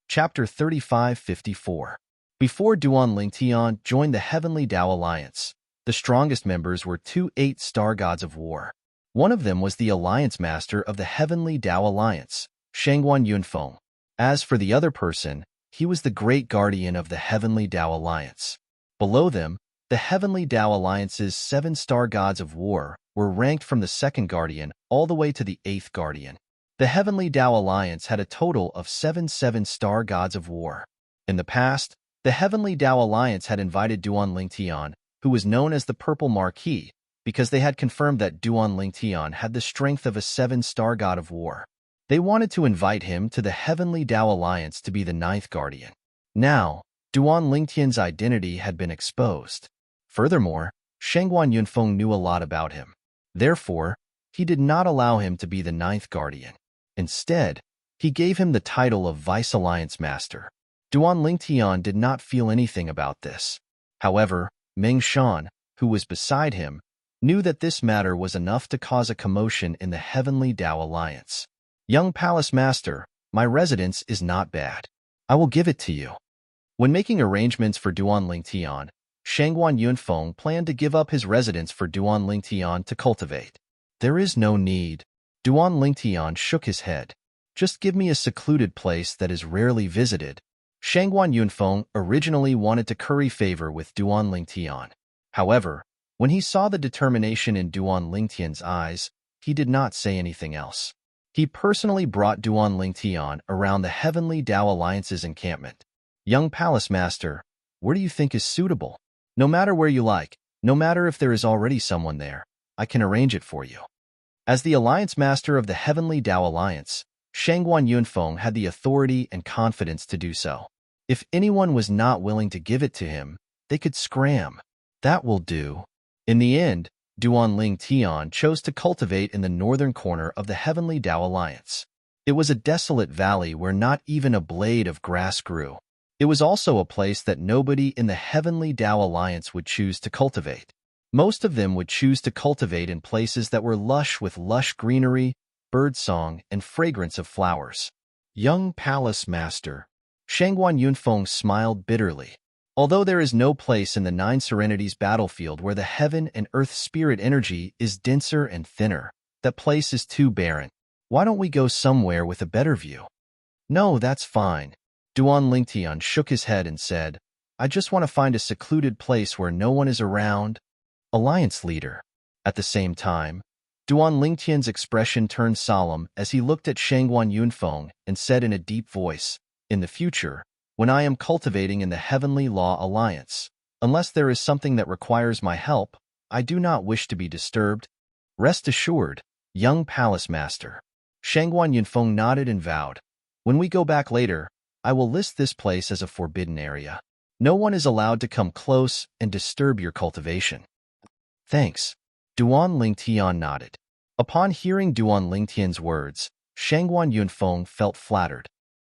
Chapter 3554. Before Duan Lingtian joined the Heavenly Tao Alliance, the strongest members were 2 8-star gods of war. One of them was the alliance master of the Heavenly Tao Alliance, Shangguan Yunfeng. As for the other person, he was the great guardian of the Heavenly Tao Alliance. Below them, the Heavenly Tao Alliance's 7-star gods of war were ranked from the 2nd guardian all the way to the 8th guardian. The Heavenly Tao Alliance had a total of 7 7-star gods of war. In the past, the Heavenly Tao Alliance had invited Duan Lingtian, who was known as the Purple Marquis, because they had confirmed that Duan Lingtian had the strength of a 7-star god of war. They wanted to invite him to the Heavenly Tao Alliance to be the 9th guardian. Now, Duan Lingtian's identity had been exposed. Furthermore, Shangguan Yunfeng knew a lot about him. Therefore, he did not allow him to be the 9th guardian. Instead, he gave him the title of Vice Alliance Master. Duan Lingtian did not feel anything about this. However, Meng Shan, who was beside him, knew that this matter was enough to cause a commotion in the Heavenly Tao Alliance. "Young Palace Master, my residence is not bad. I will give it to you." When making arrangements for Duan Lingtian, Shangguan Yunfeng planned to give up his residence for Duan Lingtian to cultivate. "There is no need." Duan Lingtian shook his head. "Just give me a secluded place that is rarely visited." Shangguan Yunfeng originally wanted to curry favor with Duan Lingtian. However, when he saw the determination in Duan Lingtian's eyes, he did not say anything else. He personally brought Duan Lingtian around the Heavenly Tao Alliance's encampment. Young Palace Master, where do you think is suitable? No matter where you like, no matter if there is already someone there, I can arrange it for you. As the Alliance Master of the Heavenly Tao Alliance, Shangguan Yunfeng had the authority and confidence to do so. If anyone was not willing to give it to him, they could scram. That will do. In the end, Duan Lingtian chose to cultivate in the northern corner of the Heavenly Tao Alliance. It was a desolate valley where not even a blade of grass grew. It was also a place that nobody in the Heavenly Tao Alliance would choose to cultivate. Most of them would choose to cultivate in places that were lush with lush greenery, birdsong, and fragrance of flowers. Young Palace Master. Shangguan Yunfeng smiled bitterly. Although there is no place in the Nine Serenities battlefield where the heaven and earth spirit energy is denser and thinner, that place is too barren. Why don't we go somewhere with a better view? No, that's fine. Duan Lingtian shook his head and said, I just want to find a secluded place where no one is around. Alliance leader. At the same time, Duan Lingtian's expression turned solemn as he looked at Shangguan Yunfeng and said in a deep voice, in the future, when I am cultivating in the Heavenly Law Alliance, unless there is something that requires my help, I do not wish to be disturbed. Rest assured, young Palace Master. Shangguan Yunfeng nodded and vowed, when we go back later, I will list this place as a forbidden area. No one is allowed to come close and disturb your cultivation. Thanks. Duan Lingtian nodded. Upon hearing Duan Lingtian's words, Shangguan Yunfeng felt flattered.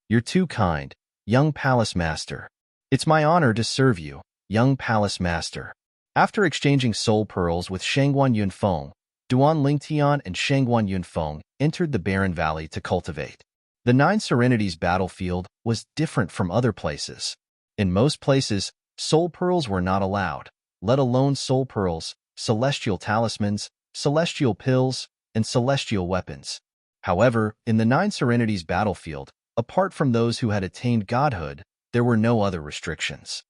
You're too kind, young Palace Master. It's my honor to serve you, young Palace Master. After exchanging soul pearls with Shangguan Yunfeng, Duan Lingtian and Shangguan Yunfeng entered the barren valley to cultivate. The Nine Serenities battlefield was different from other places. In most places, soul pearls were not allowed, let alone soul pearls, celestial talismans, celestial pills, and celestial weapons. However, in the Nine Serenities battlefield, apart from those who had attained godhood, there were no other restrictions.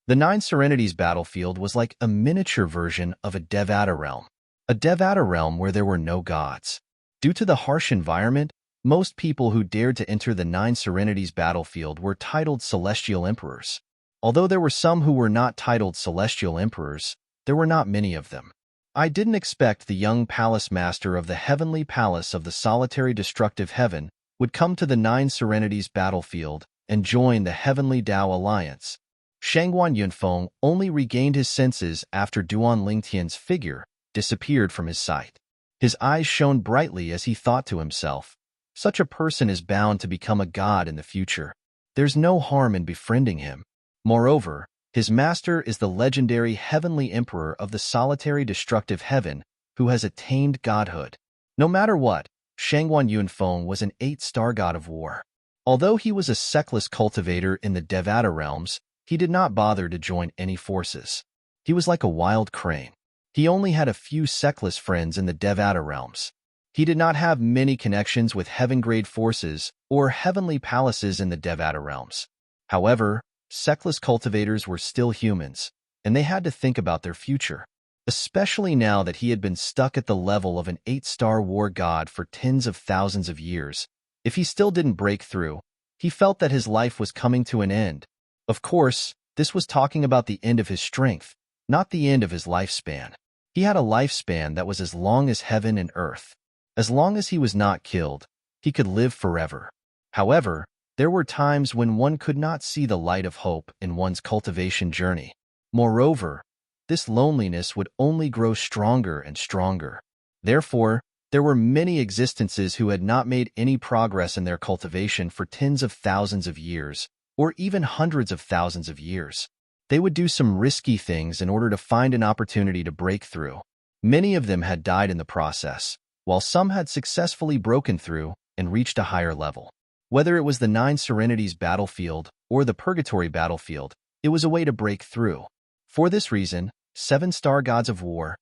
The Nine Serenities battlefield was like a miniature version of a Devata realm, a Devata realm where there were no gods. Due to the harsh environment, most people who dared to enter the Nine Serenities battlefield were titled Celestial Emperors. Although there were some who were not titled Celestial Emperors, there were not many of them. I didn't expect the young Palace Master of the Heavenly Palace of the Solitary Destructive Heaven would come to the Nine Serenities battlefield and join the Heavenly Tao Alliance. Shangguan Yunfeng only regained his senses after Duan Lingtian's figure disappeared from his sight. His eyes shone brightly as he thought to himself, such a person is bound to become a god in the future. There's no harm in befriending him. Moreover, his master is the legendary Heavenly Emperor of the Solitary Destructive Heaven who has attained godhood. No matter what, Shangguan Yunfeng was an 8-star god of war. Although he was a sexless cultivator in the Devata realms, he did not bother to join any forces. He was like a wild crane. He only had a few sexless friends in the Devata realms. He did not have many connections with heaven-grade forces or heavenly palaces in the Devata realms. However, sexless cultivators were still humans, and they had to think about their future. Especially now that he had been stuck at the level of an 8-star war god for tens of thousands of years. If he still didn't break through, he felt that his life was coming to an end. Of course, this was talking about the end of his strength, not the end of his lifespan. He had a lifespan that was as long as heaven and earth. As long as he was not killed, he could live forever. However, there were times when one could not see the light of hope in one's cultivation journey. Moreover, this loneliness would only grow stronger and stronger. Therefore, there were many existences who had not made any progress in their cultivation for tens of thousands of years, or even hundreds of thousands of years. They would do some risky things in order to find an opportunity to break through. Many of them had died in the process, while some had successfully broken through and reached a higher level. Whether it was the Nine Serenities battlefield or the Purgatory battlefield, it was a way to break through. For this reason, 7-star gods of war,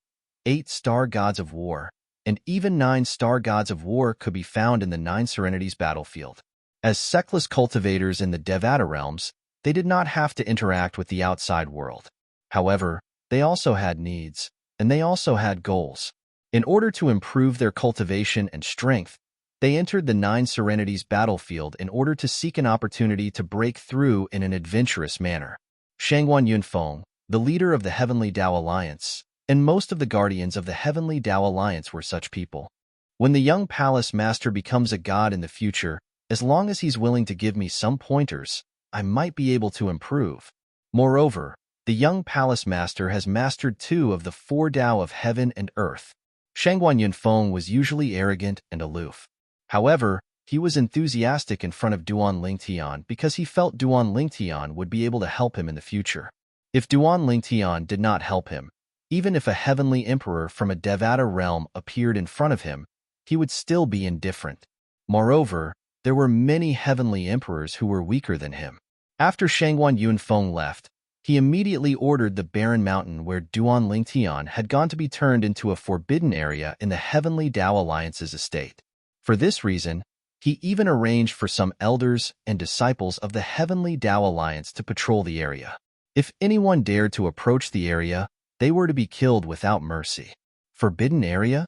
8-star gods of war, and even 9-star gods of war could be found in the Nine Serenities battlefield. As sexless cultivators in the Devata realms, They did not have to interact with the outside world. However, they also had needs, and they also had goals. In order to improve their cultivation and strength, they entered the Nine Serenities battlefield in order to seek an opportunity to break through in an adventurous manner. Shangguan Yunfeng, the leader of the Heavenly Tao Alliance, and most of the guardians of the Heavenly Tao Alliance were such people. When the young palace master becomes a god in the future, as long as he's willing to give me some pointers, I might be able to improve. Moreover, the young palace master has mastered 2 of the 4 Tao of heaven and earth. Shangguan Yunfeng was usually arrogant and aloof. However, he was enthusiastic in front of Duan Lingtian because he felt Duan Lingtian would be able to help him in the future. If Duan Lingtian did not help him, even if a heavenly emperor from a Devata realm appeared in front of him, he would still be indifferent. Moreover, there were many heavenly emperors who were weaker than him. After Shangguan Yunfeng left, he immediately ordered the barren mountain where Duan Lingtian had gone to be turned into a forbidden area in the Heavenly Tao Alliance's estate. For this reason, he even arranged for some elders and disciples of the Heavenly Tao Alliance to patrol the area. If anyone dared to approach the area, they were to be killed without mercy. Forbidden area?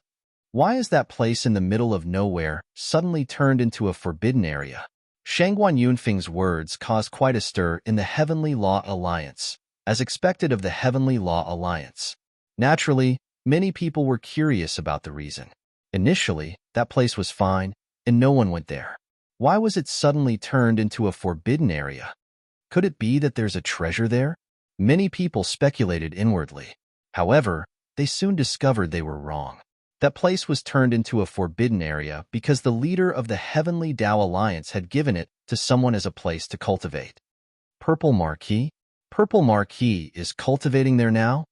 Why is that place in the middle of nowhere suddenly turned into a forbidden area? Shangguan Yunfeng's words caused quite a stir in the Heavenly Law Alliance, as expected of the Heavenly Law Alliance. Naturally, many people were curious about the reason. Initially, that place was fine, and no one went there. Why was it suddenly turned into a forbidden area? Could it be that there's a treasure there? Many people speculated inwardly. However, they soon discovered they were wrong. That place was turned into a forbidden area because the leader of the Heavenly Tao Alliance had given it to someone as a place to cultivate. Purple Marquis? Purple Marquis is cultivating there now?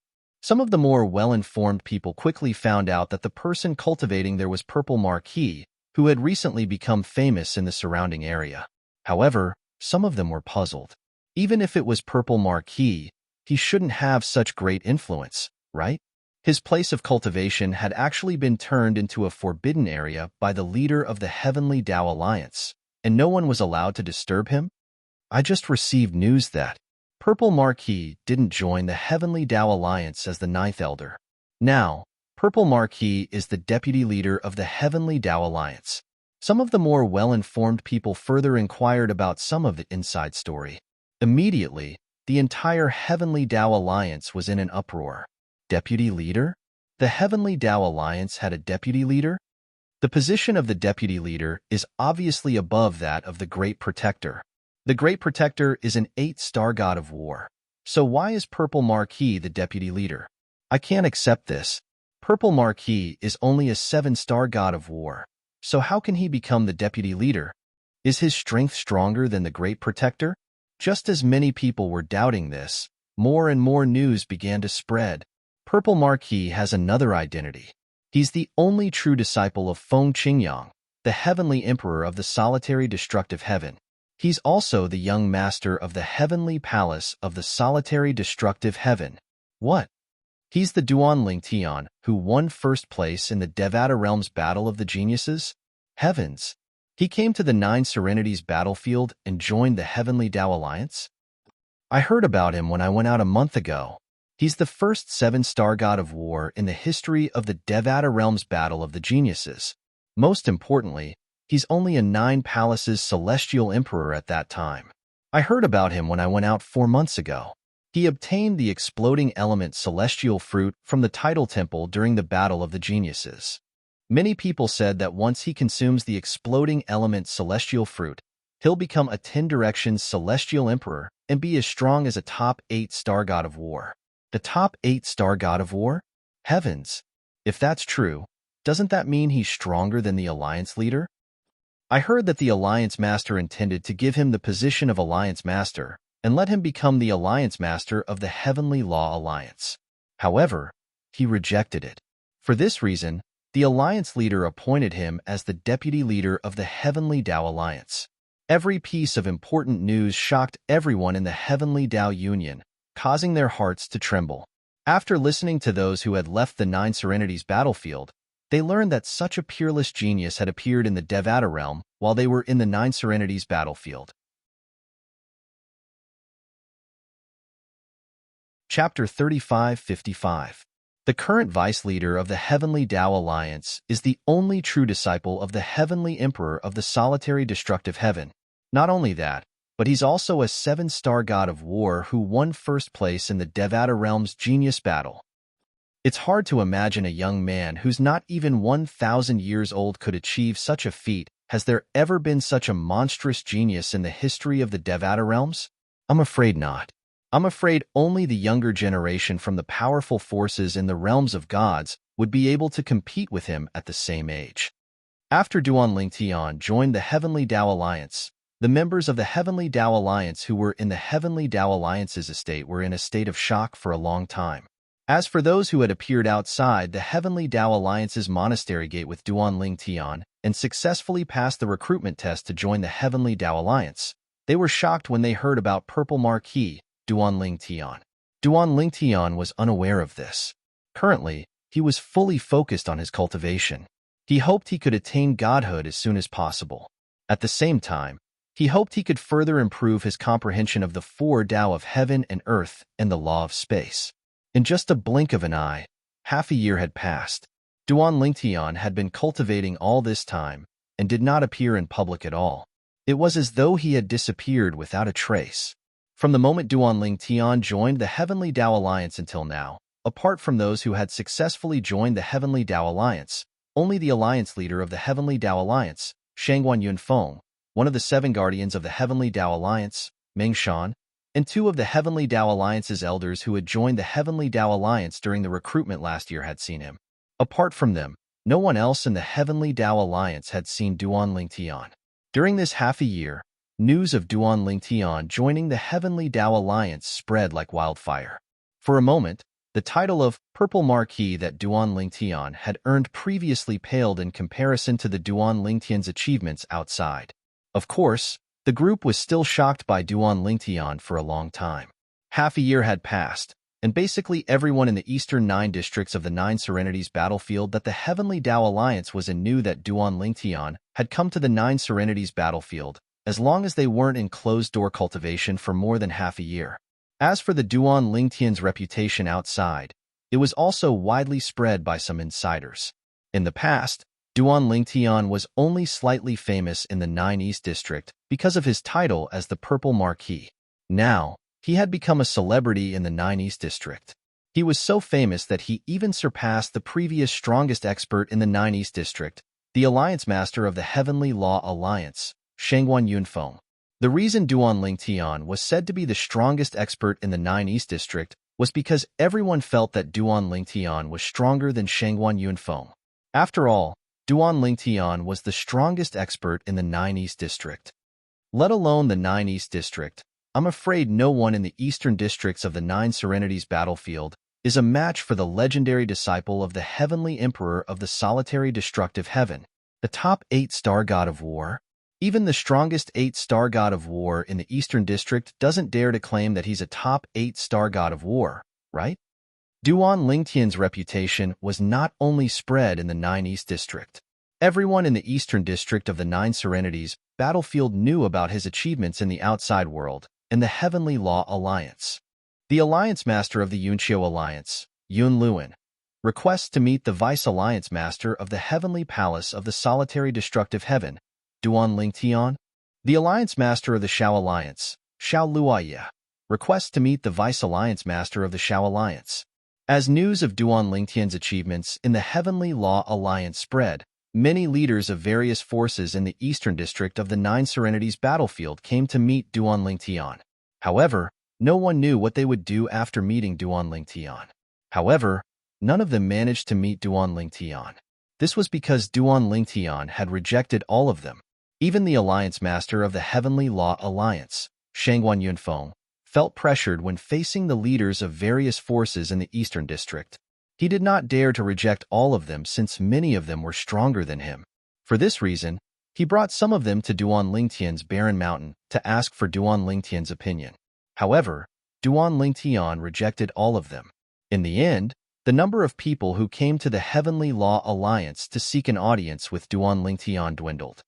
Some of the more well-informed people quickly found out that the person cultivating there was Purple Marquis, who had recently become famous in the surrounding area. However, some of them were puzzled. Even if it was Purple Marquis, he shouldn't have such great influence, right? His place of cultivation had actually been turned into a forbidden area by the leader of the Heavenly Tao Alliance, and no one was allowed to disturb him? I just received news that Purple Marquis didn't join the Heavenly Tao Alliance as the 9th Elder. Now, Purple Marquis is the deputy leader of the Heavenly Tao Alliance. Some of the more well-informed people further inquired about some of the inside story. Immediately, the entire Heavenly Tao Alliance was in an uproar. Deputy leader? The Heavenly Tao Alliance had a deputy leader? The position of the deputy leader is obviously above that of the Great Protector. The Great Protector is an 8-star god of war. So why is Purple Marquis the deputy leader? I can't accept this. Purple Marquis is only a 7-star god of war. So how can he become the deputy leader? Is his strength stronger than the Great Protector? Just as many people were doubting this, more and more news began to spread. Purple Marquis has another identity. He's the only true disciple of Feng Qingyang, the Heavenly Emperor of the Solitary Destructive Heaven. He's also the young master of the Heavenly Palace of the Solitary Destructive Heaven. What? He's the Duan Lingtian who won first place in the Devata Realm's Battle of the Geniuses? Heavens! He came to the 9 Serenities battlefield and joined the Heavenly Tao Alliance? I heard about him when I went out a month ago. He's the first 7-star god of war in the history of the Devata Realm's Battle of the Geniuses. Most importantly, he's only a 9 Palaces celestial emperor at that time. I heard about him when I went out 4 months ago. He obtained the exploding element celestial fruit from the tidal temple during the Battle of the Geniuses. Many people said that once he consumes the exploding element celestial fruit, he'll become a 10 Directions celestial emperor and be as strong as a top 8-star god of war. The top 8-star god of war? Heavens! If that's true, doesn't that mean he's stronger than the Alliance leader? I heard that the Alliance Master intended to give him the position of Alliance Master and let him become the Alliance Master of the Heavenly Law Alliance. However, he rejected it. For this reason, the Alliance leader appointed him as the deputy leader of the Heavenly Tao Alliance. Every piece of important news shocked everyone in the Heavenly Tao Union, causing their hearts to tremble. After listening to those who had left the 9 Serenities battlefield, they learned that such a peerless genius had appeared in the Devata realm while they were in the 9 Serenities battlefield. Chapter 3555. The current vice leader of the Heavenly Tao Alliance is the only true disciple of the Heavenly Emperor of the solitary destructive heaven. Not only that, but he's also a 7-star god of war who won first place in the Devata realm's genius battle. It's hard to imagine a young man who's not even 1,000 years old could achieve such a feat. Has there ever been such a monstrous genius in the history of the Devata realms? I'm afraid not. I'm afraid only the younger generation from the powerful forces in the realms of gods would be able to compete with him at the same age. After Duan Lingtian joined the Heavenly Tao Alliance, the members of the Heavenly Tao Alliance who were in the Heavenly Tao Alliance's estate were in a state of shock for a long time. As for those who had appeared outside the Heavenly Tao Alliance's monastery gate with Duan Lingtian and successfully passed the recruitment test to join the Heavenly Tao Alliance, they were shocked when they heard about Purple Marquis, Duan Lingtian. Duan Lingtian was unaware of this. Currently, he was fully focused on his cultivation. He hoped he could attain godhood as soon as possible. At the same time, he hoped he could further improve his comprehension of the 4 Tao of heaven and earth and the law of space. In just a blink of an eye, half a year had passed. Duan Lingtian had been cultivating all this time and did not appear in public at all. It was as though he had disappeared without a trace. From the moment Duan Lingtian joined the Heavenly Tao Alliance until now, apart from those who had successfully joined the Heavenly Tao Alliance, only the alliance leader of the Heavenly Tao Alliance, Shangguan Yunfeng, one of the 7 guardians of the Heavenly Tao Alliance, Meng Shan, and 2 of the Heavenly Tao Alliance's elders who had joined the Heavenly Tao Alliance during the recruitment last year had seen him. Apart from them, no one else in the Heavenly Tao Alliance had seen Duan Lingtian. During this half a year, news of Duan Lingtian joining the Heavenly Tao Alliance spread like wildfire. For a moment, the title of Purple Marquis that Duan Lingtian had earned previously paled in comparison to the Duan Lingtian's achievements outside. Of course, the group was still shocked by Duan Lingtian for a long time. Half a year had passed, and basically everyone in the eastern 9 districts of the 9 Serenities battlefield that the Heavenly Tao Alliance was in knew that Duan Lingtian had come to the 9 Serenities battlefield, as long as they weren't in closed-door cultivation for more than half a year. As for the Duan Lingtian's reputation outside, it was also widely spread by some insiders. In the past, Duan Lingtian was only slightly famous in the 9 East District because of his title as the Purple Marquis. Now, he had become a celebrity in the 9 East District. He was so famous that he even surpassed the previous strongest expert in the 9 East District, the Alliance Master of the Heavenly Law Alliance, Shangguan Yunfeng. The reason Duan Lingtian was said to be the strongest expert in the 9 East District was because everyone felt that Duan Lingtian was stronger than Shangguan Yunfeng. After all, Duan Lingtian was the strongest expert in the 9 East District. Let alone the 9 East District, I'm afraid no one in the eastern districts of the 9 Serenities battlefield is a match for the legendary disciple of the Heavenly Emperor of the solitary destructive heaven, the top 8-star god of war. Even the strongest 8-star god of war in the eastern district doesn't dare to claim that he's a top 8-star god of war, right? Duan Lingtian's reputation was not only spread in the 9 East District. Everyone in the eastern district of the 9 Serenities battlefield knew about his achievements in the outside world and the Heavenly Law Alliance. The Alliance Master of the Yunqiu Alliance, Yun Luan, requests to meet the Vice Alliance Master of the Heavenly Palace of the Solitary Destructive Heaven, Duan Lingtian. The Alliance Master of the Shao Alliance, Xiao Luoye, requests to meet the Vice Alliance Master of the Shao Alliance. As news of Duan Lingtian's achievements in the Heavenly Law Alliance spread, many leaders of various forces in the eastern district of the 9 Serenities battlefield came to meet Duan Lingtian. However, no one knew what they would do after meeting Duan Lingtian. However, none of them managed to meet Duan Lingtian. This was because Duan Lingtian had rejected all of them. Even the Alliance Master of the Heavenly Law Alliance, Shangguan Yunfeng, felt pressured when facing the leaders of various forces in the eastern district. He did not dare to reject all of them since many of them were stronger than him. For this reason, he brought some of them to Duan Lingtian's barren mountain to ask for Duan Lingtian's opinion. However, Duan Lingtian rejected all of them. In the end, the number of people who came to the Heavenly Law Alliance to seek an audience with Duan Lingtian dwindled.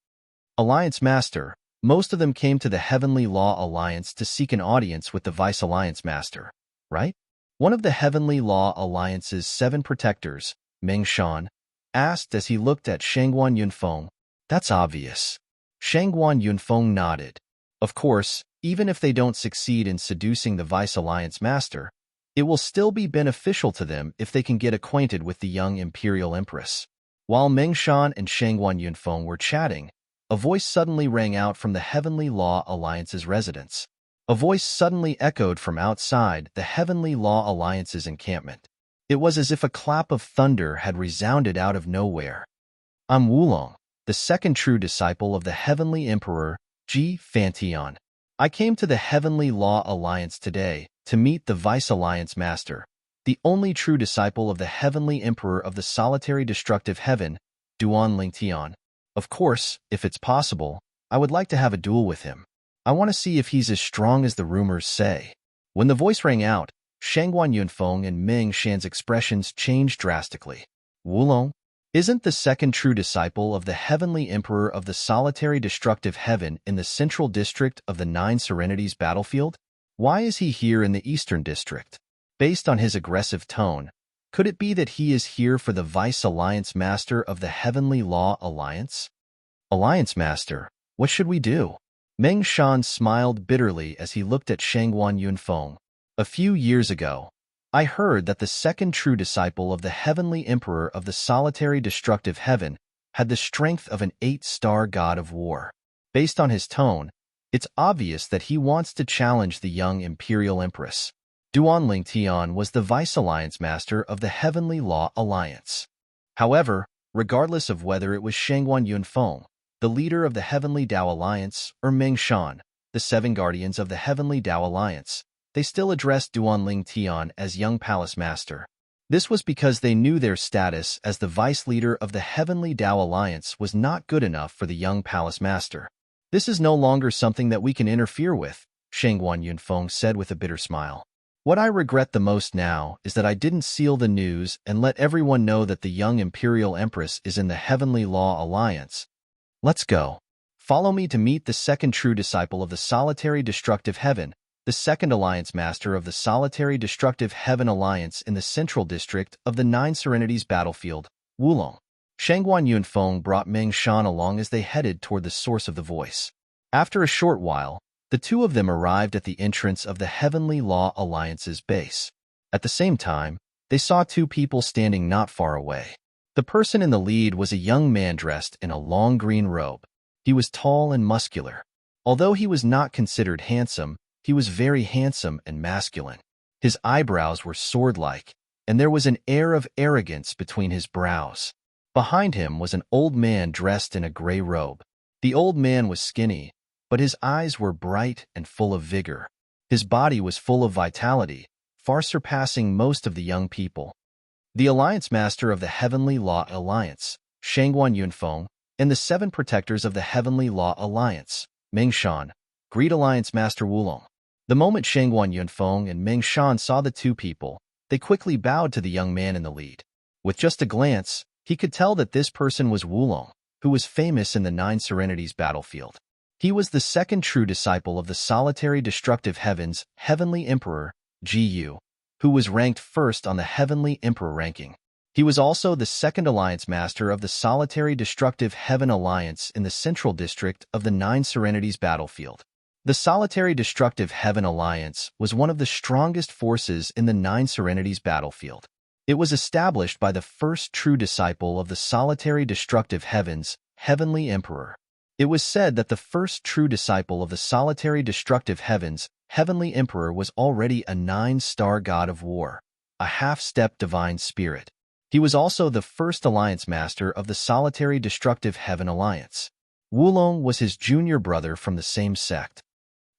Alliance Master, most of them came to the Heavenly Law Alliance to seek an audience with the Vice Alliance Master, right? One of the Heavenly Law Alliance's 7 protectors, Meng Shan, asked as he looked at Shangguan Yunfeng. That's obvious. Shangguan Yunfeng nodded. Of course, even if they don't succeed in seducing the Vice Alliance Master, it will still be beneficial to them if they can get acquainted with the young Imperial Empress. While Meng Shan and Shangguan Yunfeng were chatting, a voice suddenly rang out from the Heavenly Law Alliance's residence. A voice suddenly echoed from outside the Heavenly Law Alliance's encampment. It was as if a clap of thunder had resounded out of nowhere. I'm Wulong, the second true disciple of the Heavenly Emperor, Ji Fantian. I came to the Heavenly Law Alliance today to meet the Vice Alliance Master, the only true disciple of the Heavenly Emperor of the Solitary Destructive Heaven, Duan Lingtian. Of course, if it's possible, I would like to have a duel with him. I want to see if he's as strong as the rumors say. When the voice rang out, Shangguan Yunfeng and Meng Shan's expressions changed drastically. Wulong? Isn't the second true disciple of the Heavenly Emperor of the Solitary Destructive Heaven in the Central District of the Nine Serenities battlefield? Why is he here in the Eastern District? Based on his aggressive tone, could it be that he is here for the Vice Alliance Master of the Heavenly Law Alliance? Alliance Master, what should we do? Meng Shan smiled bitterly as he looked at Shangguan Yunfeng. A few years ago, I heard that the second true disciple of the Heavenly Emperor of the Solitary Destructive Heaven had the strength of an 8-star god of war. Based on his tone, it's obvious that he wants to challenge the young Imperial Empress. Duan Lingtian was the Vice Alliance Master of the Heavenly Law Alliance. However, regardless of whether it was Shangguan Yunfeng, the leader of the Heavenly Dao Alliance, or Meng Shan, the 7 guardians of the Heavenly Dao Alliance, they still addressed Duan Lingtian as Young Palace Master. This was because they knew their status as the vice leader of the Heavenly Dao Alliance was not good enough for the Young Palace Master. This is no longer something that we can interfere with, Shangguan Yunfeng said with a bitter smile. What I regret the most now is that I didn't seal the news and let everyone know that the young Imperial Empress is in the Heavenly Law Alliance. Let's go. Follow me to meet the second true disciple of the Solitary Destructive Heaven, the second Alliance Master of the Solitary Destructive Heaven Alliance in the Central District of the Nine Serenities battlefield, Wulong. Shangguan Yunfeng brought Meng Shan along as they headed toward the source of the voice. After a short while, the two of them arrived at the entrance of the Heavenly Law Alliance's base. At the same time, they saw 2 people standing not far away. The person in the lead was a young man dressed in a long green robe. He was tall and muscular. Although he was not considered handsome, he was very handsome and masculine. His eyebrows were sword-like, and there was an air of arrogance between his brows. Behind him was an old man dressed in a gray robe. The old man was skinny, but his eyes were bright and full of vigor. His body was full of vitality, far surpassing most of the young people. The Alliance Master of the Heavenly Law Alliance, Shangguan Yunfeng, and the 7 protectors of the Heavenly Law Alliance, Meng Shan, greet Alliance Master Wulong. The moment Shangguan Yunfeng and Meng Shan saw the 2 people, they quickly bowed to the young man in the lead. With just a glance, he could tell that this person was Wulong, who was famous in the Nine Serenities battlefield. He was the second true disciple of the Solitary Destructive Heaven's Heavenly Emperor, Ji, who was ranked first on the Heavenly Emperor ranking. He was also the second Alliance Master of the Solitary Destructive Heaven Alliance in the Central District of the Nine Serenities battlefield. The Solitary Destructive Heaven Alliance was one of the strongest forces in the Nine Serenities battlefield. It was established by the first true disciple of the Solitary Destructive Heaven's Heavenly Emperor. It was said that the first true disciple of the Solitary Destructive Heaven's Heavenly Emperor was already a 9-star god of war, a half-step divine spirit. He was also the first Alliance Master of the Solitary Destructive Heaven Alliance. Wulong was his junior brother from the same sect.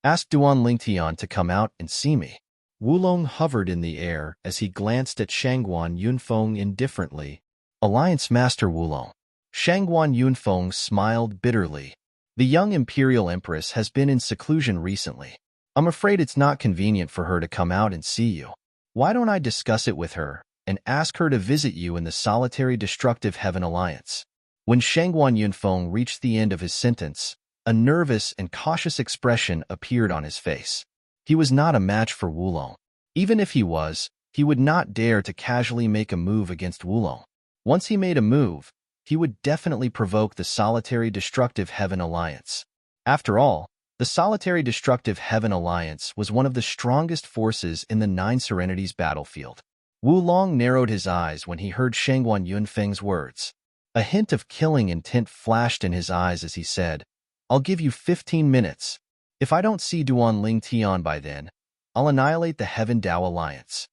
Ask Duan Lingtian to come out and see me. Wulong hovered in the air as he glanced at Shangguan Yunfeng indifferently. Alliance Master Wulong. Shangguan Yunfeng smiled bitterly. The young Imperial Empress has been in seclusion recently. I'm afraid it's not convenient for her to come out and see you. Why don't I discuss it with her and ask her to visit you in the Solitary Destructive Heaven Alliance? When Shangguan Yunfeng reached the end of his sentence, a nervous and cautious expression appeared on his face. He was not a match for Wulong. Even if he was, He would not dare to casually make a move against Wulong. Once he made a move, he would definitely provoke the Solitary Destructive Heaven Alliance. After all, the Solitary Destructive Heaven Alliance was one of the strongest forces in the Nine Serenities battlefield. Wulong narrowed his eyes when he heard Shangguan Yunfeng's words. A hint of killing intent flashed in his eyes as he said, "I'll give you 15 minutes. If I don't see Duanling Tian by then, I'll annihilate the Heaven Dao Alliance.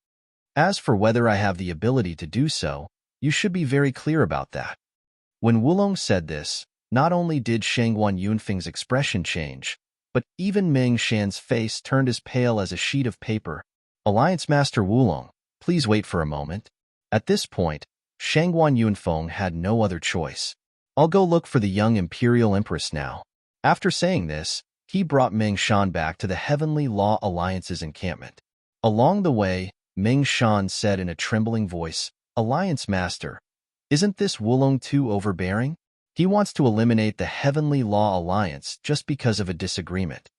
As for whether I have the ability to do so, you should be very clear about that." When Wulong said this, not only did Shangguan Yunfeng's expression change, but even Meng Shan's face turned as pale as a sheet of paper. "Alliance Master Wulong, please wait for a moment." At this point, Shangguan Yunfeng had no other choice. "I'll go look for the young Imperial Empress now." After saying this, he brought Meng Shan back to the Heavenly Law Alliance's encampment. Along the way, Meng Shan said in a trembling voice, "Alliance Master, isn't this Wulong too overbearing? He wants to eliminate the Heavenly Law Alliance just because of a disagreement."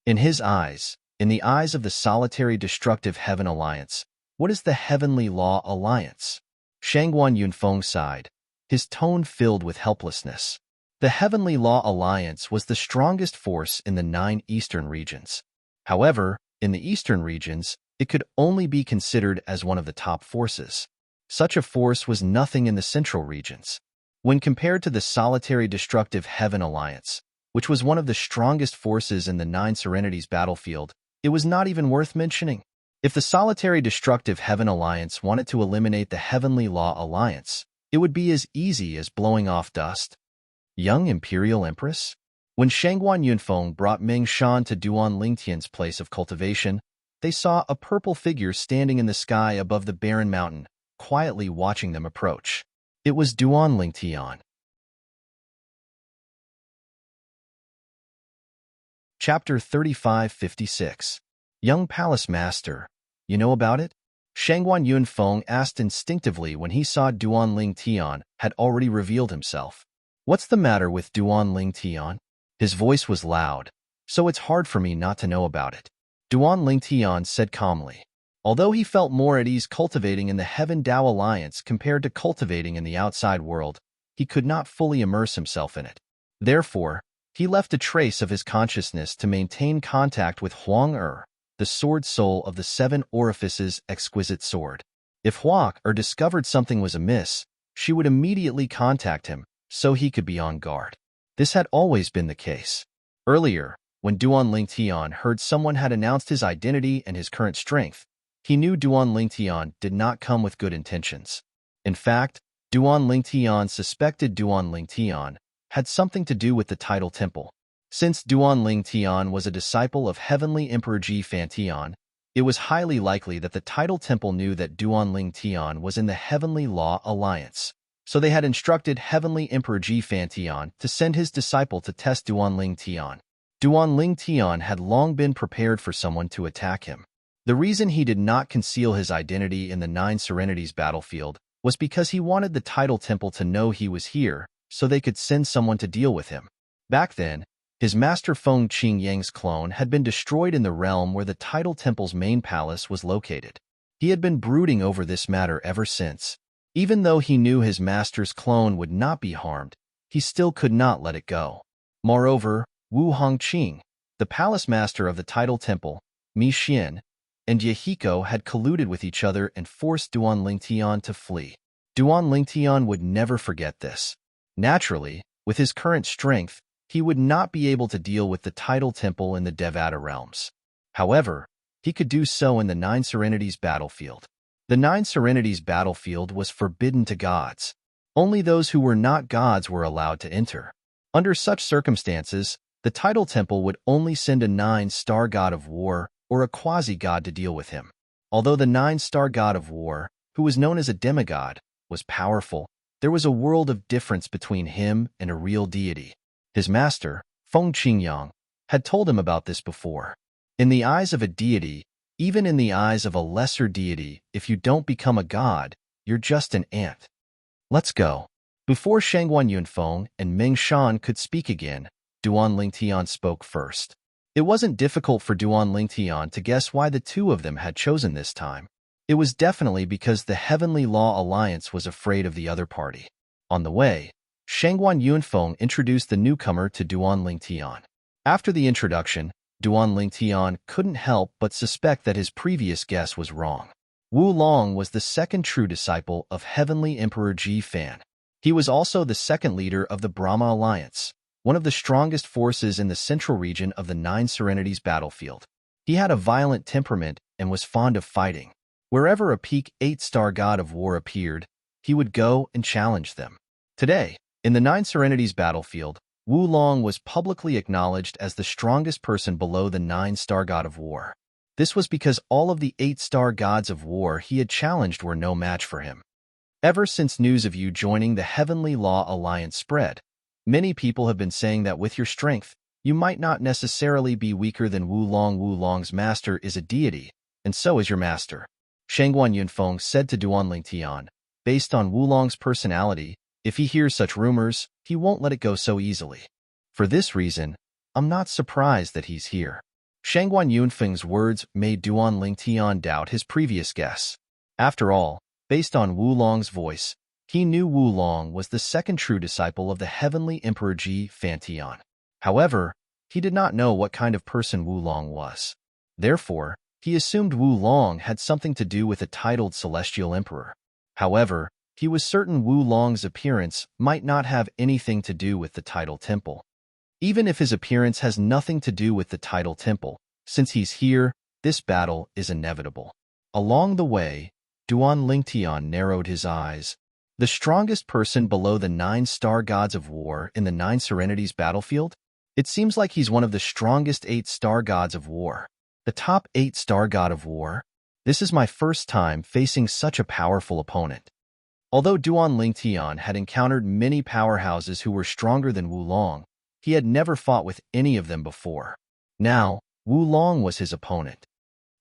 In his eyes, in the eyes of the Solitary Destructive Heaven Alliance, what is the Heavenly Law Alliance? Shangguan Yunfeng sighed, his tone filled with helplessness. The Heavenly Law Alliance was the strongest force in the 9 eastern regions. However, in the eastern regions, it could only be considered as one of the top forces. Such a force was nothing in the central regions. When compared to the Solitary Destructive Heaven Alliance, which was one of the strongest forces in the 9 Serenities battlefield, it was not even worth mentioning. If the Solitary Destructive Heaven Alliance wanted to eliminate the Heavenly Law Alliance, it would be as easy as blowing off dust. Young Imperial Empress? When Shangguan Yunfeng brought Meng Shan to Duan Lingtian's place of cultivation, they saw a purple figure standing in the sky above the barren mountain, quietly watching them approach. It was Duan Lingtian. Chapter 3556. Young Palace Master, you know about it? Shangguan Yunfeng asked instinctively when he saw Duanling Tian had already revealed himself. "What's the matter with Duanling Tian?" His voice was loud, "So it's hard for me not to know about it," Duanling Tian said calmly. Although he felt more at ease cultivating in the Heaven Dao Alliance compared to cultivating in the outside world, he could not fully immerse himself in it. Therefore, he left a trace of his consciousness to maintain contact with Huang the sword soul of the 7 orifices exquisite sword. If Huang discovered something was amiss, she would immediately contact him, so he could be on guard. This had always been the case. Earlier, when Duan Lingtian heard someone had announced his identity and his current strength, he knew Duan Lingtian did not come with good intentions. In fact, Duan Lingtian suspected Duan Lingtian had something to do with the Tidal Temple. Since Duan Lingtian was a disciple of Heavenly Emperor Ji Fantian, it was highly likely that the Tidal Temple knew that Duan Lingtian was in the Heavenly Law Alliance. So they had instructed Heavenly Emperor Ji Fantian to send his disciple to test Duan Lingtian. Duan Lingtian had long been prepared for someone to attack him. The reason he did not conceal his identity in the 9 Serenities battlefield was because he wanted the Tidal Temple to know he was here, so they could send someone to deal with him. Back then, his master Feng Qingyang's clone had been destroyed in the realm where the Tidal Temple's main palace was located. He had been brooding over this matter ever since. Even though he knew his master's clone would not be harmed, he still could not let it go. Moreover, Wu Hongqing, the palace master of the Tidal Temple, Mi Xian, and Yahiko had colluded with each other and forced Duan Lingtian to flee. Duan Lingtian would never forget this. Naturally, with his current strength, he would not be able to deal with the Tidal Temple in the Devata realms. However, he could do so in the 9 Serenities battlefield. The 9 Serenities battlefield was forbidden to gods. Only those who were not gods were allowed to enter. Under such circumstances, the Tidal Temple would only send a 9-star god of war or a quasi-god to deal with him. Although the 9-star god of war, who was known as a demigod, was powerful, there was a world of difference between him and a real deity. His master, Feng Qingyang, had told him about this before. In the eyes of a deity, even in the eyes of a lesser deity, if you don't become a god, you're just an ant. Let's go. Before Shangguan Yunfeng and Meng Shan could speak again, Duan Lingtian spoke first. It wasn't difficult for Duan Lingtian to guess why the two of them had chosen this time. It was definitely because the Heavenly Law Alliance was afraid of the other party. On the way, Shangguan Yunfeng introduced the newcomer to Duan Lingtian. After the introduction, Duan Lingtian couldn't help but suspect that his previous guess was wrong. Wu Long was the second true disciple of Heavenly Emperor Ji Fan. He was also the second leader of the Brahma Alliance, one of the strongest forces in the central region of the Nine Serenities battlefield. He had a violent temperament and was fond of fighting. Wherever a peak 8-star god of war appeared, he would go and challenge them. Today, in the Nine Serenities battlefield, Wu Long was publicly acknowledged as the strongest person below the 9-star god of war. This was because all of the 8-star gods of war he had challenged were no match for him. Ever since news of you joining the Heavenly Law Alliance spread, many people have been saying that with your strength, you might not necessarily be weaker than Wu Long. Wu Long's master is a deity, and so is your master. Shangguan Yunfeng said to Duan Lingtian, based on Wu Long's personality, if he hears such rumors, he won't let it go so easily. For this reason, I'm not surprised that he's here. Shangguan Yunfeng's words made Duan Lingtian doubt his previous guess. After all, based on Wu Long's voice, he knew Wu Long was the second true disciple of the Heavenly Emperor Ji Fantian. However, he did not know what kind of person Wu Long was. Therefore, he assumed Wu Long had something to do with a titled Celestial Emperor. However, he was certain Wu Long's appearance might not have anything to do with the title temple. Even if his appearance has nothing to do with the title temple, since he's here, this battle is inevitable. Along the way, Duan Lingtian narrowed his eyes. The strongest person below the 9-star gods of war in the Nine Serenities battlefield? It seems like he's one of the strongest 8-star gods of war. The top 8-star god of war? This is my first time facing such a powerful opponent. Although Duan Lingtian had encountered many powerhouses who were stronger than Wu Long, he had never fought with any of them before. Now, Wu Long was his opponent.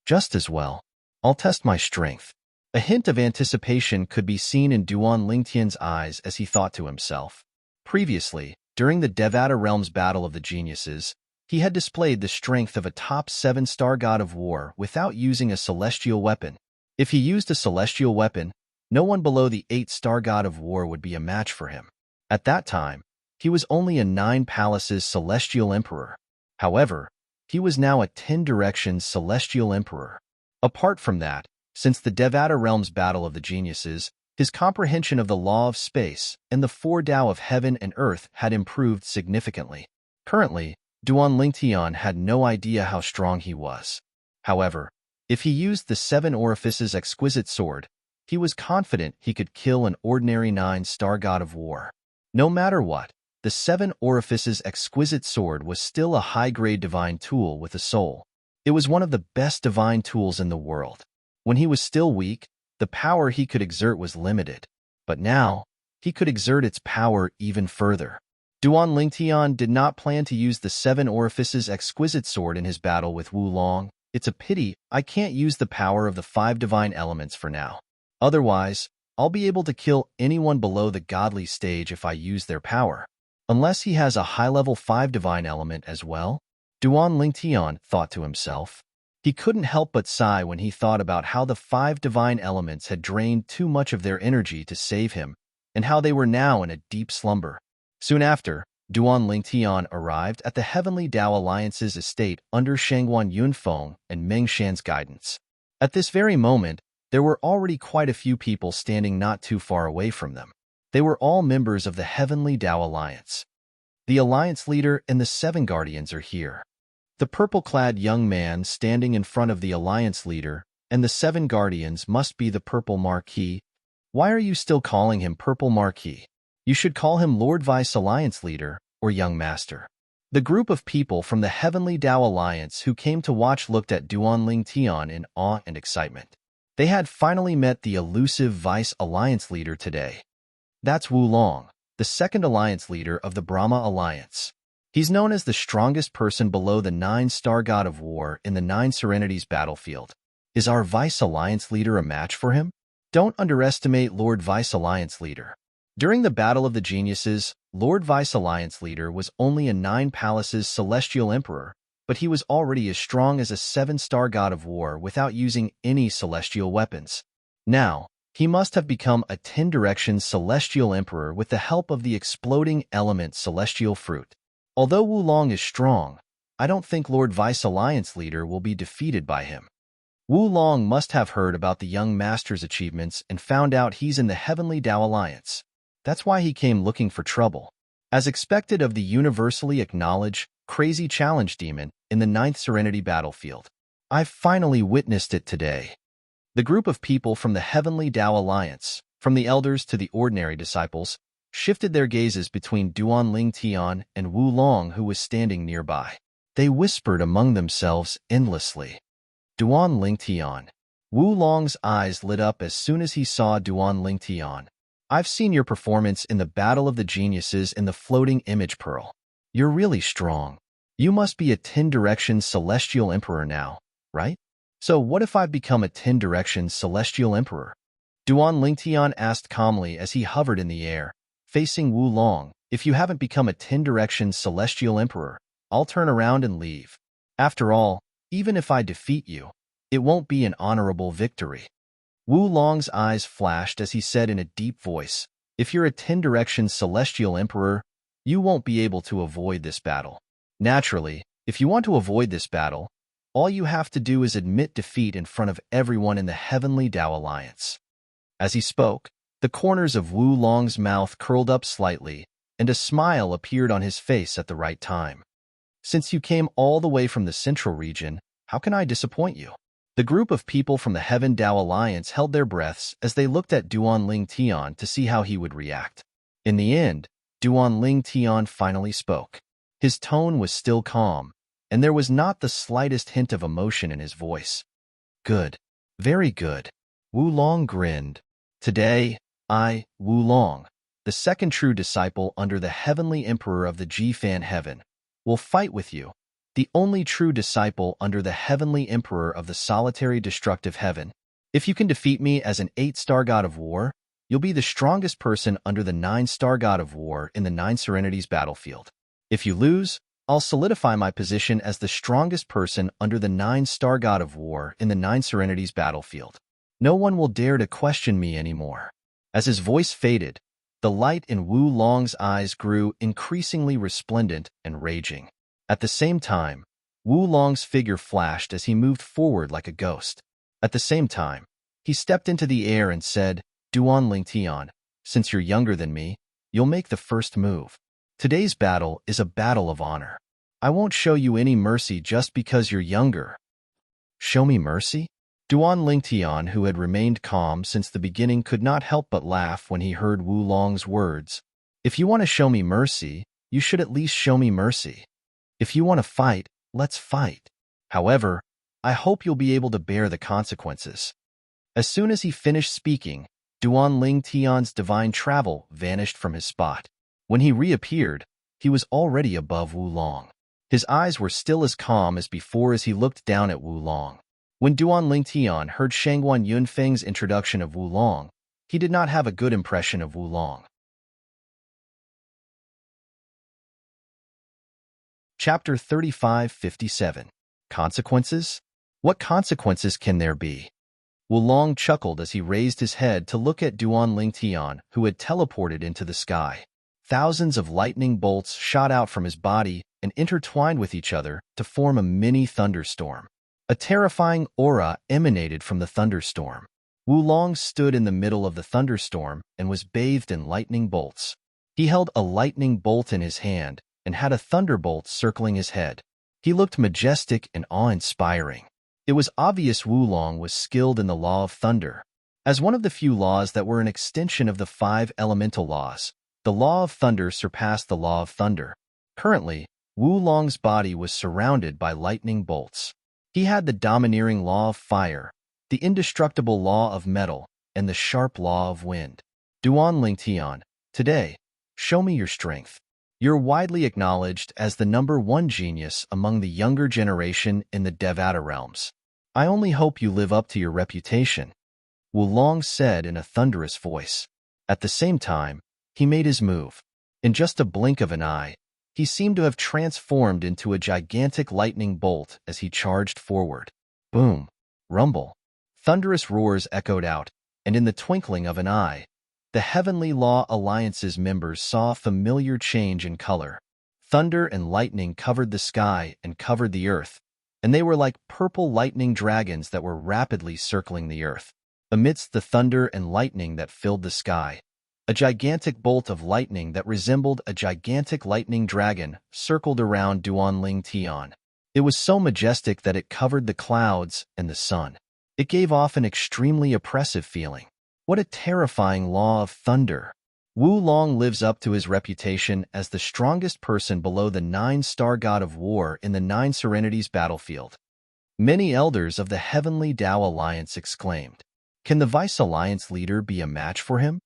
Just as well. I'll test my strength. A hint of anticipation could be seen in Duan Lingtian's eyes as he thought to himself. Previously, during the Devata Realms Battle of the Geniuses, he had displayed the strength of a top 7-star god of war without using a celestial weapon. If he used a celestial weapon, no one below the 8-star god of war would be a match for him. At that time, he was only a 9 Palaces Celestial Emperor. However, he was now a 10 Directions Celestial Emperor. Apart from that, since the Devata Realms Battle of the Geniuses, his comprehension of the law of space and the 4 Tao of heaven and earth had improved significantly. Currently, Duan Lingtian had no idea how strong he was. However, if he used the 7 Orifices Exquisite Sword, he was confident he could kill an ordinary 9-star god of war. No matter what, the 7 Orifices Exquisite Sword was still a high-grade divine tool with a soul. It was one of the best divine tools in the world. When he was still weak, the power he could exert was limited. But now, he could exert its power even further. Duan Lingtian did not plan to use the 7 Orifices Exquisite Sword in his battle with Wu Long. It's a pity I can't use the power of the 5 divine elements for now. Otherwise, I'll be able to kill anyone below the godly stage if I use their power. Unless he has a high-level 5 divine element as well? Duan Lingtian thought to himself. He couldn't help but sigh when he thought about how the 5 divine elements had drained too much of their energy to save him, and how they were now in a deep slumber. Soon after, Duan Lingtian arrived at the Heavenly Tao Alliance's estate under Shangguan Yunfeng and Meng Shan's guidance. At this very moment, there were already quite a few people standing not too far away from them. They were all members of the Heavenly Tao Alliance. The Alliance leader and the 7 Guardians are here. The purple-clad young man standing in front of the Alliance leader and the 7 Guardians must be the Purple Marquis. Why are you still calling him Purple Marquis? You should call him Lord Vice Alliance Leader or Young Master. The group of people from the Heavenly Tao Alliance who came to watch looked at Duan Lingtian in awe and excitement. They had finally met the elusive Vice Alliance Leader today. That's Wu Long, the 2nd Alliance Leader of the Brahma Alliance. He's known as the strongest person below the 9-star god of war in the Nine Serenities battlefield. Is our Vice Alliance Leader a match for him? Don't underestimate Lord Vice Alliance Leader. During the Battle of the Geniuses, Lord Vice Alliance Leader was only a 9 Palaces Celestial Emperor, but he was already as strong as a 7-star god of war without using any celestial weapons. Now, he must have become a 10-direction celestial emperor with the help of the exploding element celestial fruit. Although Wulong is strong, I don't think Lord Vice Alliance leader will be defeated by him. Wulong must have heard about the young master's achievements and found out he's in the Heavenly Tao Alliance. That's why he came looking for trouble. As expected of the universally acknowledged, crazy challenge demon in the 9th Serenity battlefield. I've finally witnessed it today. The group of people from the Heavenly Tao Alliance, from the elders to the ordinary disciples, shifted their gazes between Duan Ling Tian and Wulong, who was standing nearby. They whispered among themselves endlessly. Duan Ling Tian. Wulong's eyes lit up as soon as he saw Duan Ling Tian. I've seen your performance in the Battle of the Geniuses in the Floating Image Pearl. You're really strong. You must be a 10-direction celestial emperor now, right? So what if I've become a 10-direction celestial emperor? Duan Lingtian asked calmly as he hovered in the air, facing Wulong. If you haven't become a 10-direction celestial emperor, I'll turn around and leave. After all, even if I defeat you, it won't be an honorable victory. Wulong's eyes flashed as he said in a deep voice, if you're a 10-direction celestial emperor, you won't be able to avoid this battle. Naturally, if you want to avoid this battle, all you have to do is admit defeat in front of everyone in the Heavenly Tao Alliance. As he spoke, the corners of Wulong's mouth curled up slightly, and a smile appeared on his face at the right time. Since you came all the way from the Central region, how can I disappoint you? The group of people from the Heaven Tao Alliance held their breaths as they looked at Duan Ling Tian to see how he would react. In the end, Duan Ling Tian finally spoke. His tone was still calm, and there was not the slightest hint of emotion in his voice. Good. Very good. Wulong grinned. Today, I, Wulong, the second true disciple under the Heavenly Emperor of the Jifan Heaven, will fight with you, the only true disciple under the Heavenly Emperor of the Solitary Destructive Heaven. If you can defeat me as an 8-star god of war, you'll be the strongest person under the 9-star god of war in the 9 Serenities battlefield. If you lose, I'll solidify my position as the strongest person under the 9-star god of war in the 9 Serenities battlefield. No one will dare to question me anymore. As his voice faded, the light in Wulong's eyes grew increasingly resplendent and raging. At the same time, Wulong's figure flashed as he moved forward like a ghost. At the same time, he stepped into the air and said, Duan Lingtian, since you're younger than me, you'll make the first move. Today's battle is a battle of honor. I won't show you any mercy just because you're younger. Show me mercy? Duan Lingtian, who had remained calm since the beginning, could not help but laugh when he heard Wulong's words. If you want to show me mercy, you should at least show me mercy. If you want to fight, let's fight. However, I hope you'll be able to bear the consequences. As soon as he finished speaking, Duan Lingtian's divine travel vanished from his spot. When he reappeared, he was already above Wulong. His eyes were still as calm as before as he looked down at Wulong. When Duan Lingtian heard Shangguan Yunfeng's introduction of Wulong, he did not have a good impression of Wulong. Chapter 35:57. Consequences? What consequences can there be? Wulong chuckled as he raised his head to look at Duan Lingtian, who had teleported into the sky. Thousands of lightning bolts shot out from his body and intertwined with each other to form a mini thunderstorm. A terrifying aura emanated from the thunderstorm. Wulong stood in the middle of the thunderstorm and was bathed in lightning bolts. He held a lightning bolt in his hand and had a thunderbolt circling his head. He looked majestic and awe-inspiring. It was obvious Wulong was skilled in the law of thunder. As one of the few laws that were an extension of the 5 elemental laws, the law of thunder surpassed the law of thunder. Currently, Wulong's body was surrounded by lightning bolts. He had the domineering law of fire, the indestructible law of metal, and the sharp law of wind. Duan Lingtian, today, show me your strength. You're widely acknowledged as the #1 genius among the younger generation in the Devata realms. I only hope you live up to your reputation, Wulong said in a thunderous voice. At the same time, he made his move. In just a blink of an eye, He seemed to have transformed into a gigantic lightning bolt as he charged forward. Boom! Rumble! Thunderous roars echoed out, and in the twinkling of an eye, the Heavenly Law Alliance's members saw a familiar change in color. Thunder and lightning covered the sky and covered the earth, and they were like purple lightning dragons that were rapidly circling the earth. Amidst the thunder and lightning that filled the sky, a gigantic bolt of lightning that resembled a gigantic lightning dragon circled around Duanling Tian. It was so majestic that it covered the clouds and the sun. It gave off an extremely oppressive feeling. What a terrifying law of thunder! Wu Long lives up to his reputation as the strongest person below the 9-star god of war in the 9 Serenities battlefield. Many elders of the Heavenly Tao Alliance exclaimed, "Can the Vice Alliance leader be a match for him?"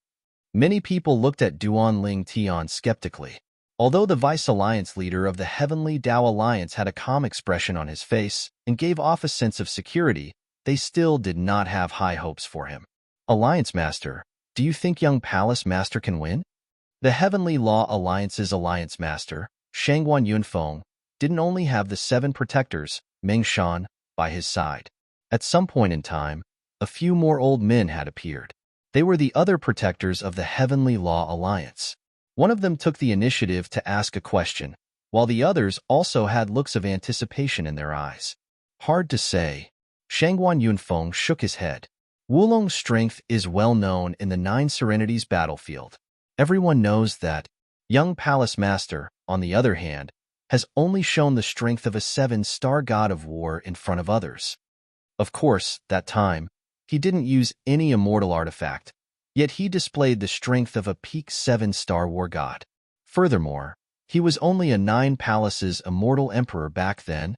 Many people looked at Duanling Tian skeptically. Although the Vice Alliance leader of the Heavenly Tao Alliance had a calm expression on his face and gave off a sense of security, they still did not have high hopes for him. "Alliance Master, do you think young Palace Master can win?" The Heavenly Law Alliance's Alliance Master, Shangguan Yunfeng, didn't only have the 7 protectors, Meng Shan, by his side. At some point in time, a few more old men had appeared. They were the other protectors of the Heavenly Law Alliance. One of them took the initiative to ask a question, while the others also had looks of anticipation in their eyes. "Hard to say." Shangguan Yunfeng shook his head. Wulong's strength is well known in the 9 Serenities battlefield. Everyone knows that. Young Palace Master, on the other hand, has only shown the strength of a 7-star god of war in front of others. Of course, that time, he didn't use any immortal artifact, yet he displayed the strength of a peak 7-star war god. Furthermore, he was only a 9 Palaces immortal emperor back then.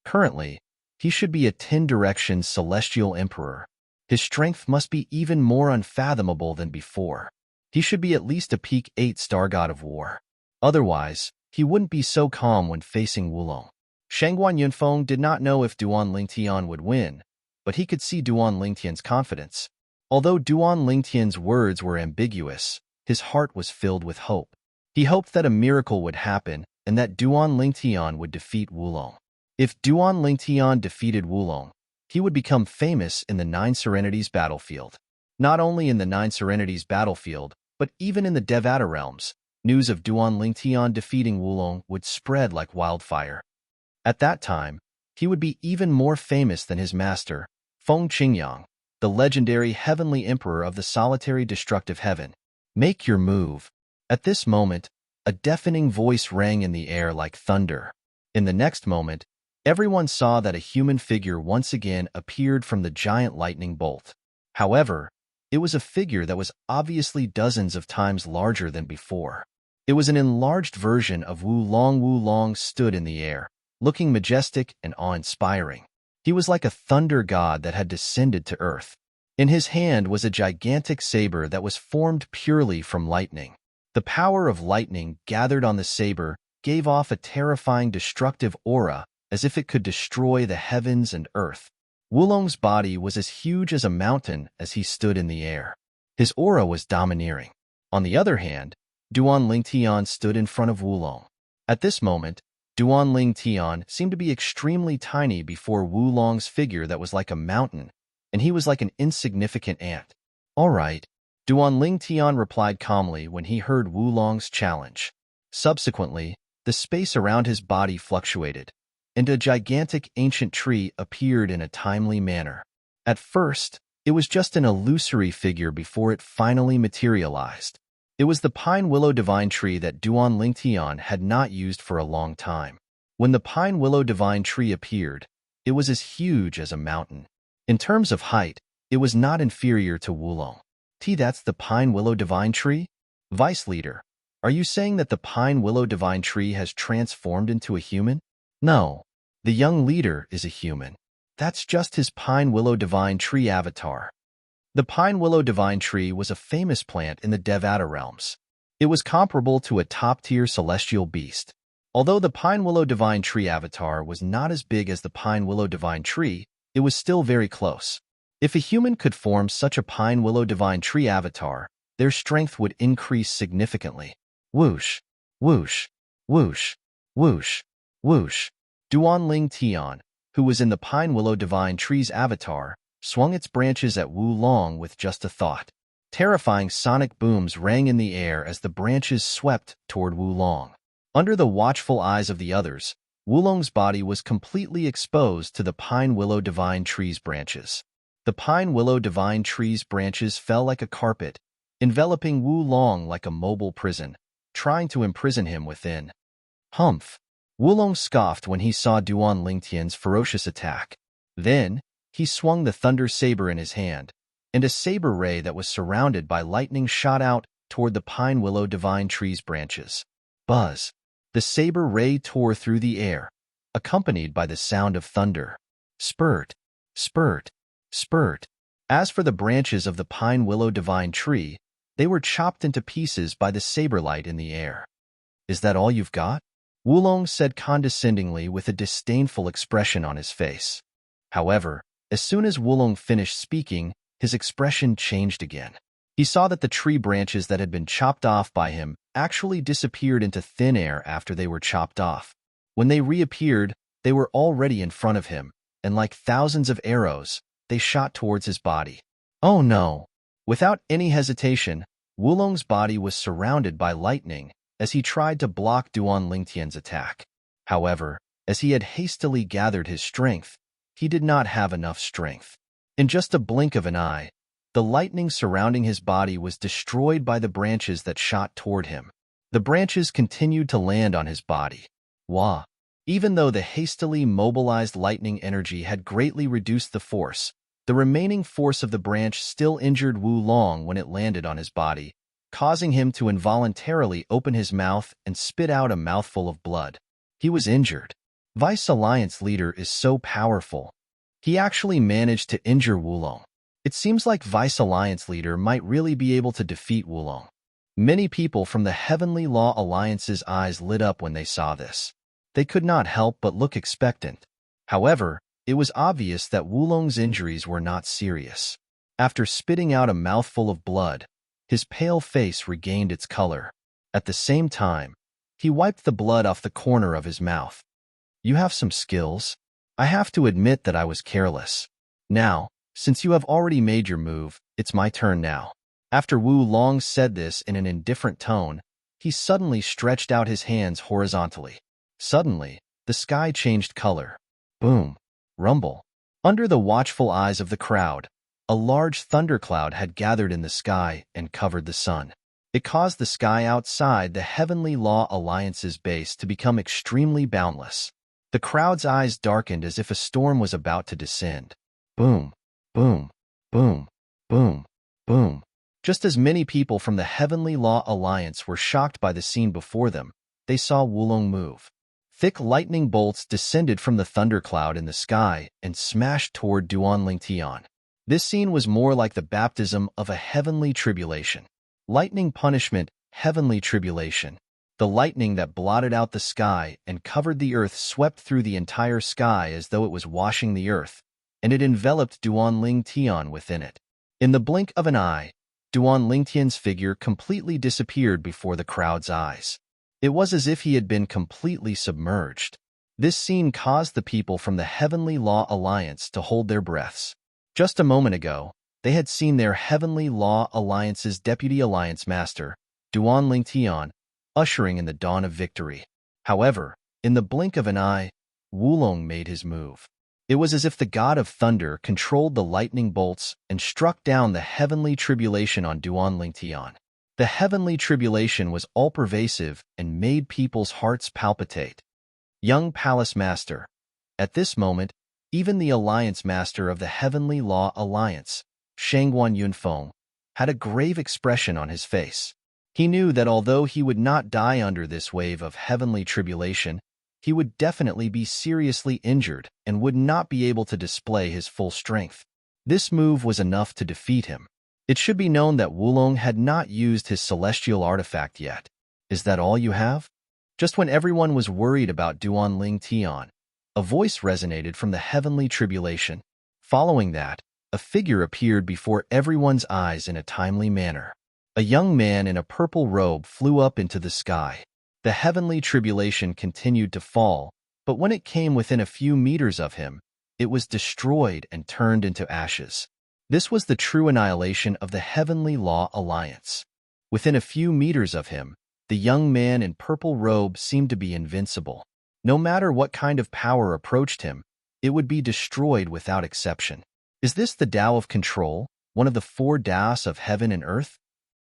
Currently, he should be a 10-direction celestial emperor. His strength must be even more unfathomable than before. He should be at least a peak 8-star god of war. Otherwise, he wouldn't be so calm when facing Wulong. Shangguan Yunfeng did not know if Duanling Tian would win, but he could see Duanling Tian's confidence. Although Duanling Tian's words were ambiguous, his heart was filled with hope. He hoped that a miracle would happen and that Duanling Tian would defeat Wulong. If Duanling Tian defeated Wulong, he would become famous in the 9 Serenities battlefield. Not only in the 9 Serenities battlefield, but even in the Devata realms, news of Duanling Tian defeating Wulong would spread like wildfire. At that time, he would be even more famous than his master, Feng Qingyang, the legendary heavenly emperor of the solitary destructive heaven. "Make your move." At this moment, a deafening voice rang in the air like thunder. In the next moment, everyone saw that a human figure once again appeared from the giant lightning bolt. However, it was a figure that was obviously dozens of times larger than before. It was an enlarged version of Wu Long. Wu Long stood in the air, looking majestic and awe-inspiring. He was like a thunder god that had descended to earth. In his hand was a gigantic saber that was formed purely from lightning. The power of lightning gathered on the saber gave off a terrifying destructive aura as if it could destroy the heavens and earth. Wulong's body was as huge as a mountain as he stood in the air. His aura was domineering. On the other hand, Duanling Tian stood in front of Wulong. At this moment, Duanling Tian seemed to be extremely tiny before Wulong's figure that was like a mountain, and he was like an insignificant ant. "All right," Duanling Tian replied calmly when he heard Wulong's challenge. Subsequently, the space around his body fluctuated, and a gigantic ancient tree appeared in a timely manner. At first, it was just an illusory figure before it finally materialized. It was the pine willow divine tree that Duanling Tian had not used for a long time. When the pine willow divine tree appeared, it was as huge as a mountain. In terms of height, it was not inferior to Wulong. That's the pine willow divine tree? Vice leader, are you saying that the pine willow divine tree has transformed into a human? No, the young leader is a human. That's just his pine willow divine tree avatar. The pine willow divine tree was a famous plant in the Devata realms. It was comparable to a top-tier celestial beast. Although the pine willow divine tree avatar was not as big as the pine willow divine tree, it was still very close. If a human could form such a pine willow divine tree avatar, their strength would increase significantly. Whoosh! Whoosh! Whoosh, whoosh, whoosh. Duan Tian, who was in the Pine Willow Divine Tree's avatar, swung its branches at Wu Long with just a thought. Terrifying sonic booms rang in the air as the branches swept toward Wu Long. Under the watchful eyes of the others, Wu Long's body was completely exposed to the Pine Willow Divine Tree's branches. The Pine Willow Divine Tree's branches fell like a carpet, enveloping Wu Long like a mobile prison, trying to imprison him within. Humph! Wu Long scoffed when he saw Duan Lingtian's ferocious attack. Then, he swung the thunder saber in his hand, and a saber ray that was surrounded by lightning shot out toward the Pine Willow Divine Tree's branches. Buzz! The saber ray tore through the air, accompanied by the sound of thunder. Spurt! Spurt! Spurt! As for the branches of the Pine Willow Divine Tree, they were chopped into pieces by the saber light in the air. Is that all you've got? Wu Long said condescendingly with a disdainful expression on his face. However, as soon as Wu Long finished speaking, his expression changed again. He saw that the tree branches that had been chopped off by him actually disappeared into thin air after they were chopped off. When they reappeared, they were already in front of him, and like thousands of arrows, they shot towards his body. Oh no! Without any hesitation, Wu Long's body was surrounded by lightning as he tried to block Duan Lingtian's attack. However, as he had hastily gathered his strength, he did not have enough strength. In just a blink of an eye, the lightning surrounding his body was destroyed by the branches that shot toward him. The branches continued to land on his body. Wah! Even though the hastily mobilized lightning energy had greatly reduced the force, the remaining force of the branch still injured Wu Long when it landed on his body, causing him to involuntarily open his mouth and spit out a mouthful of blood. He was injured. Vice Alliance leader is so powerful. He actually managed to injure Wu Long. It seems like Vice Alliance leader might really be able to defeat Wu Long. Many people from the Heavenly Law Alliance's eyes lit up when they saw this. They could not help but look expectant. However, it was obvious that Wu Long's injuries were not serious. After spitting out a mouthful of blood, his pale face regained its color. At the same time, he wiped the blood off the corner of his mouth. You have some skills. I have to admit that I was careless. Now, since you have already made your move, it's my turn now. After Wu Long said this in an indifferent tone, he suddenly stretched out his hands horizontally. Suddenly, the sky changed color. Boom! Rumble! Under the watchful eyes of the crowd, a large thundercloud had gathered in the sky and covered the sun. It caused the sky outside the Heavenly Law Alliance's base to become extremely boundless. The crowd's eyes darkened as if a storm was about to descend. Boom! Boom! Boom! Boom! Boom! Just as many people from the Heavenly Law Alliance were shocked by the scene before them, they saw Wu Long move. Thick lightning bolts descended from the thundercloud in the sky and smashed toward Duan Lingtian. This scene was more like the baptism of a heavenly tribulation. Lightning punishment, heavenly tribulation. The lightning that blotted out the sky and covered the earth swept through the entire sky as though it was washing the earth, and it enveloped Duan Lingtian within it. In the blink of an eye, Duan Lingtian's figure completely disappeared before the crowd's eyes. It was as if he had been completely submerged. This scene caused the people from the Heavenly Law Alliance to hold their breaths. Just a moment ago, they had seen their Heavenly Law Alliance's Deputy Alliance Master, Duan Lingtian, ushering in the dawn of victory. However, in the blink of an eye, Wu Long made his move. It was as if the God of Thunder controlled the lightning bolts and struck down the heavenly tribulation on Duan Lingtian. The heavenly tribulation was all-pervasive and made people's hearts palpitate. Young Palace Master. At this moment, even the Alliance Master of the Heavenly Law Alliance, Shangguan Yunfeng, had a grave expression on his face. He knew that although he would not die under this wave of heavenly tribulation, he would definitely be seriously injured and would not be able to display his full strength. This move was enough to defeat him. It should be known that Wu Long had not used his celestial artifact yet. Is that all you have? Just when everyone was worried about Duan Lingtian, a voice resonated from the heavenly tribulation. Following that, a figure appeared before everyone's eyes in a timely manner. A young man in a purple robe flew up into the sky. The heavenly tribulation continued to fall, but when it came within a few meters of him, it was destroyed and turned into ashes. This was the true annihilation of the heavenly law alliance. Within a few meters of him, the young man in purple robe seemed to be invincible. No matter what kind of power approached him, it would be destroyed without exception. Is this the Tao of control, one of the four Taos of heaven and earth?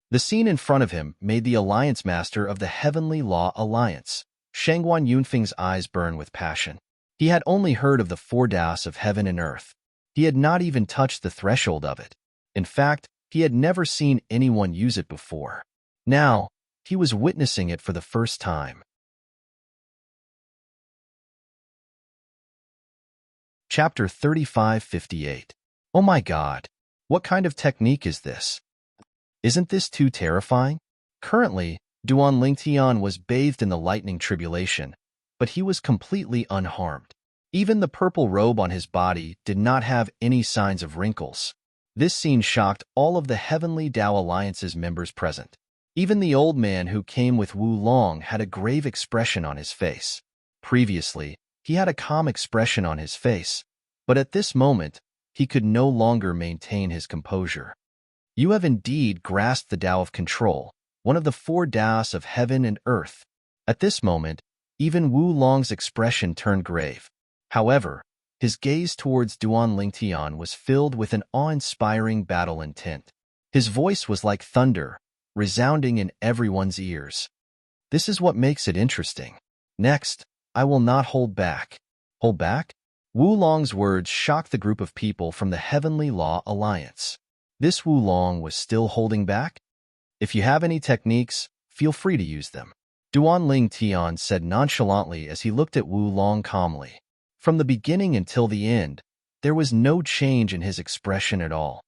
The scene in front of him made the alliance master of the heavenly law alliance, Shangguan Yunfeng's eyes burn with passion. He had only heard of the four Taos of heaven and earth. He had not even touched the threshold of it. In fact, he had never seen anyone use it before. Now, he was witnessing it for the first time. Chapter 3558. Oh my God! What kind of technique is this? Isn't this too terrifying? Currently, Duan Lingtian was bathed in the lightning tribulation, but he was completely unharmed. Even the purple robe on his body did not have any signs of wrinkles. This scene shocked all of the Heavenly Tao Alliance's members present. Even the old man who came with Wu Long had a grave expression on his face. Previously, he had a calm expression on his face, but at this moment, he could no longer maintain his composure. You have indeed grasped the Tao of control, one of the four Taos of heaven and earth. At this moment, even Wu Long's expression turned grave. However, his gaze towards Duan Lingtian was filled with an awe-inspiring battle intent. His voice was like thunder, resounding in everyone's ears. This is what makes it interesting. Next, I will not hold back. Hold back? Wu Long's words shocked the group of people from the Heavenly Law Alliance. This Wu Long was still holding back? If you have any techniques, feel free to use them. Duan Lingtian said nonchalantly as he looked at Wu Long calmly. From the beginning until the end, there was no change in his expression at all.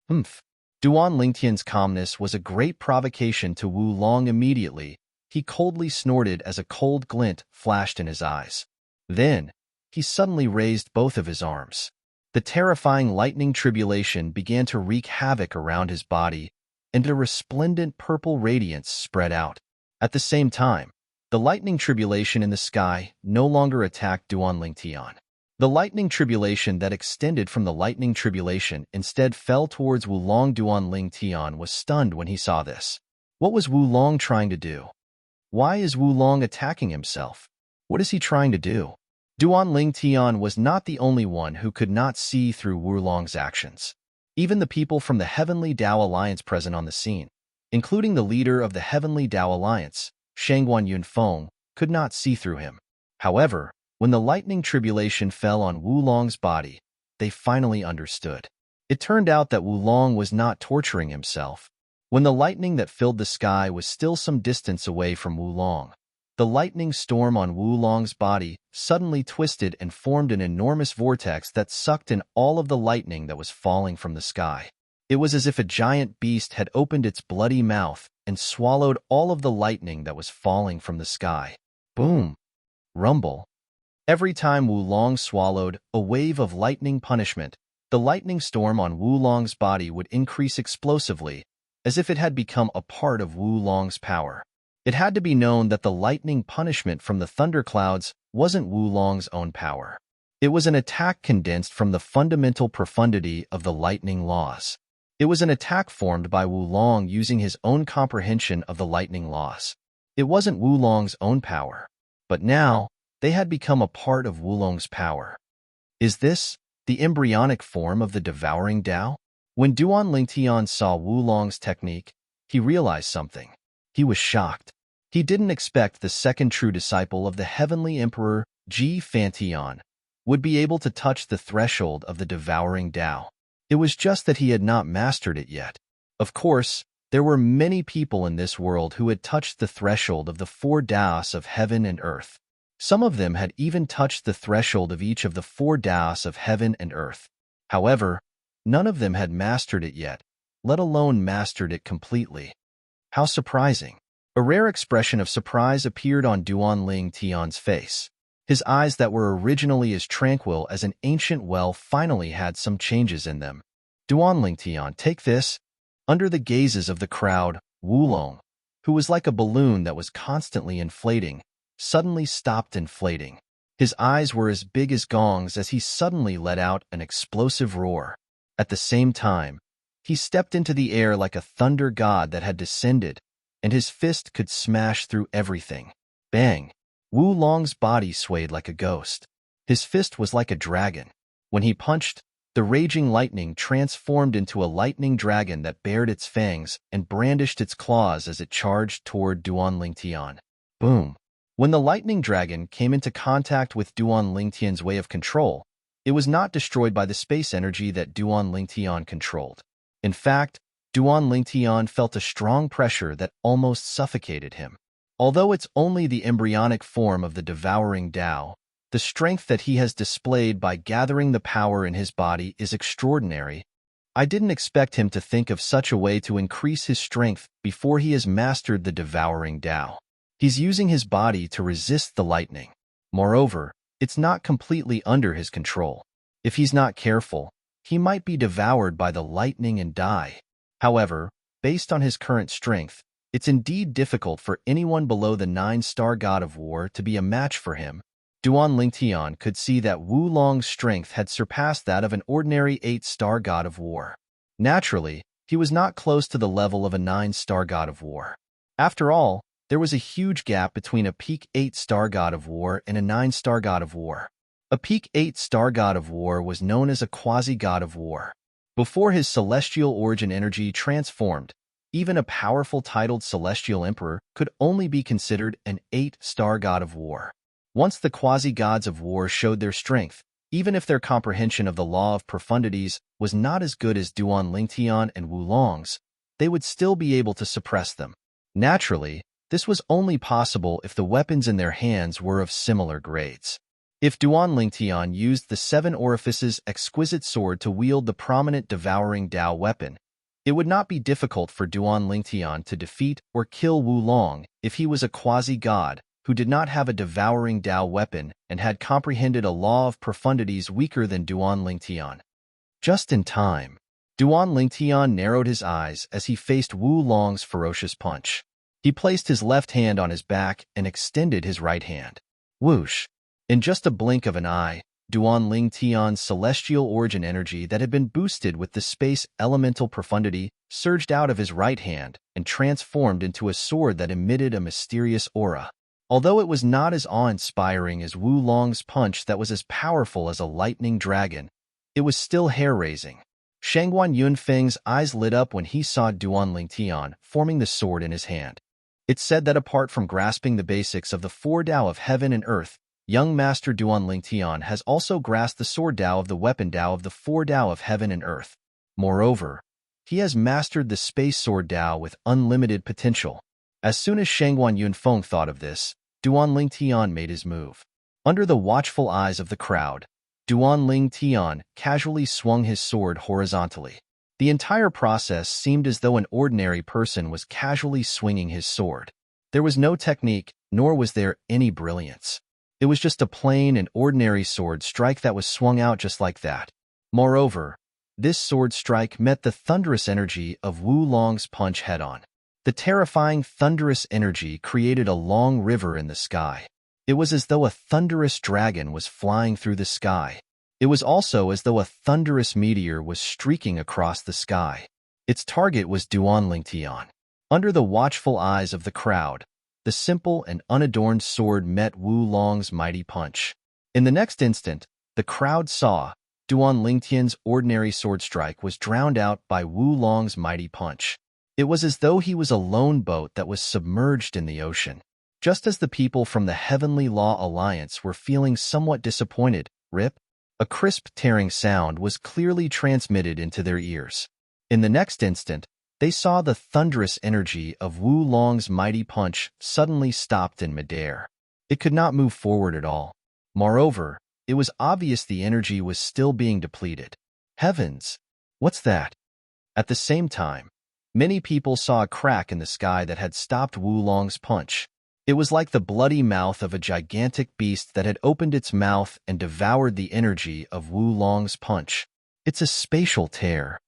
Humph. Duan Lingtian's calmness was a great provocation to Wu Long. Immediately, he coldly snorted as a cold glint flashed in his eyes. Then, he suddenly raised both of his arms. The terrifying lightning tribulation began to wreak havoc around his body, and a resplendent purple radiance spread out. At the same time, the lightning tribulation in the sky no longer attacked Duan Lingtian. The lightning tribulation that extended from the lightning tribulation instead fell towards Wu Long. Duan Lingtian was stunned when he saw this. What was Wu Long trying to do? Why is Wu Long attacking himself? What is he trying to do? Duan Lingtian was not the only one who could not see through Wu Long's actions. Even the people from the Heavenly Tao Alliance present on the scene, including the leader of the Heavenly Tao Alliance, Shangguan Yunfeng, could not see through him. However, when the lightning tribulation fell on Wu Long's body, they finally understood. It turned out that Wu Long was not torturing himself. When the lightning that filled the sky was still some distance away from Wu Long, the lightning storm on Wu Long's body suddenly twisted and formed an enormous vortex that sucked in all of the lightning that was falling from the sky. It was as if a giant beast had opened its bloody mouth and swallowed all of the lightning that was falling from the sky. Boom! Rumble! Every time Wu Long swallowed a wave of lightning punishment, the lightning storm on Wu Long's body would increase explosively, as if it had become a part of Wu Long's power. It had to be known that the lightning punishment from the thunderclouds wasn't Wu Long's own power. It was an attack condensed from the fundamental profundity of the lightning laws. It was an attack formed by Wu Long using his own comprehension of the lightning laws. It wasn't Wu Long's own power. But now, they had become a part of Wu Long's power. Is this the embryonic form of the devouring Tao? When Duan Lingtian saw Wu Long's technique, he realized something. He was shocked. He didn't expect the second true disciple of the Heavenly Emperor, Ji Fantian, would be able to touch the threshold of the devouring Tao. It was just that he had not mastered it yet. Of course, there were many people in this world who had touched the threshold of the four Taos of heaven and earth. Some of them had even touched the threshold of each of the four Taos of heaven and earth. However, none of them had mastered it yet, let alone mastered it completely. How surprising. A rare expression of surprise appeared on Duan Lingtian's face. His eyes that were originally as tranquil as an ancient well finally had some changes in them. Duan Lingtian, take this. Under the gazes of the crowd, Wu Long, who was like a balloon that was constantly inflating, suddenly stopped inflating. His eyes were as big as gongs as he suddenly let out an explosive roar. At the same time, he stepped into the air like a thunder god that had descended, and his fist could smash through everything. Bang! Wu Long's body swayed like a ghost. His fist was like a dragon. When he punched, the raging lightning transformed into a lightning dragon that bared its fangs and brandished its claws as it charged toward Duan Lingtian. Boom! When the lightning dragon came into contact with Duan Lingtian's way of control, it was not destroyed by the space energy that Duan Lingtian controlled. In fact, Duan Lingtian felt a strong pressure that almost suffocated him. Although it's only the embryonic form of the devouring Tao, the strength that he has displayed by gathering the power in his body is extraordinary. I didn't expect him to think of such a way to increase his strength before he has mastered the devouring Tao. He's using his body to resist the lightning. Moreover, it's not completely under his control. If he's not careful, he might be devoured by the lightning and die. However, based on his current strength, it's indeed difficult for anyone below the 9-star god of war to be a match for him. Duan Lingtian could see that Wu Long's strength had surpassed that of an ordinary 8-star god of war. Naturally, he was not close to the level of a 9-star god of war. After all, there was a huge gap between a peak 8-star god of war and a 9-star god of war. A peak 8-star god of war was known as a quasi-god of war. Before his celestial origin energy transformed, even a powerful titled celestial emperor could only be considered an 8-star god of war. Once the quasi-gods of war showed their strength, even if their comprehension of the law of profundities was not as good as Duan Lingtian and Wu Long's, they would still be able to suppress them. Naturally, this was only possible if the weapons in their hands were of similar grades. If Duan Lingtian used the 7 Orifices exquisite sword to wield the prominent devouring Tao weapon, it would not be difficult for Duan Lingtian to defeat or kill Wu Long if he was a quasi-god who did not have a devouring Tao weapon and had comprehended a law of profundities weaker than Duan Lingtian. Just in time, Duan Lingtian narrowed his eyes as he faced Wu Long's ferocious punch. He placed his left hand on his back and extended his right hand. Whoosh! In just a blink of an eye, Duan Lingtian's celestial origin energy that had been boosted with the space elemental profundity surged out of his right hand and transformed into a sword that emitted a mysterious aura. Although it was not as awe-inspiring as Wu Long's punch that was as powerful as a lightning dragon, it was still hair-raising. Shangguan Yunfeng's eyes lit up when he saw Duan Lingtian forming the sword in his hand. It's said that apart from grasping the basics of the 4 Tao of heaven and earth, young Master Duan Lingtian has also grasped the sword Tao of the weapon Tao of the 4 Tao of heaven and earth. Moreover, he has mastered the space sword Tao with unlimited potential. As soon as Shangguan Yunfeng thought of this, Duan Lingtian made his move. Under the watchful eyes of the crowd, Duan Lingtian casually swung his sword horizontally. The entire process seemed as though an ordinary person was casually swinging his sword. There was no technique, nor was there any brilliance. It was just a plain and ordinary sword strike that was swung out just like that. Moreover, this sword strike met the thunderous energy of Wu Long's punch head-on. The terrifying thunderous energy created a long river in the sky. It was as though a thunderous dragon was flying through the sky. It was also as though a thunderous meteor was streaking across the sky. Its target was Duan Lingtian. Under the watchful eyes of the crowd, the simple and unadorned sword met Wu Long's mighty punch. In the next instant, the crowd saw Duan Lingtian's ordinary sword strike was drowned out by Wu Long's mighty punch. It was as though he was a lone boat that was submerged in the ocean. Just as the people from the Heavenly Law Alliance were feeling somewhat disappointed, rip, a crisp tearing sound was clearly transmitted into their ears. In the next instant, they saw the thunderous energy of Wu Long's mighty punch suddenly stopped in midair. It could not move forward at all. Moreover, it was obvious the energy was still being depleted. Heavens! What's that? At the same time, many people saw a crack in the sky that had stopped Wu Long's punch. It was like the bloody mouth of a gigantic beast that had opened its mouth and devoured the energy of Wu Long's punch. It's a spatial tear.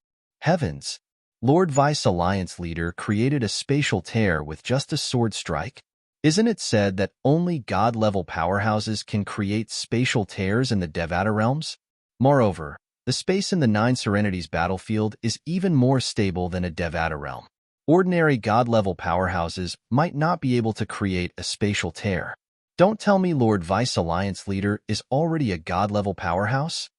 Heavens! Lord Vice Alliance leader created a spatial tear with just a sword strike? Isn't it said that only god-level powerhouses can create spatial tears in the Devata realms? Moreover, the space in the Nine Serenities battlefield is even more stable than a Devata realm. Ordinary god-level powerhouses might not be able to create a spatial tear. Don't tell me Lord Vice Alliance leader is already a god-level powerhouse?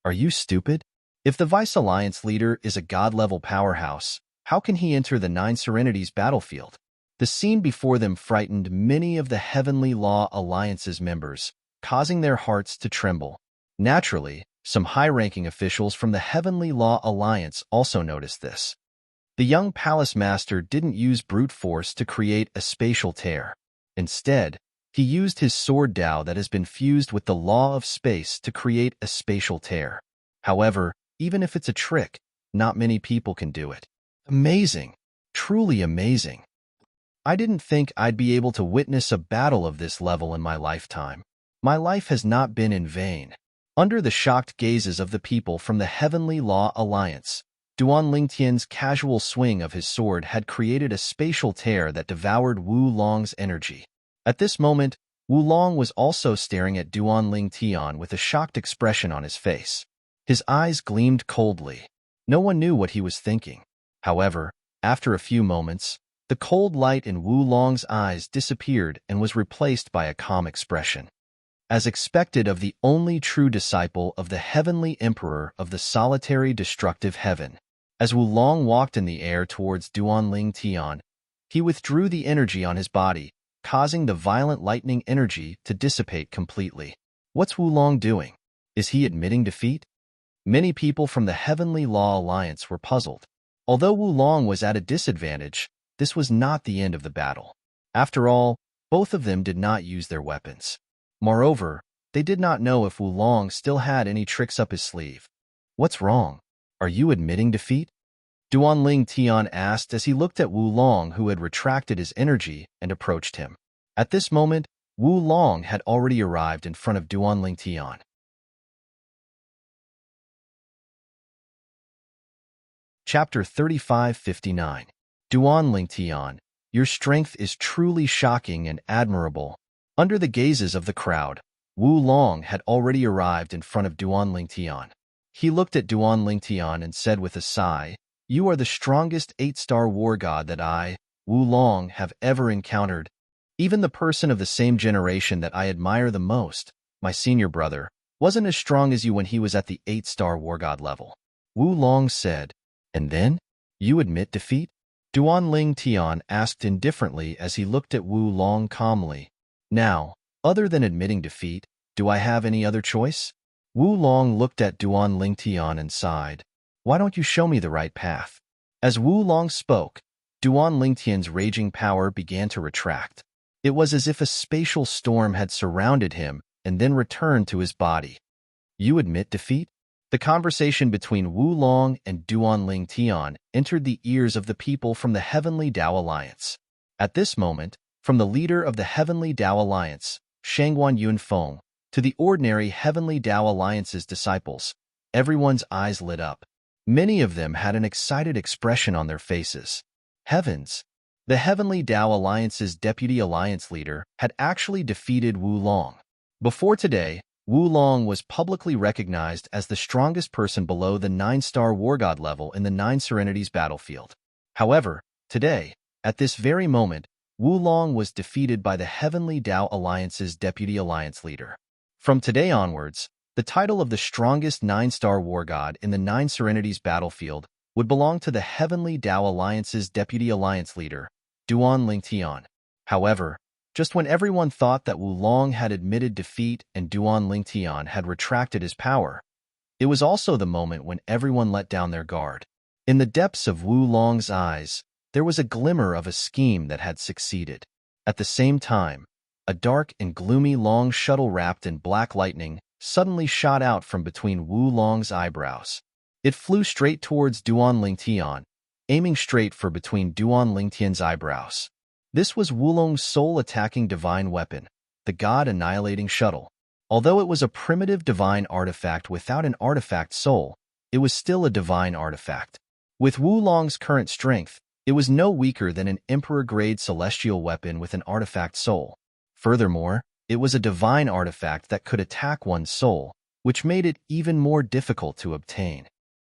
Are you stupid? If the Vice Alliance leader is a god-level powerhouse, how can he enter the Nine Serenities battlefield? The scene before them frightened many of the Heavenly Law Alliance's members, causing their hearts to tremble. Naturally, some high-ranking officials from the Heavenly Law Alliance also noticed this. The young palace master didn't use brute force to create a spatial tear. Instead, he used his sword Dao that has been fused with the law of space to create a spatial tear. However, even if it's a trick, not many people can do it. Amazing. Truly amazing. I didn't think I'd be able to witness a battle of this level in my lifetime. My life has not been in vain. Under the shocked gazes of the people from the Heavenly Law Alliance, Duan Lingtian's casual swing of his sword had created a spatial tear that devoured Wu Long's energy. At this moment, Wu Long was also staring at Duan Lingtian with a shocked expression on his face. His eyes gleamed coldly. No one knew what he was thinking. However, after a few moments, the cold light in Wu Long's eyes disappeared and was replaced by a calm expression. As expected of the only true disciple of the Heavenly Emperor of the solitary destructive heaven, as Wu Long walked in the air towards Duan Lingtian, he withdrew the energy on his body, causing the violent lightning energy to dissipate completely. What's Wu Long doing? Is he admitting defeat? Many people from the Heavenly Law Alliance were puzzled. Although Wu Long was at a disadvantage, this was not the end of the battle. After all, both of them did not use their weapons. Moreover, they did not know if Wu Long still had any tricks up his sleeve. What's wrong? Are you admitting defeat? Duan Lingtian asked as he looked at Wu Long, who had retracted his energy and approached him. At this moment, Wu Long had already arrived in front of Duan Lingtian. Chapter 3559. Duan Lingtian, your strength is truly shocking and admirable. Under the gazes of the crowd, Wu Long had already arrived in front of Duan Lingtian. He looked at Duan Lingtian and said with a sigh, "You are the strongest 8-star war god that I, Wu Long, have ever encountered. Even the person of the same generation that I admire the most, my senior brother, wasn't as strong as you when he was at the 8-star war god level." Wu Long said, "And then? You admit defeat?" Duan Lingtian asked indifferently as he looked at Wu Long calmly. "Now, other than admitting defeat, do I have any other choice?" Wu Long looked at Duan Lingtian and sighed. "Why don't you show me the right path?" As Wu Long spoke, Duan Lingtian's raging power began to retract. It was as if a spatial storm had surrounded him and then returned to his body. "You admit defeat?" The conversation between Wu Long and Duan Lingtian entered the ears of the people from the Heavenly Dao Alliance. At this moment, from the leader of the Heavenly Dao Alliance, Shangguan Yunfeng, to the ordinary Heavenly Dao Alliance's disciples, everyone's eyes lit up. Many of them had an excited expression on their faces. Heavens! The Heavenly Dao Alliance's deputy alliance leader had actually defeated Wu Long. Before today, Wu Long was publicly recognized as the strongest person below the 9-star war god level in the Nine Serenities battlefield. However, today, at this very moment, Wu Long was defeated by the Heavenly Dao Alliance's deputy alliance leader. From today onwards, the title of the strongest 9-star war god in the Nine Serenities battlefield would belong to the Heavenly Dao Alliance's deputy alliance leader, Duan Lingtian. However, just when everyone thought that Wu Long had admitted defeat and Duan Lingtian had retracted his power, it was also the moment when everyone let down their guard. In the depths of Wu Long's eyes, there was a glimmer of a scheme that had succeeded. At the same time, a dark and gloomy long shuttle wrapped in black lightning suddenly shot out from between Wu Long's eyebrows. It flew straight towards Duan Lingtian, aiming straight for between Duan Lingtian's eyebrows. This was Wu Long's soul-attacking divine weapon, the God-annihilating shuttle. Although it was a primitive divine artifact without an artifact soul, it was still a divine artifact. With Wu Long's current strength, it was no weaker than an Emperor-grade celestial weapon with an artifact soul. Furthermore, it was a divine artifact that could attack one's soul, which made it even more difficult to obtain.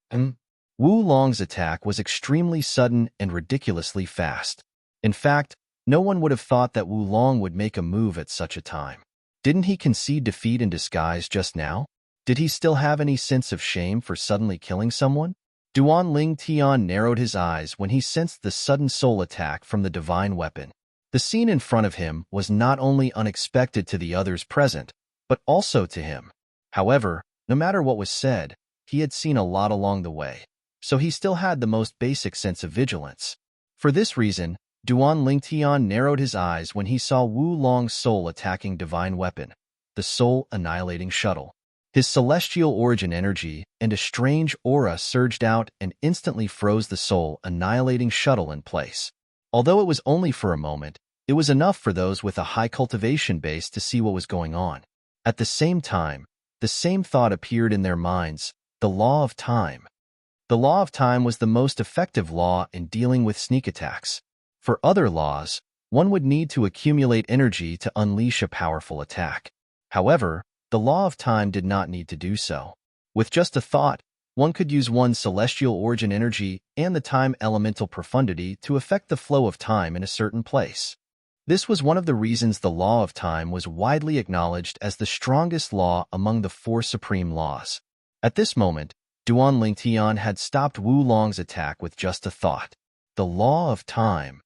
Wu Long's attack was extremely sudden and ridiculously fast. In fact, no one would have thought that Wu Long would make a move at such a time. Didn't he concede defeat in disguise just now? Did he still have any sense of shame for suddenly killing someone? Duan Ling Tian narrowed his eyes when he sensed the sudden soul attack from the divine weapon. The scene in front of him was not only unexpected to the others present, but also to him. However, no matter what was said, he had seen a lot along the way, so he still had the most basic sense of vigilance. For this reason, Duan Ling Tian narrowed his eyes when he saw Wu Long's soul attacking divine weapon, the soul annihilating shuttle. His celestial origin energy and a strange aura surged out and instantly froze the soul annihilating shuttle in place. Although it was only for a moment, it was enough for those with a high cultivation base to see what was going on. At the same time, the same thought appeared in their minds: the law of time. The law of time was the most effective law in dealing with sneak attacks. For other laws, one would need to accumulate energy to unleash a powerful attack. However, the law of time did not need to do so. With just a thought, one could use one's celestial origin energy and the time elemental profundity to affect the flow of time in a certain place. This was one of the reasons the law of time was widely acknowledged as the strongest law among the four supreme laws. At this moment, Duan Ling Tian had stopped Wu Long's attack with just a thought: the law of time.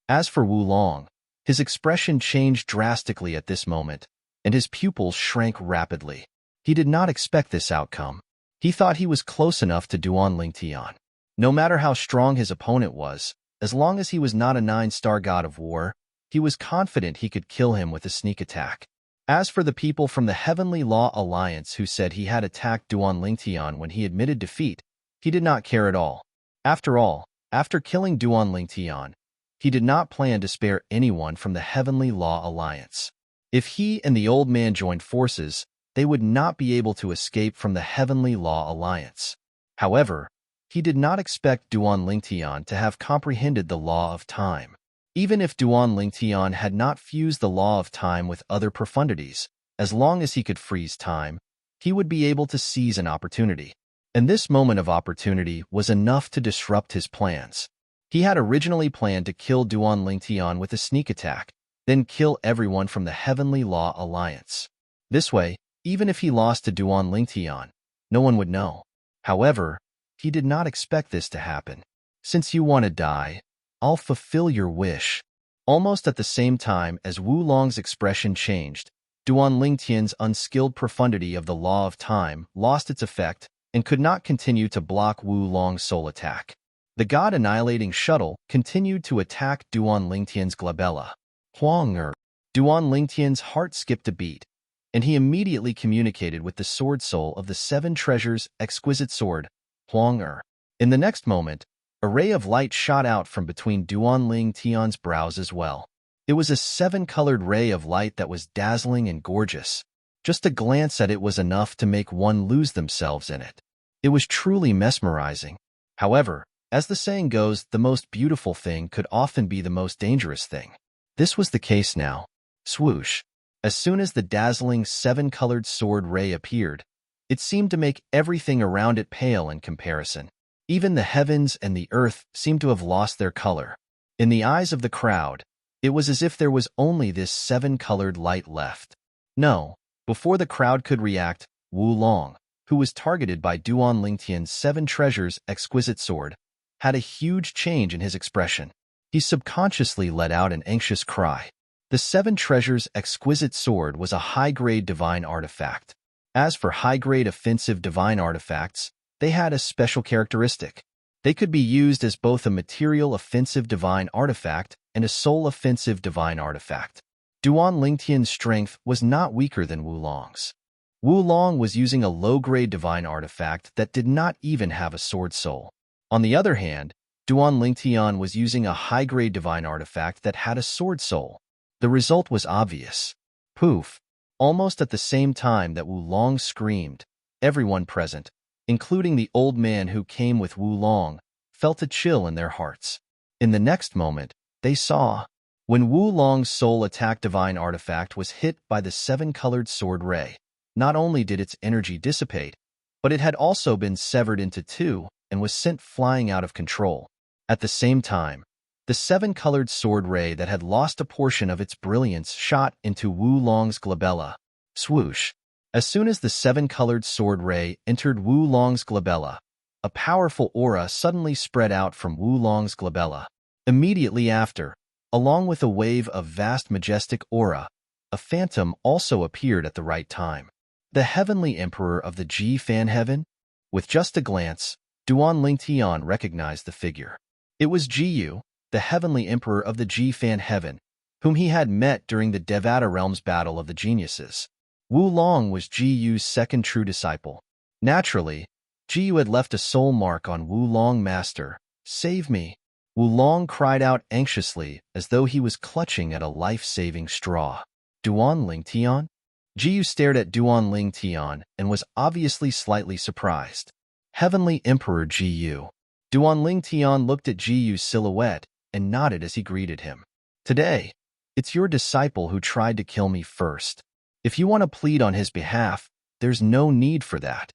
As for Wu Long, his expression changed drastically at this moment, and his pupils shrank rapidly. He did not expect this outcome. He thought he was close enough to Duan Ling Tian. No matter how strong his opponent was, as long as he was not a 9-star god of war, he was confident he could kill him with a sneak attack. As for the people from the Heavenly Law Alliance who said he had attacked Duan Ling Tian when he admitted defeat, he did not care at all. After all, after killing Duan Ling Tian, he did not plan to spare anyone from the Heavenly Law Alliance. If he and the old man joined forces, they would not be able to escape from the Heavenly Law Alliance. However, he did not expect Duan Ling Tian to have comprehended the law of time. Even if Duan Ling Tian had not fused the law of time with other profundities, as long as he could freeze time, he would be able to seize an opportunity. And this moment of opportunity was enough to disrupt his plans. He had originally planned to kill Duan Ling Tian with a sneak attack, then kill everyone from the Heavenly Law Alliance. This way, even if he lost to Duan Ling Tian, no one would know. However, he did not expect this to happen. Since you want to die, I'll fulfill your wish. Almost at the same time as Wu Long's expression changed, Duan Ling Tian's unskilled profundity of the law of time lost its effect and could not continue to block Wu Long's soul attack. The god-annihilating shuttle continued to attack Duan Ling Tian's glabella. Huang. Duan Ling Tian's heart skipped a beat, and he immediately communicated with the sword soul of the 7 treasures exquisite sword, Huang. In the next moment, a ray of light shot out from between Duan Ling Tian's brows as well. It was a 7-colored ray of light that was dazzling and gorgeous. Just a glance at it was enough to make one lose themselves in it. It was truly mesmerizing. However, as the saying goes, the most beautiful thing could often be the most dangerous thing. This was the case now. Swoosh. As soon as the dazzling 7-colored sword ray appeared, it seemed to make everything around it pale in comparison. Even the heavens and the earth seemed to have lost their color. In the eyes of the crowd, it was as if there was only this 7-colored light left. No, before the crowd could react, Wu Long, who was targeted by Duan Ling Tian's 7 treasures exquisite sword, had a huge change in his expression. He subconsciously let out an anxious cry. The 7 treasures exquisite sword was a high-grade divine artifact. As for high-grade offensive divine artifacts, they had a special characteristic. They could be used as both a material offensive divine artifact and a soul offensive divine artifact. Duan Ling Tian's strength was not weaker than Wu Long's. Wu Long was using a low-grade divine artifact that did not even have a sword soul. On the other hand, Duan Ling Tian was using a high-grade divine artifact that had a sword soul. The result was obvious. Poof! Almost at the same time that Wu Long screamed, everyone present, including the old man who came with Wu Long, felt a chill in their hearts. In the next moment, they saw. When Wu Long's soul attacked divine artifact was hit by the seven-colored sword ray, not only did its energy dissipate, but it had also been severed into two and was sent flying out of control. At the same time, the seven-colored sword ray that had lost a portion of its brilliance shot into Wu Long's glabella. Swoosh! As soon as the seven-colored sword ray entered Wu Long's glabella, a powerful aura suddenly spread out from Wu Long's glabella. Immediately after, along with a wave of vast majestic aura, a phantom also appeared at the right time. The Heavenly Emperor of the Ji-Fan Heaven? With just a glance, Duan Lingtian recognized the figure. It was Jiyu, the Heavenly Emperor of the Ji-Fan Heaven, whom he had met during the Devata Realms Battle of the Geniuses. Wu Long was Jiyu's second true disciple. Naturally, Jiyu had left a soul mark on Wu Long. Master, save me. Wu Long cried out anxiously as though he was clutching at a life-saving straw. Duan Lingtian? Jiyu stared at Duan Lingtian and was obviously slightly surprised. Heavenly Emperor Jiyu. Duan Lingtian looked at Jiyu's silhouette and nodded as he greeted him. Today, it's your disciple who tried to kill me first. If you want to plead on his behalf, there's no need for that.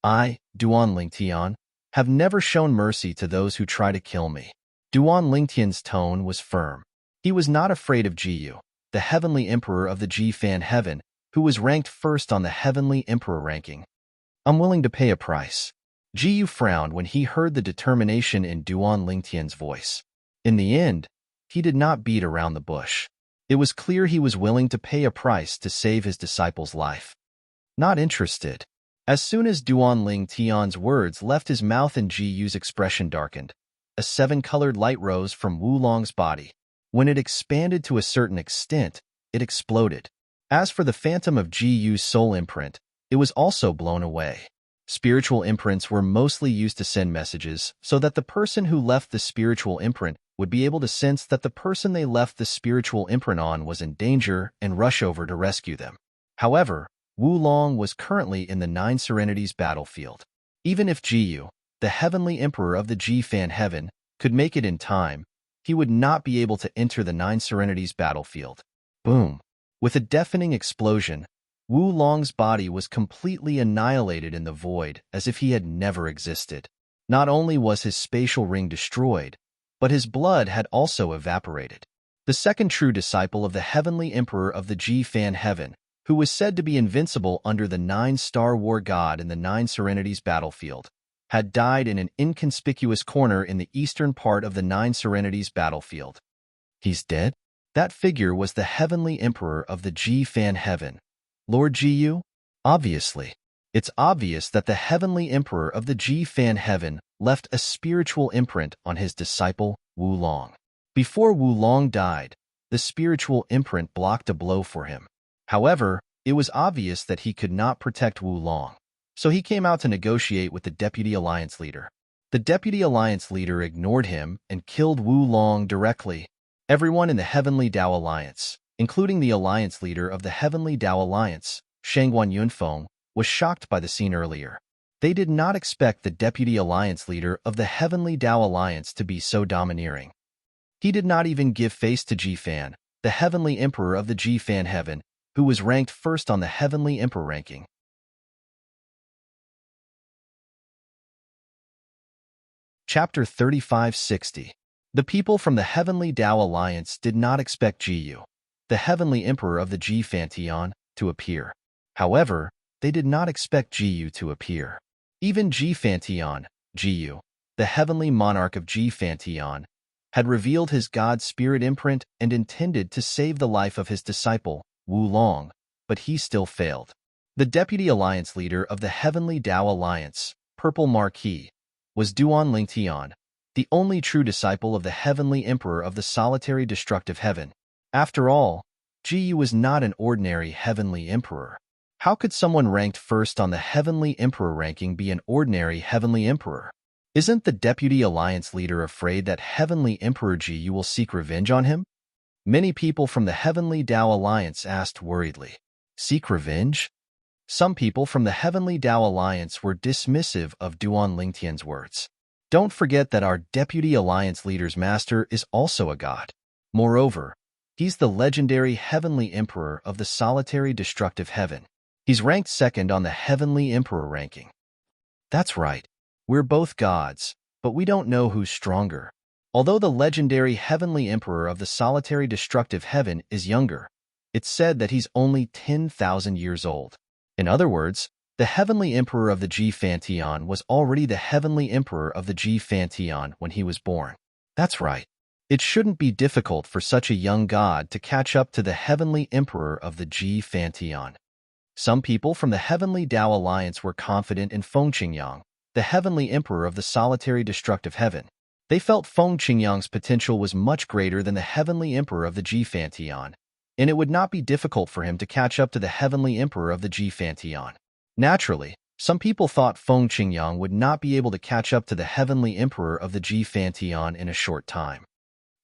I, Duan Lingtian, have never shown mercy to those who try to kill me. Duan Lingtian's tone was firm. He was not afraid of Jiyu, the Heavenly Emperor of the Ji-Fan Heaven, who was ranked first on the Heavenly Emperor ranking. I'm willing to pay a price. Jiyu frowned when he heard the determination in Duan Lingtian's voice. In the end, he did not beat around the bush. It was clear he was willing to pay a price to save his disciple's life. Not interested. As soon as Duan Lingtian's words left his mouth and Jiyu's expression darkened, a seven-colored light rose from Wu Long's body. When it expanded to a certain extent, it exploded. As for the phantom of Jiyu's soul imprint, it was also blown away. Spiritual imprints were mostly used to send messages so that the person who left the spiritual imprint would be able to sense that the person they left the spiritual imprint on was in danger and rush over to rescue them. However, Wu Long was currently in the Nine Serenities battlefield. Even if Jiyu, the Heavenly Emperor of the Ji-Fan Heaven, could make it in time, he would not be able to enter the Nine Serenities battlefield. Boom! With a deafening explosion, Wu Long's body was completely annihilated in the void as if he had never existed. Not only was his spatial ring destroyed, but his blood had also evaporated. The second true disciple of the Heavenly Emperor of the Ji-Fan Heaven, who was said to be invincible under the Nine-Star War God in the Nine Serenities battlefield, had died in an inconspicuous corner in the eastern part of the Nine Serenities battlefield. He's dead? That figure was the Heavenly Emperor of the Ji-Fan Heaven. Lord Jiyu? Obviously. It's obvious that the Heavenly Emperor of the Ji-Fan Heaven left a spiritual imprint on his disciple, Wu Long. Before Wu Long died, the spiritual imprint blocked a blow for him. However, it was obvious that he could not protect Wu Long, so he came out to negotiate with the Deputy Alliance Leader. The Deputy Alliance Leader ignored him and killed Wu Long directly. Everyone in the Heavenly Dao Alliance, including the Alliance Leader of the Heavenly Dao Alliance, Shangguan Yunfeng, was shocked by the scene earlier. They did not expect the Deputy Alliance Leader of the Heavenly Dao Alliance to be so domineering. He did not even give face to Ji-Fan, the Heavenly Emperor of the Ji-Fan Heaven, who was ranked first on the Heavenly Emperor ranking. Chapter 3560. The people from the Heavenly Dao Alliance did not expect Jiyu, the Heavenly Emperor of the Ji-Fan Tian, to appear. However, they did not expect Jiyu to appear. Even Ji-Fan Tian, Jiyu, the Heavenly Monarch of Ji-Fan Tian, had revealed his God Spirit imprint and intended to save the life of his disciple, Wu Long, but he still failed. The Deputy Alliance Leader of the Heavenly Dao Alliance, Purple Marquis, was Duan Lingtian, the only true disciple of the Heavenly Emperor of the Solitary Destructive Heaven. After all, Jiyu was not an ordinary Heavenly Emperor. How could someone ranked first on the Heavenly Emperor ranking be an ordinary Heavenly Emperor? Isn't the Deputy Alliance Leader afraid that Heavenly Emperor Jiyu will seek revenge on him? Many people from the Heavenly Dao Alliance asked worriedly. Seek revenge? Some people from the Heavenly Dao Alliance were dismissive of Duan Lingtian's words. Don't forget that our Deputy Alliance Leader's master is also a god. Moreover, he's the legendary Heavenly Emperor of the solitary destructive heaven. He's ranked second on the Heavenly Emperor ranking. That's right. We're both gods, but we don't know who's stronger. Although the legendary Heavenly Emperor of the solitary destructive heaven is younger, it's said that he's only 10,000 years old. In other words, the Heavenly Emperor of the G Pantheon was already the Heavenly Emperor of the G Pantheon when he was born. That's right. It shouldn't be difficult for such a young god to catch up to the Heavenly Emperor of the G Pantheon. Some people from the Heavenly Tao Alliance were confident in Feng Qingyang, the Heavenly Emperor of the solitary destructive heaven. They felt Feng Qingyang's potential was much greater than the Heavenly Emperor of the G Pantheon, and it would not be difficult for him to catch up to the Heavenly Emperor of the G Pantheon. Naturally, some people thought Feng Qingyang would not be able to catch up to the Heavenly Emperor of the G Pantheon in a short time.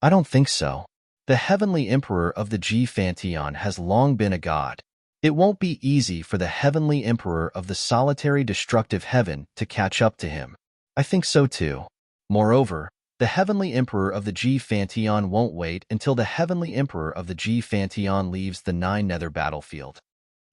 I don't think so. The Heavenly Emperor of the G Pantheon has long been a god. It won't be easy for the Heavenly Emperor of the solitary destructive heaven to catch up to him. I think so too. Moreover, the Heavenly Emperor of the G Pantheon won't wait until the Heavenly Emperor of the G Pantheon leaves the Nine Nether battlefield.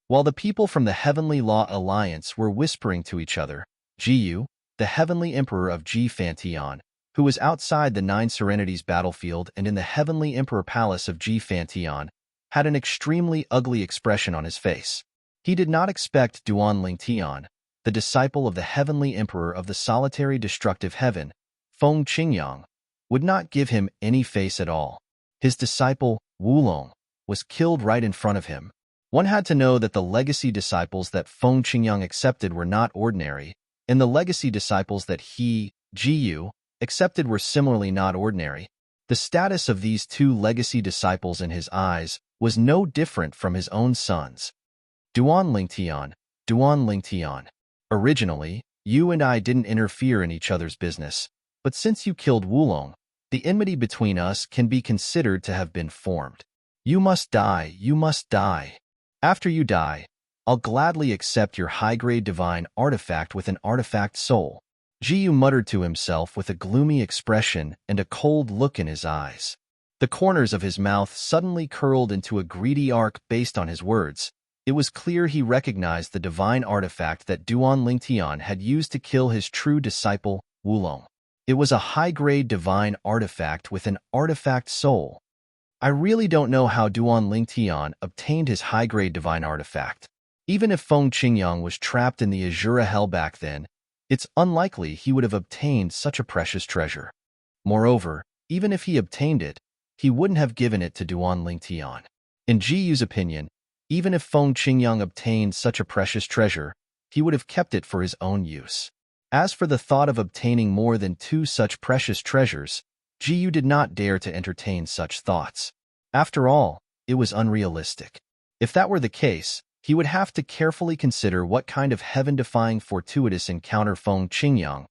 While the people from the Heavenly Law Alliance were whispering to each other, Jiyu, the Heavenly Emperor of G Pantheon, who was outside the Nine Serenities battlefield and in the Heavenly Emperor Palace of G Pantheon, had an extremely ugly expression on his face. He did not expect Duan Lingtian, the disciple of the Heavenly Emperor of the solitary destructive heaven, Feng Qingyang, would not give him any face at all. His disciple, Wulong, was killed right in front of him. One had to know that the legacy disciples that Feng Qingyang accepted were not ordinary, and the legacy disciples that he, Jiyu, accepted were similarly not ordinary. The status of these two legacy disciples in his eyes was no different from his own sons. Duan Lingtian. Originally, you and I didn't interfere in each other's business, but since you killed Wulong, the enmity between us can be considered to have been formed. You must die. After you die, I'll gladly accept your high-grade divine artifact with an artifact soul. Jiyu muttered to himself with a gloomy expression and a cold look in his eyes. The corners of his mouth suddenly curled into a greedy arc based on his words. It was clear he recognized the divine artifact that Duan Lingtian had used to kill his true disciple, Wulong. It was a high-grade divine artifact with an artifact soul. I really don't know how Duan Lingtian obtained his high-grade divine artifact. Even if Feng Qingyang was trapped in the Azura Hell back then, it's unlikely he would have obtained such a precious treasure. Moreover, even if he obtained it, he wouldn't have given it to Duan Lingtian. In Jiyu's opinion, even if Feng Qingyang obtained such a precious treasure, he would have kept it for his own use. As for the thought of obtaining more than 2 such precious treasures, Jiyu did not dare to entertain such thoughts. After all, it was unrealistic. If that were the case, he would have to carefully consider what kind of heaven-defying fortuitous encounter Feng Qingyang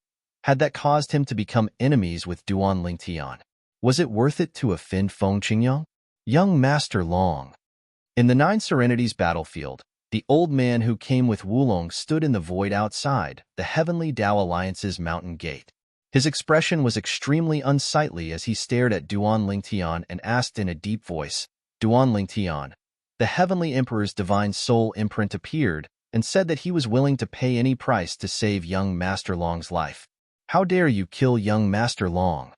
had that caused him to become enemies with Duan Lingtian. Was it worth it to offend Feng Qingyang? Young Master Long. In the Nine Serenities battlefield, the old man who came with Wulong stood in the void outside the Heavenly Tao Alliance's mountain gate. His expression was extremely unsightly as he stared at Duan Lingtian and asked in a deep voice, Duan Lingtian. The Heavenly Emperor's divine soul imprint appeared and said that he was willing to pay any price to save young Master Long's life. How dare you kill young Master Long?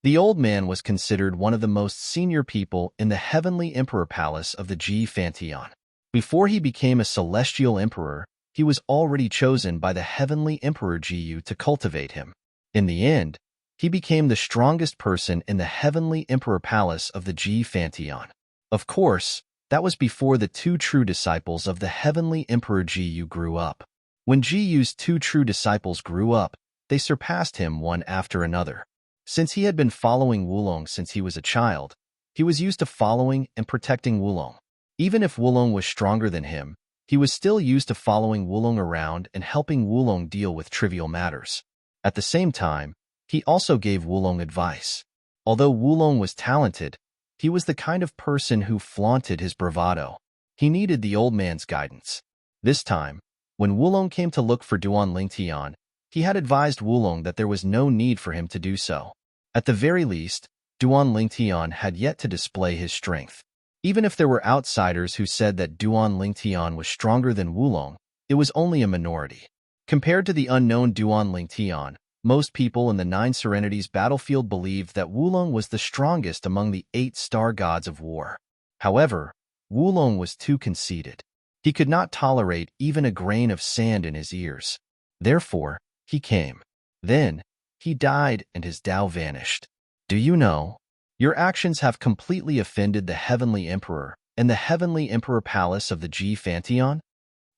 The old man was considered one of the most senior people in the Heavenly Emperor Palace of the G Pantheon. Before he became a celestial emperor, he was already chosen by the Heavenly Emperor Jiyu to cultivate him. In the end, he became the strongest person in the Heavenly Emperor Palace of the G Pantheon. Of course, that was before the 2 true disciples of the Heavenly Emperor Jiyu grew up. When Jiyu's 2 true disciples grew up, they surpassed him one after another. Since he had been following Wulong since he was a child, he was used to following and protecting Wulong. Even if Wulong was stronger than him, he was still used to following Wulong around and helping Wulong deal with trivial matters. At the same time, he also gave Wulong advice. Although Wulong was talented, he was the kind of person who flaunted his bravado. He needed the old man's guidance. This time, when Wulong came to look for Duan Lingtian, he had advised Wulong that there was no need for him to do so. At the very least, Duan Lingtian had yet to display his strength. Even if there were outsiders who said that Duan Lingtian was stronger than Wulong, it was only a minority. Compared to the unknown Duan Lingtian, most people in the Nine Serenities battlefield believed that Wulong was the strongest among the 8 star gods of war. However, Wulong was too conceited. He could not tolerate even a grain of sand in his ears. Therefore, he came. Then, he died and his Tao vanished. Do you know? Your actions have completely offended the Heavenly Emperor and the Heavenly Emperor Palace of the Ji Fantion?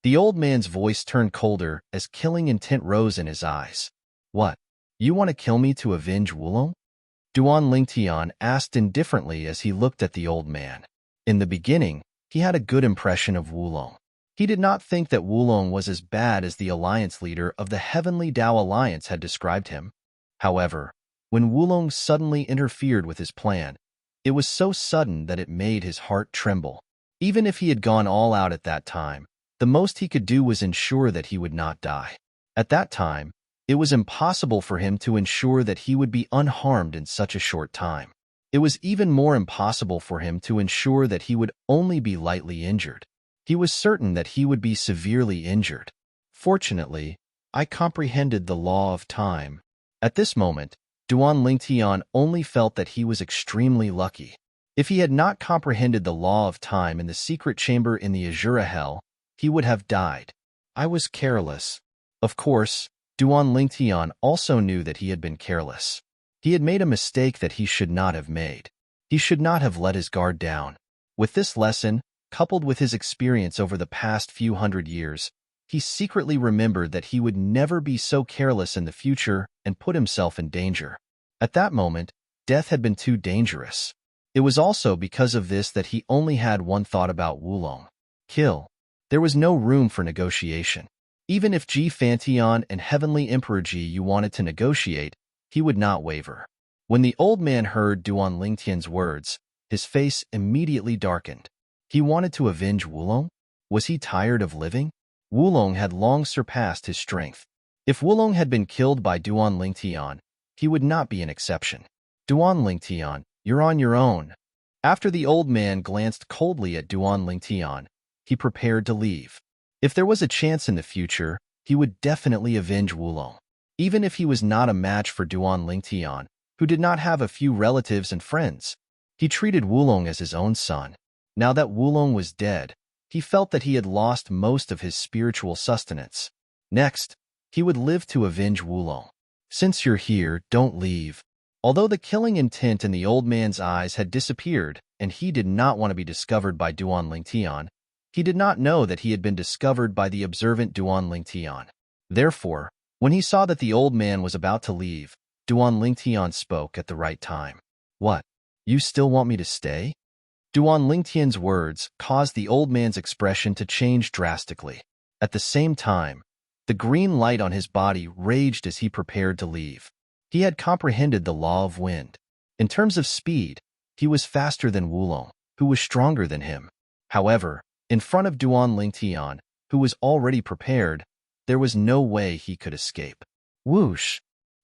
The old man's voice turned colder as killing intent rose in his eyes. What? You want to kill me to avenge Wulong? Duan Lingtian asked indifferently as he looked at the old man. In the beginning, he had a good impression of Wulong. He did not think that Wulong was as bad as the alliance leader of the Heavenly Tao Alliance had described him. However, when Wulong suddenly interfered with his plan, it was so sudden that it made his heart tremble. Even if he had gone all out at that time, the most he could do was ensure that he would not die. At that time, it was impossible for him to ensure that he would be unharmed in such a short time. It was even more impossible for him to ensure that he would only be lightly injured. He was certain that he would be severely injured. Fortunately, I comprehended the law of time. At this moment, Duan Lingtian only felt that he was extremely lucky. If he had not comprehended the law of time in the secret chamber in the Azura Hell, he would have died. I was careless. Of course, Duan Lingtian also knew that he had been careless. He had made a mistake that he should not have made. He should not have let his guard down. With this lesson, coupled with his experience over the past few hundred years, he secretly remembered that he would never be so careless in the future and put himself in danger. At that moment, death had been too dangerous. It was also because of this that he only had one thought about Wulong: kill. There was no room for negotiation. Even if Ji Fantion and Heavenly Emperor Ji Yu wanted to negotiate, he would not waver. When the old man heard Duan Lingtian's words, his face immediately darkened. He wanted to avenge Wulong? Was he tired of living? Wulong had long surpassed his strength. If Wulong had been killed by Duan Lingtian, he would not be an exception. Duan Lingtian, you're on your own. After the old man glanced coldly at Duan Lingtian, he prepared to leave. If there was a chance in the future, he would definitely avenge Wulong. Even if he was not a match for Duan Lingtian, who did not have a few relatives and friends, he treated Wulong as his own son. Now that Wulong was dead, he felt that he had lost most of his spiritual sustenance. Next, he would live to avenge Wulong. Since you're here, don't leave. Although the killing intent in the old man's eyes had disappeared and he did not want to be discovered by Duan Lingtian, he did not know that he had been discovered by the observant Duan Lingtian. Therefore, when he saw that the old man was about to leave, Duan Lingtian spoke at the right time. What? You still want me to stay? Duan Lingtian's words caused the old man's expression to change drastically. At the same time, the green light on his body raged as he prepared to leave. He had comprehended the law of wind. In terms of speed, he was faster than Wulong, who was stronger than him. However, in front of Duan Lingtian, who was already prepared, there was no way he could escape. Whoosh!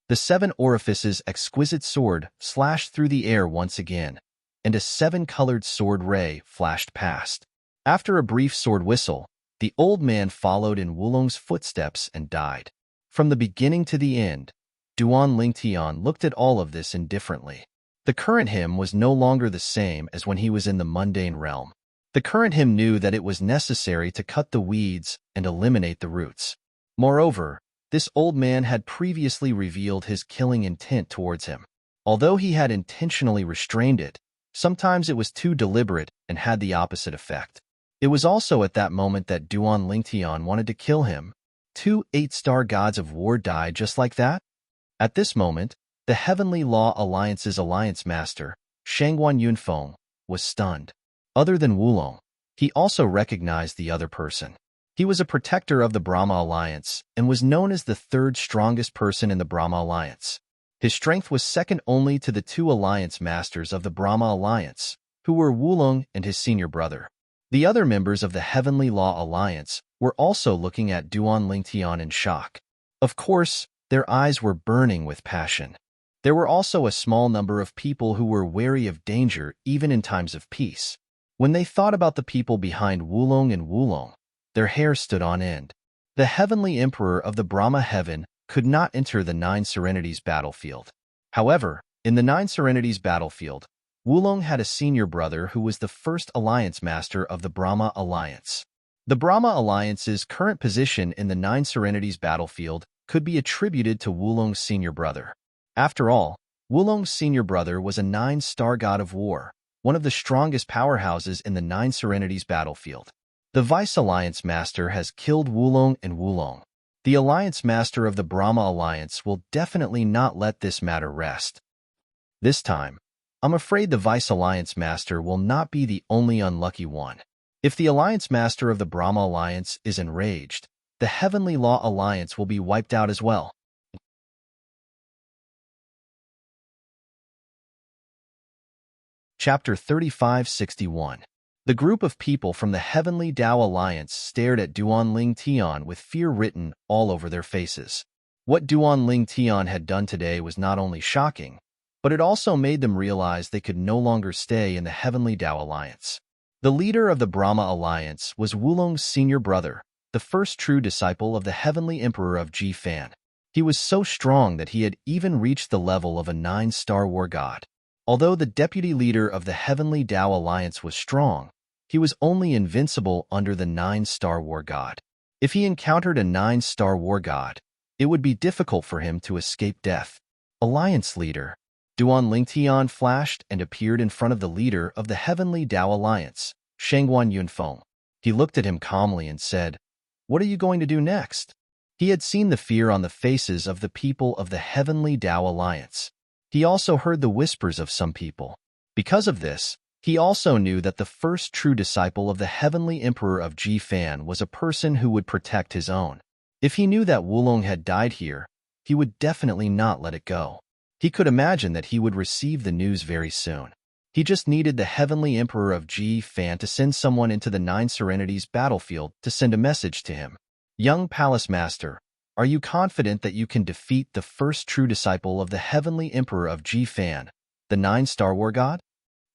The 7 orifices exquisite sword slashed through the air once again, and a 7-colored sword ray flashed past. After a brief sword whistle, the old man followed in Wulong's footsteps and died. From the beginning to the end, Duan Lingtian looked at all of this indifferently. The current him was no longer the same as when he was in the mundane realm. The current him knew that it was necessary to cut the weeds and eliminate the roots. Moreover, this old man had previously revealed his killing intent towards him. Although he had intentionally restrained it, sometimes it was too deliberate and had the opposite effect. It was also at that moment that Duan Lingtian wanted to kill him. 2 8-star gods of war died just like that? At this moment, the Heavenly Law Alliance's alliance master, Shangguan Yunfeng, was stunned. Other than Wulong, he also recognized the other person. He was a protector of the Brahma Alliance and was known as the 3rd strongest person in the Brahma Alliance. His strength was second only to the 2 alliance masters of the Brahma Alliance, who were Wulong and his senior brother. The other members of the Heavenly Law Alliance were also looking at Duan Lingtian in shock. Of course, Their eyes were burning with passion. There were also a small number of people who were wary of danger even in times of peace. When they thought about the people behind Wulong and Wulong, their hair stood on end. The heavenly emperor of the Brahma heaven could not enter the Nine Serenities battlefield. However, in the Nine Serenities battlefield, Wulong had a senior brother who was the first alliance master of the Brahma Alliance. The Brahma Alliance's current position in the Nine Serenities battlefield could be attributed to Wulong's senior brother. After all, Wulong's senior brother was a nine-star god of war, one of the strongest powerhouses in the Nine Serenities battlefield. The Vice Alliance Master has killed Wulong and Wulong. The Alliance Master of the Brahma Alliance will definitely not let this matter rest. This time, I'm afraid the Vice Alliance Master will not be the only unlucky one. If the Alliance Master of the Brahma Alliance is enraged, the Heavenly Law Alliance will be wiped out as well. Chapter 3561. The group of people from the Heavenly Tao Alliance stared at Duanling Tian with fear written all over their faces. What Duanling Tian had done today was not only shocking, but it also made them realize they could no longer stay in the Heavenly Tao Alliance. The leader of the Brahma Alliance was Wulong's senior brother, the first true disciple of the Heavenly Emperor of Ji-Fan. He was so strong that he had even reached the level of a nine-star war god. Although the deputy leader of the Heavenly Tao Alliance was strong, he was only invincible under the nine-star war god. If he encountered a nine-star war god, it would be difficult for him to escape death. Alliance leader. Duanling Tian flashed and appeared in front of the leader of the Heavenly Tao Alliance, Shangguan Yunfeng. He looked at him calmly and said, "What are you going to do next?" He had seen the fear on the faces of the people of the Heavenly Tao Alliance. He also heard the whispers of some people. Because of this, he also knew that the first true disciple of the Heavenly Emperor of Ji-Fan was a person who would protect his own. If he knew that Wulong had died here, he would definitely not let it go. He could imagine that he would receive the news very soon. He just needed the Heavenly Emperor of Ji-Fan to send someone into the Nine Serenities battlefield to send a message to him. Young Palace Master, are you confident that you can defeat the first true disciple of the Heavenly Emperor of Ji-Fan, the nine-star war god?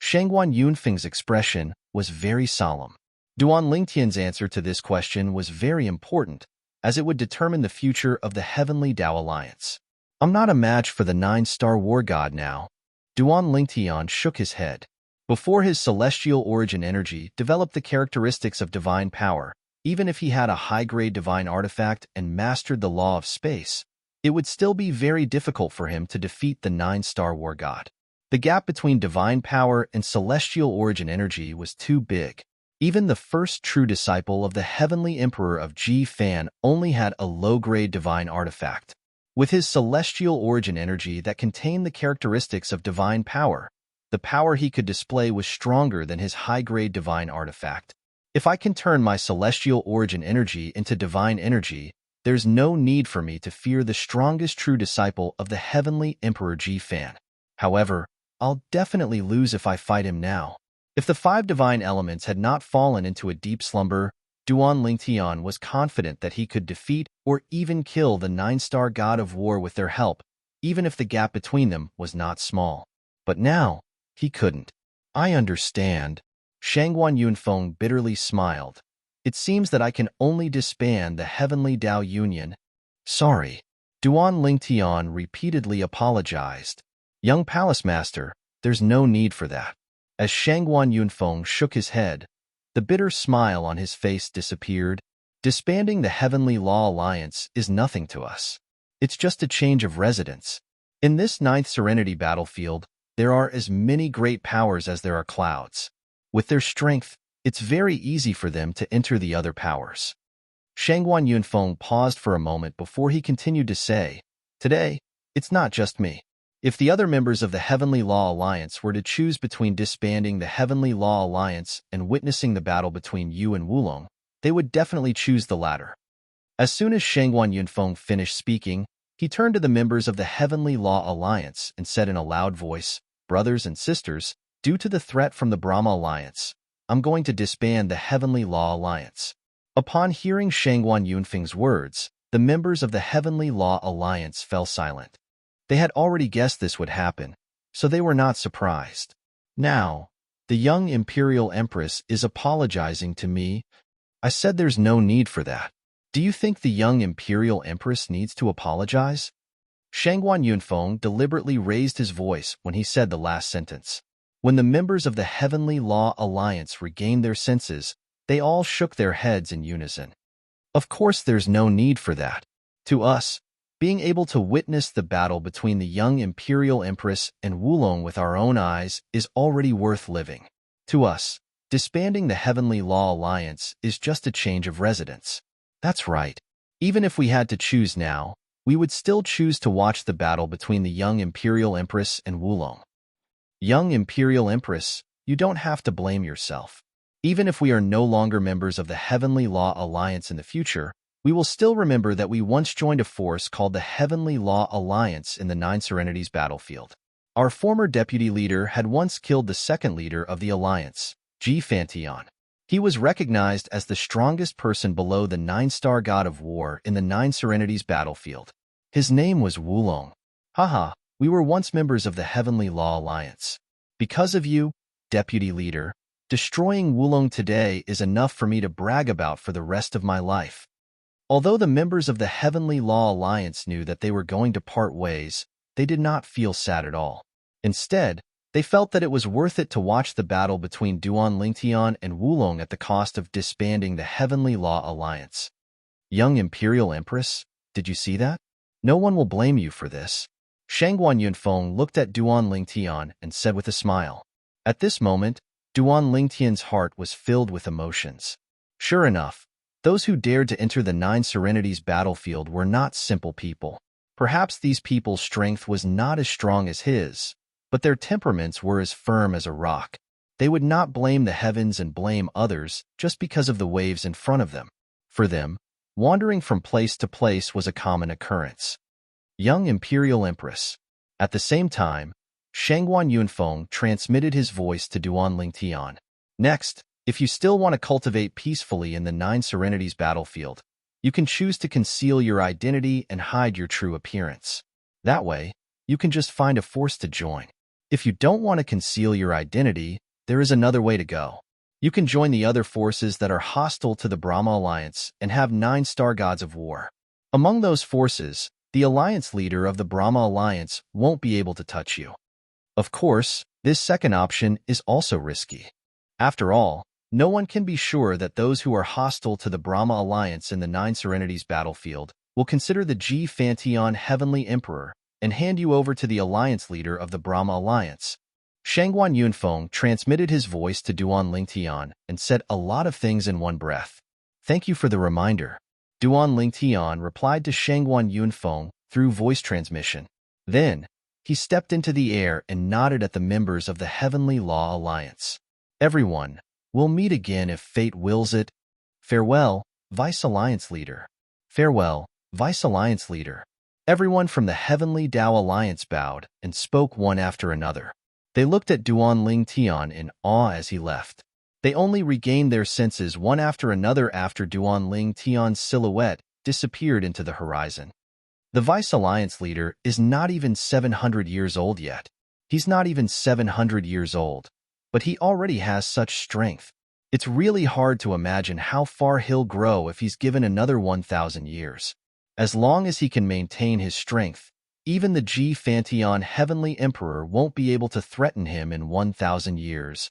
Shangguan Yunfeng's expression was very solemn. Duanling Tian's answer to this question was very important, as it would determine the future of the Heavenly Tao Alliance. I'm not a match for the nine-star war god now. Duanling Tian shook his head. Before his celestial origin energy developed the characteristics of divine power, even if he had a high-grade divine artifact and mastered the law of space, it would still be very difficult for him to defeat the nine-star war god. The gap between divine power and celestial origin energy was too big. Even the first true disciple of the Heavenly Emperor of Ji-Fan only had a low-grade divine artifact. With his celestial origin energy that contained the characteristics of divine power, the power he could display was stronger than his high-grade divine artifact. If I can turn my celestial origin energy into divine energy, there's no need for me to fear the strongest true disciple of the Heavenly Emperor Ji-Fan. However, I'll definitely lose if I fight him now. If the five divine elements had not fallen into a deep slumber, Duanling Tian was confident that he could defeat or even kill the nine-star god of war with their help, even if the gap between them was not small. But now, he couldn't. I understand. Shangguan Yunfeng bitterly smiled. It seems that I can only disband the Heavenly Tao Union. Sorry. Duanling Tian repeatedly apologized. Young Palace Master, there's no need for that. As Shangguan Yunfeng shook his head, the bitter smile on his face disappeared. Disbanding the Heavenly Law Alliance is nothing to us. It's just a change of residence. In this Ninth Serenity battlefield, there are as many great powers as there are clouds. With their strength, it's very easy for them to enter the other powers. Shangguan Yunfeng paused for a moment before he continued to say, "Today, it's not just me. If the other members of the Heavenly Law Alliance were to choose between disbanding the Heavenly Law Alliance and witnessing the battle between you and Wulong, they would definitely choose the latter." As soon as Shangguan Yunfeng finished speaking, he turned to the members of the Heavenly Law Alliance and said in a loud voice, "Brothers and sisters, due to the threat from the Brahma Alliance, I'm going to disband the Heavenly Law Alliance." Upon hearing Shangguan Yunfeng's words, the members of the Heavenly Law Alliance fell silent. They had already guessed this would happen, so they were not surprised. Now, the young Imperial Empress is apologizing to me. I said there's no need for that. Do you think the young Imperial Empress needs to apologize? Shangguan Yunfeng deliberately raised his voice when he said the last sentence. When the members of the Heavenly Law Alliance regained their senses, they all shook their heads in unison. Of course there's no need for that. To us, being able to witness the battle between the young Imperial Empress and Wulong with our own eyes is already worth living. To us, disbanding the Heavenly Law Alliance is just a change of residence. That's right. Even if we had to choose now, we would still choose to watch the battle between the young Imperial Empress and Wulong. Young Imperial Empress, you don't have to blame yourself. Even if we are no longer members of the Heavenly Law Alliance in the future, we will still remember that we once joined a force called the Heavenly Law Alliance in the Nine Serenities battlefield. Our former deputy leader had once killed the second leader of the Alliance, Ji Fantian. He was recognized as the strongest person below the nine-star god of war in the Nine Serenities battlefield. His name was Wulong. Haha, we were once members of the Heavenly Law Alliance. Because of you, deputy leader, destroying Wulong today is enough for me to brag about for the rest of my life. Although the members of the Heavenly Law Alliance knew that they were going to part ways, they did not feel sad at all. Instead, they felt that it was worth it to watch the battle between Duan Lingtian and Wulong at the cost of disbanding the Heavenly Law Alliance. Young Imperial Empress, did you see that? No one will blame you for this. Shangguan Yunfeng looked at Duan Lingtian and said with a smile. At this moment, Duan Lingtian's heart was filled with emotions. Sure enough, those who dared to enter the Nine Serenities battlefield were not simple people. Perhaps these people's strength was not as strong as his, but their temperaments were as firm as a rock. They would not blame the heavens and blame others just because of the waves in front of them. For them, wandering from place to place was a common occurrence. Young Imperial Empress. At the same time, Shangguan Yunfeng transmitted his voice to Duan Lingtian. Next, if you still want to cultivate peacefully in the Nine Serenities battlefield, you can choose to conceal your identity and hide your true appearance. That way, you can just find a force to join. If you don't want to conceal your identity, there is another way to go. You can join the other forces that are hostile to the Brahma Alliance and have 9 star gods of war. Among those forces, the alliance leader of the Brahma Alliance won't be able to touch you. Of course, this second option is also risky. After all, no one can be sure that those who are hostile to the Brahma Alliance in the Nine Serenities battlefield will consider the Ji Fantian Heavenly Emperor and hand you over to the alliance leader of the Brahma Alliance. Shangguan Yunfeng transmitted his voice to Duan Lingtian and said a lot of things in one breath. Thank you for the reminder. Duan Lingtian replied to Shangguan Yunfeng through voice transmission. Then, he stepped into the air and nodded at the members of the Heavenly Law Alliance. Everyone, we'll meet again if fate wills it. Farewell, Vice Alliance Leader. Farewell, Vice Alliance Leader. Everyone from the Heavenly Tao Alliance bowed and spoke one after another. They looked at Duan Lingtian in awe as he left. They only regained their senses one after another after Duan Lingtian's silhouette disappeared into the horizon. The Vice Alliance Leader is not even 700 years old yet. He's not even 700 years old, but he already has such strength. It's really hard to imagine how far he'll grow if he's given another 1,000 years. As long as he can maintain his strength, even the Ji Fantian Heavenly Emperor won't be able to threaten him in 1,000 years.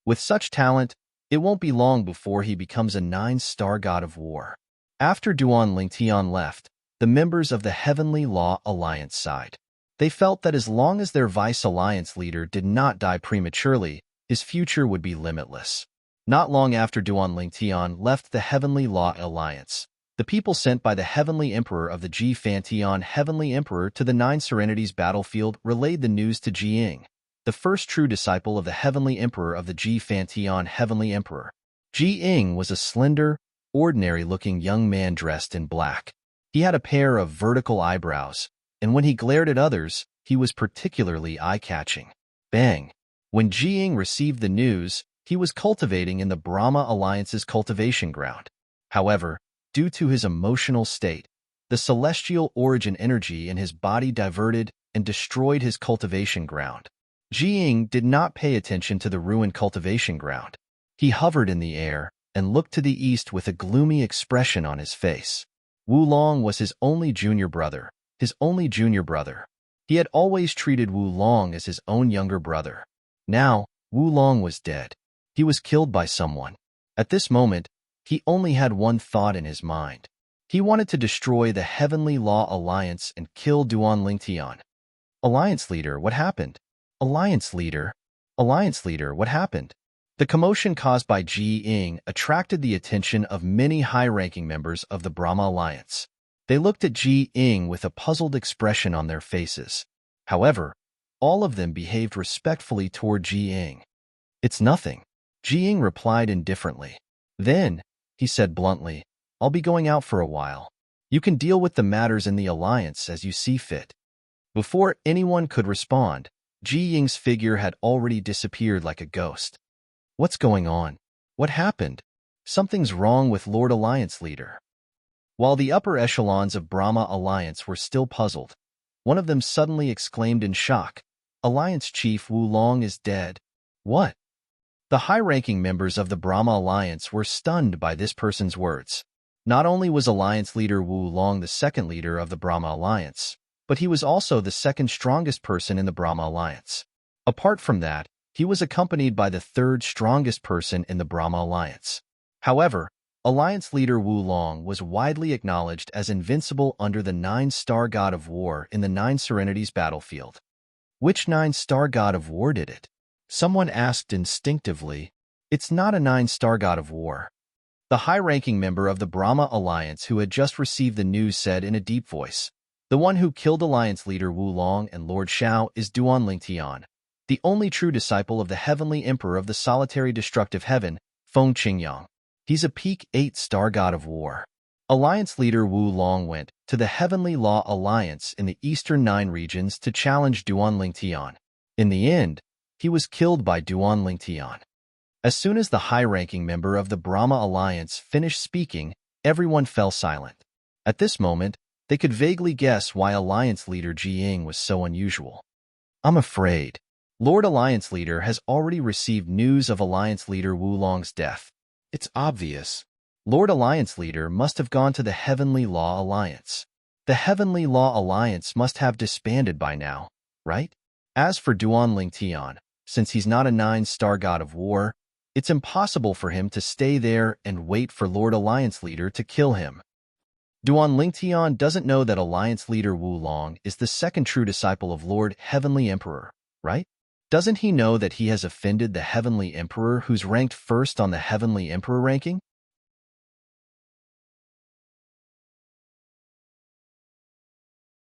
With such talent, it won't be long before he becomes a 9-star god of war. After Duan Lingtian left, the members of the Heavenly Law Alliance sighed. They felt that as long as their Vice Alliance leader did not die prematurely, his future would be limitless. Not long after Duan Lingtian left the Heavenly Law Alliance, the people sent by the Heavenly Emperor of the Ji Fantian Heavenly Emperor to the Nine Serenities battlefield relayed the news to Jiying, the first true disciple of the Heavenly Emperor of the Ji Fantian Heavenly Emperor. Jiying was a slender, ordinary-looking young man dressed in black. He had a pair of vertical eyebrows, and when he glared at others, he was particularly eye-catching. Bang! When Jiying received the news, he was cultivating in the Brahma Alliance's cultivation ground. However, due to his emotional state, The celestial origin energy in his body diverted and destroyed his cultivation ground. Jiying did not pay attention to the ruined cultivation ground. He hovered in the air and looked to the east with a gloomy expression on his face. Wulong was his only junior brother. He had always treated Wulong as his own younger brother. Now, Wulong was dead. He was killed by someone. At this moment, he only had one thought in his mind. He wanted to destroy the Heavenly Law Alliance and kill Duan Lingtian. Alliance leader, what happened? Alliance leader, what happened? The commotion caused by Ji Ying attracted the attention of many high-ranking members of the Brahma Alliance. They looked at Ji Ying with a puzzled expression on their faces. However, all of them behaved respectfully toward Ji Ying. It's nothing. Ji Ying replied indifferently. Then, he said bluntly, I'll be going out for a while. You can deal with the matters in the alliance as you see fit. Before anyone could respond, Ji Ying's figure had already disappeared like a ghost. What's going on? What happened? Something's wrong with Lord Alliance Leader. While the upper echelons of Brahma Alliance were still puzzled, one of them suddenly exclaimed in shock, Alliance Chief Wulong is dead. What? The high-ranking members of the Brahma Alliance were stunned by this person's words. Not only was Alliance Leader Wulong the second leader of the Brahma Alliance, but he was also the second strongest person in the Brahma Alliance. Apart from that, he was accompanied by the third strongest person in the Brahma Alliance. However, Alliance Leader Wulong was widely acknowledged as invincible under the 9-star God of War in the 9 Serenities battlefield. Which 9-star God of War did it? Someone asked instinctively. It's not a 9-star God of War. The high-ranking member of the Brahma Alliance who had just received the news said in a deep voice, The one who killed Alliance Leader Wulong and Lord Shao is Duan Lingtian, the only true disciple of the Heavenly Emperor of the solitary destructive heaven, Feng Qingyang. He's a peak 8-star God of War. Alliance Leader Wulong went to the Heavenly Law Alliance in the Eastern 9 regions to challenge Duan Lingtian. In the end, he was killed by Duan Lingtian. As soon as the high-ranking member of the Brahma Alliance finished speaking, everyone fell silent. At this moment, they could vaguely guess why Alliance Leader Ji Ying was so unusual. I'm afraid. Lord Alliance Leader has already received news of Alliance Leader Wulong's death. It's obvious. Lord Alliance Leader must have gone to the Heavenly Law Alliance. The Heavenly Law Alliance must have disbanded by now, right? As for Duan Lingtian, since he's not a 9-star God of War, it's impossible for him to stay there and wait for Lord Alliance Leader to kill him. Duan Lingtian doesn't know that Alliance Leader Wulong is the second true disciple of Lord Heavenly Emperor, right? Doesn't he know that he has offended the Heavenly Emperor who's ranked first on the Heavenly Emperor ranking?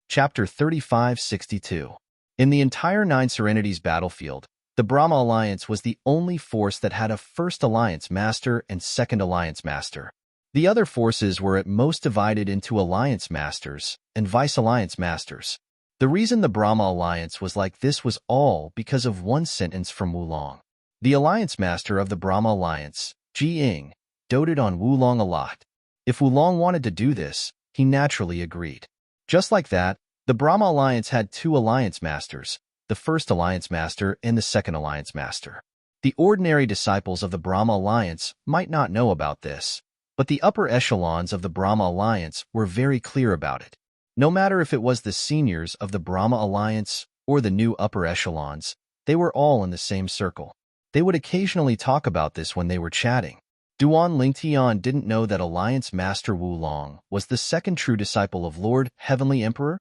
Chapter 3562. In the entire 9 Serenities battlefield, the Brahma Alliance was the only force that had a first Alliance Master and second Alliance Master. The other forces were at most divided into Alliance Masters and Vice-Alliance Masters. The reason the Brahma Alliance was like this was all because of one sentence from Wulong. The Alliance Master of the Brahma Alliance, Ji Ying, doted on Wulong a lot. If Wulong wanted to do this, he naturally agreed. Just like that, the Brahma Alliance had 2 Alliance Masters, the first Alliance Master and the second Alliance Master. The ordinary disciples of the Brahma Alliance might not know about this, but the upper echelons of the Brahma Alliance were very clear about it. No matter if it was the seniors of the Brahma Alliance or the new upper echelons, they were all in the same circle. They would occasionally talk about this when they were chatting. Duan Lingtian didn't know that Alliance Master Wulong was the second true disciple of Lord Heavenly Emperor.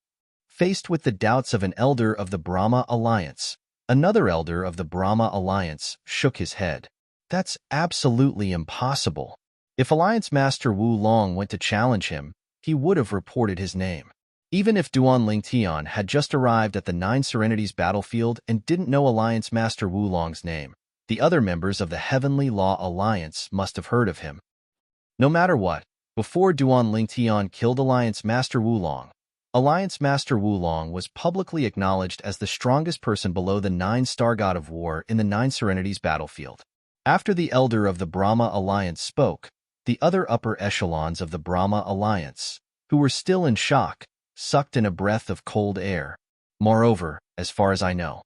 Faced with the doubts of an elder of the Brahma Alliance, another elder of the Brahma Alliance shook his head. That's absolutely impossible. If Alliance Master Wulong went to challenge him, he would have reported his name. Even if Duan Lingtian had just arrived at the 9 Serenities battlefield and didn't know Alliance Master Wulong's name, the other members of the Heavenly Law Alliance must have heard of him. No matter what, before Duan Lingtian killed Alliance Master Wulong, Alliance Master Wulong was publicly acknowledged as the strongest person below the 9-star God of War in the 9 Serenities battlefield. After the elder of the Brahma Alliance spoke, the other upper echelons of the Brahma Alliance, who were still in shock, sucked in a breath of cold air. Moreover, as far as I know,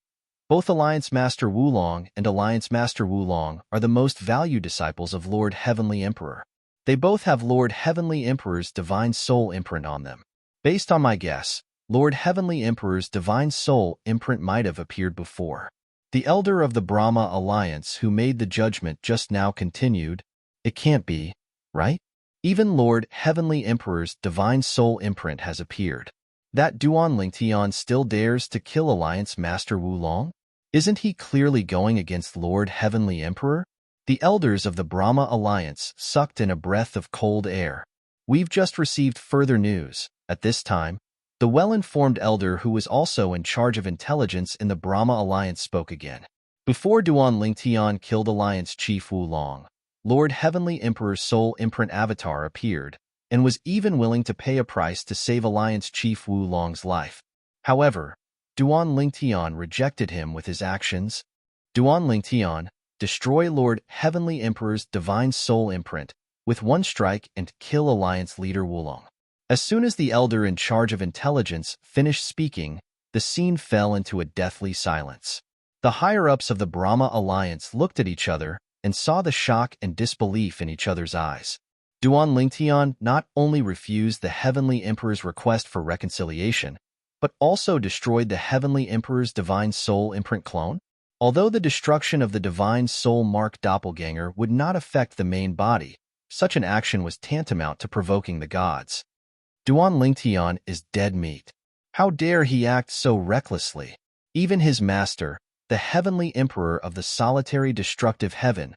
both Alliance Master Wulong and Alliance Master Wulong are the most valued disciples of Lord Heavenly Emperor. They both have Lord Heavenly Emperor's divine soul imprint on them. Based on my guess, Lord Heavenly Emperor's divine soul imprint might have appeared before. The elder of the Brahma Alliance who made the judgment just now continued, "It can't be, right? Even Lord Heavenly Emperor's divine soul imprint has appeared. That Duan Lingtian still dares to kill Alliance Master Wulong? Isn't he clearly going against Lord Heavenly Emperor?" The elders of the Brahma Alliance sucked in a breath of cold air. "We've just received further news." At this time, the well-informed elder who was also in charge of intelligence in the Brahma Alliance spoke again. Before Duan Lingtian killed Alliance Chief Wulong, Lord Heavenly Emperor's soul imprint avatar appeared and was even willing to pay a price to save Alliance Chief Wulong's life. However, Duan Lingtian rejected him with his actions. Duan Lingtian, destroy Lord Heavenly Emperor's divine soul imprint with one strike and kill Alliance leader Wulong. As soon as the elder in charge of intelligence finished speaking, the scene fell into a deathly silence. The higher-ups of the Brahma Alliance looked at each other and saw the shock and disbelief in each other's eyes. Duan Lingtian not only refused the Heavenly Emperor's request for reconciliation, but also destroyed the Heavenly Emperor's divine soul imprint clone. Although the destruction of the divine soul mark doppelganger would not affect the main body, such an action was tantamount to provoking the gods. Duan Lingtian is dead meat. How dare he act so recklessly? Even his master, the Heavenly Emperor of the solitary destructive heaven,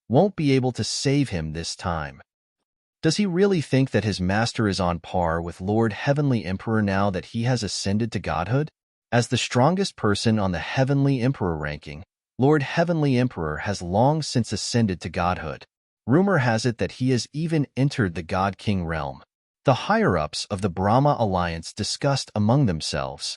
won't be able to save him this time. Does he really think that his master is on par with Lord Heavenly Emperor now that he has ascended to godhood? As the strongest person on the Heavenly Emperor ranking, Lord Heavenly Emperor has long since ascended to godhood. Rumor has it that he has even entered the God King realm. The higher-ups of the Brahma Alliance discussed among themselves.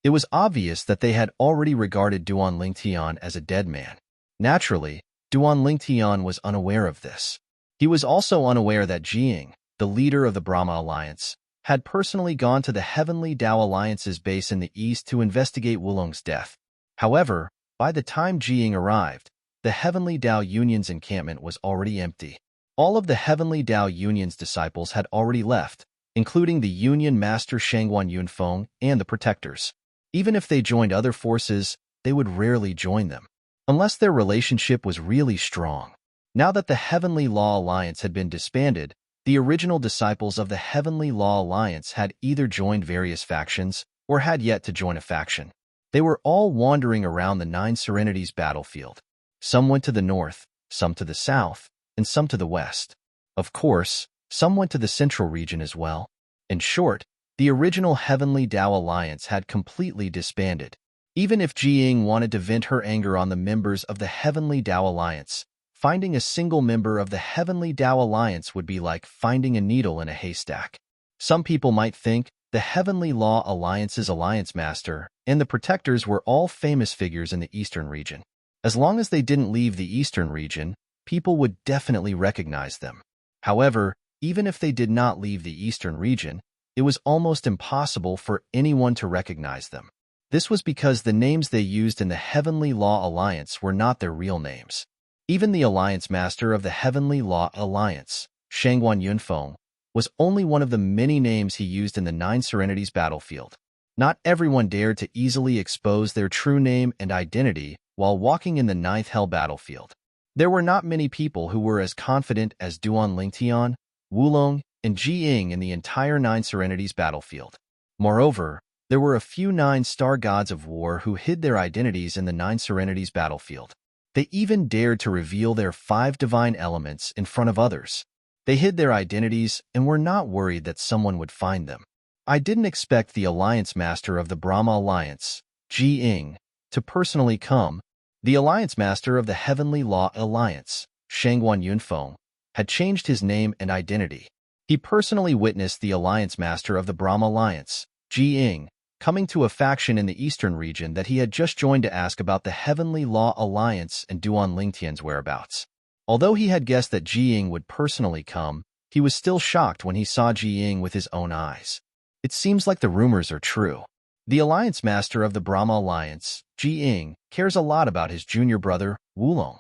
It was obvious that they had already regarded Duan Lingtian as a dead man. Naturally, Duan Lingtian was unaware of this. He was also unaware that Jiying, the leader of the Brahma Alliance, had personally gone to the Heavenly Tao Alliance's base in the east to investigate Wulong's death. However, by the time Jiying arrived, the Heavenly Tao Union's encampment was already empty. All of the Heavenly Tao Union's disciples had already left, including the Union Master Shangguan Yunfeng and the Protectors. Even if they joined other forces, they would rarely join them, unless their relationship was really strong. Now that the Heavenly Law Alliance had been disbanded, the original disciples of the Heavenly Law Alliance had either joined various factions or had yet to join a faction. They were all wandering around the Nine Serenities battlefield. Some went to the north, some to the south, and some to the west. Of course, some went to the central region as well. In short, the original Heavenly Tao Alliance had completely disbanded. Even if Jiying wanted to vent her anger on the members of the Heavenly Tao Alliance, finding a single member of the Heavenly Tao Alliance would be like finding a needle in a haystack. Some people might think the Heavenly Law Alliance's Alliance Master and the Protectors were all famous figures in the Eastern region. As long as they didn't leave the Eastern region, people would definitely recognize them. However, even if they did not leave the Eastern region, it was almost impossible for anyone to recognize them. This was because the names they used in the Heavenly Law Alliance were not their real names. Even the Alliance Master of the Heavenly Law Alliance, Shangguan Yunfeng, was only one of the many names he used in the Nine Serenities battlefield. Not everyone dared to easily expose their true name and identity while walking in the Ninth Hell battlefield. There were not many people who were as confident as Duan Lingtian, Wulong, and Jiying in the entire Nine Serenities battlefield. Moreover, there were a few Nine-Star Gods of War who hid their identities in the Nine Serenities battlefield. They even dared to reveal their 5 divine elements in front of others. They hid their identities and were not worried that someone would find them. I didn't expect the Alliance Master of the Brahma Alliance, Jiying, to personally come. The Alliance Master of the Heavenly Law Alliance, Shangguan Yunfeng, had changed his name and identity. He personally witnessed the Alliance Master of the Brahma Alliance, Jiying, coming to a faction in the Eastern region that he had just joined to ask about the Heavenly Law Alliance and Duan Lingtian's whereabouts. Although he had guessed that Jiying would personally come, He was still shocked when he saw Ji Ying with his own eyes. It seems like the rumors are true. The Alliance Master of the Brahma Alliance, Ji Ying, cares a lot about his junior brother, Wulong.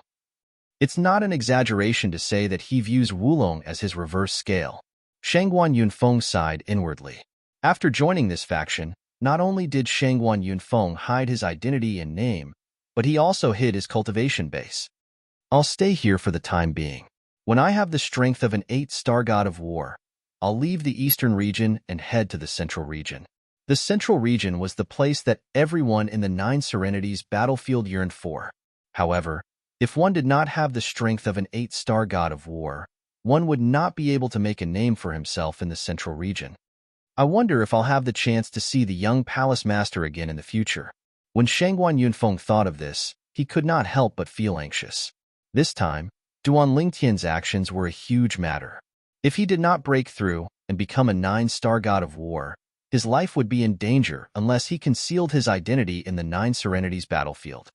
It's not an exaggeration to say that he views Wulong as his reverse scale. Shangguan Yunfeng sighed inwardly. After joining this faction, not only did Shangguan Yunfeng hide his identity and name, but he also hid his cultivation base. I'll stay here for the time being. When I have the strength of an 8-star god of war, I'll leave the eastern region and head to the central region. The central region was the place that everyone in the 9 Serenities battlefield yearned for. However, if one did not have the strength of an 8-star god of war, one would not be able to make a name for himself in the central region. I wonder if I'll have the chance to see the young palace master again in the future. When Shangguan Yunfeng thought of this, he could not help but feel anxious. This time, Duan Lingtian's actions were a huge matter. If he did not break through and become a 9-star god of war, his life would be in danger unless he concealed his identity in the 9 Serenities battlefield.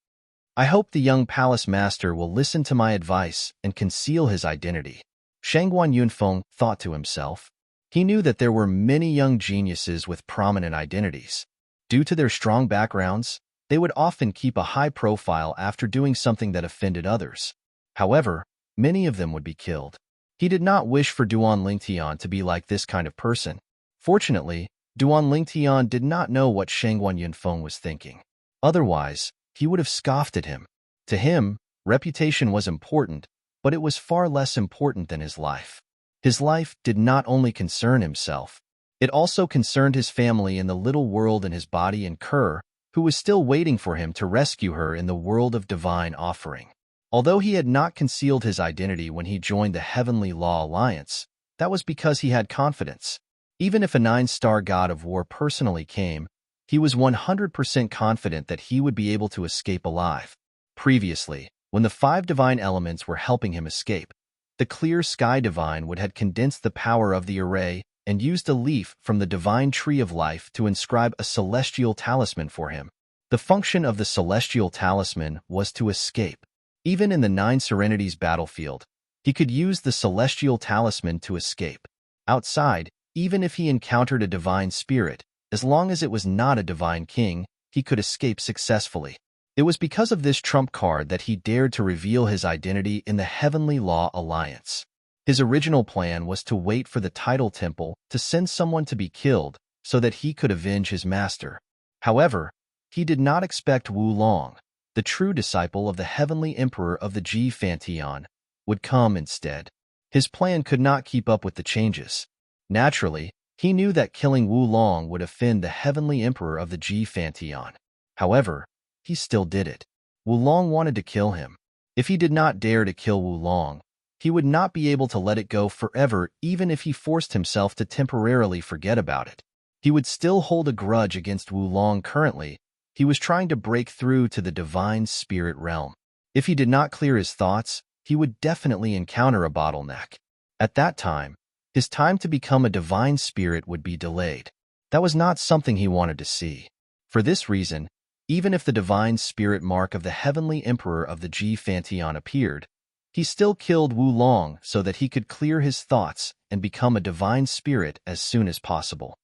I hope the young palace master will listen to my advice and conceal his identity. Shangguan Yunfeng thought to himself. He knew that there were many young geniuses with prominent identities. Due to their strong backgrounds, they would often keep a high profile after doing something that offended others. However, many of them would be killed. He did not wish for Duan Lingtian to be like this kind of person. Fortunately, Duan Lingtian did not know what Shangguan Yunfeng was thinking. Otherwise, he would have scoffed at him. To him, reputation was important, but it was far less important than his life. His life did not only concern himself. It also concerned his family in the little world and his body and Kerr, who was still waiting for him to rescue her in the world of divine offering. Although he had not concealed his identity when he joined the Heavenly Law Alliance, that was because he had confidence. Even if a 9-star god of war personally came, he was 100% confident that he would be able to escape alive. Previously, when the 5 divine elements were helping him escape, the clear sky divine would have condensed the power of the array and used a leaf from the divine tree of life to inscribe a celestial talisman for him. The function of the celestial talisman was to escape. Even in the 9 Serenities battlefield, he could use the celestial talisman to escape. Outside, even if he encountered a divine spirit, as long as it was not a divine king, he could escape successfully. It was because of this trump card that he dared to reveal his identity in the Heavenly Law Alliance. His original plan was to wait for the Tidal Temple to send someone to be killed so that he could avenge his master. However, he did not expect Wulong, the true disciple of the Heavenly Emperor of the Ji Fantian, would come instead. His plan could not keep up with the changes. Naturally, he knew that killing Wulong would offend the Heavenly Emperor of the Ji Fantian. However, he still did it. Wulong wanted to kill him. If he did not dare to kill Wulong, he would not be able to let it go forever even if he forced himself to temporarily forget about it. He would still hold a grudge against Wulong currently. He was trying to break through to the divine spirit realm. If he did not clear his thoughts, he would definitely encounter a bottleneck. At that time, his time to become a divine spirit would be delayed. That was not something he wanted to see. For this reason, even if the divine spirit mark of the Heavenly Emperor of the Ji Fantian appeared, he still killed Wulong so that he could clear his thoughts and become a divine spirit as soon as possible.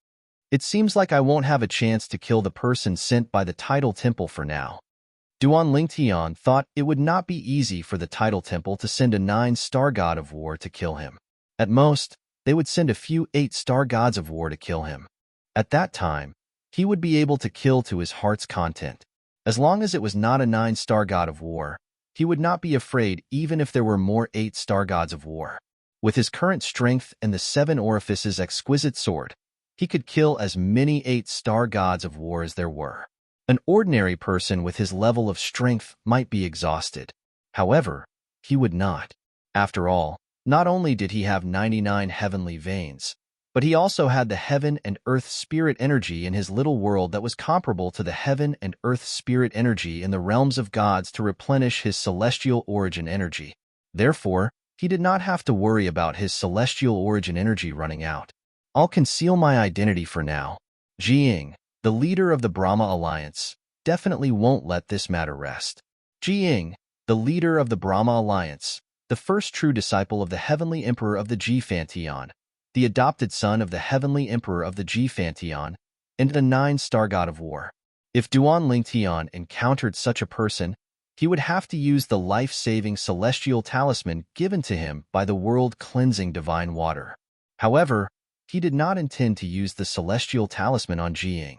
It seems like I won't have a chance to kill the person sent by the Tidal Temple for now. Duan Lingtian thought it would not be easy for the Tidal Temple to send a 9-star god of war to kill him. At most, they would send a few 8-star gods of war to kill him. At that time, he would be able to kill to his heart's content. As long as it was not a 9-star god of war, he would not be afraid even if there were more 8-star gods of war. With his current strength and the 7 orifices exquisite sword, he could kill as many 8-star gods of war as there were. An ordinary person with his level of strength might be exhausted. However, he would not. After all, not only did he have 99 heavenly veins, but he also had the heaven and earth spirit energy in his little world that was comparable to the heaven and earth spirit energy in the realms of gods to replenish his celestial origin energy. Therefore, he did not have to worry about his celestial origin energy running out. I'll conceal my identity for now. Ji Ying, the leader of the Brahma Alliance, definitely won't let this matter rest. Ji Ying, the leader of the Brahma Alliance, the first true disciple of the heavenly emperor of the Pantheon, the adopted son of the heavenly emperor of the Pantheon, and the 9-star god of war. If Duan Lingtian encountered such a person, he would have to use the life-saving celestial talisman given to him by the world-cleansing divine water. However, he did not intend to use the celestial talisman on Jiying.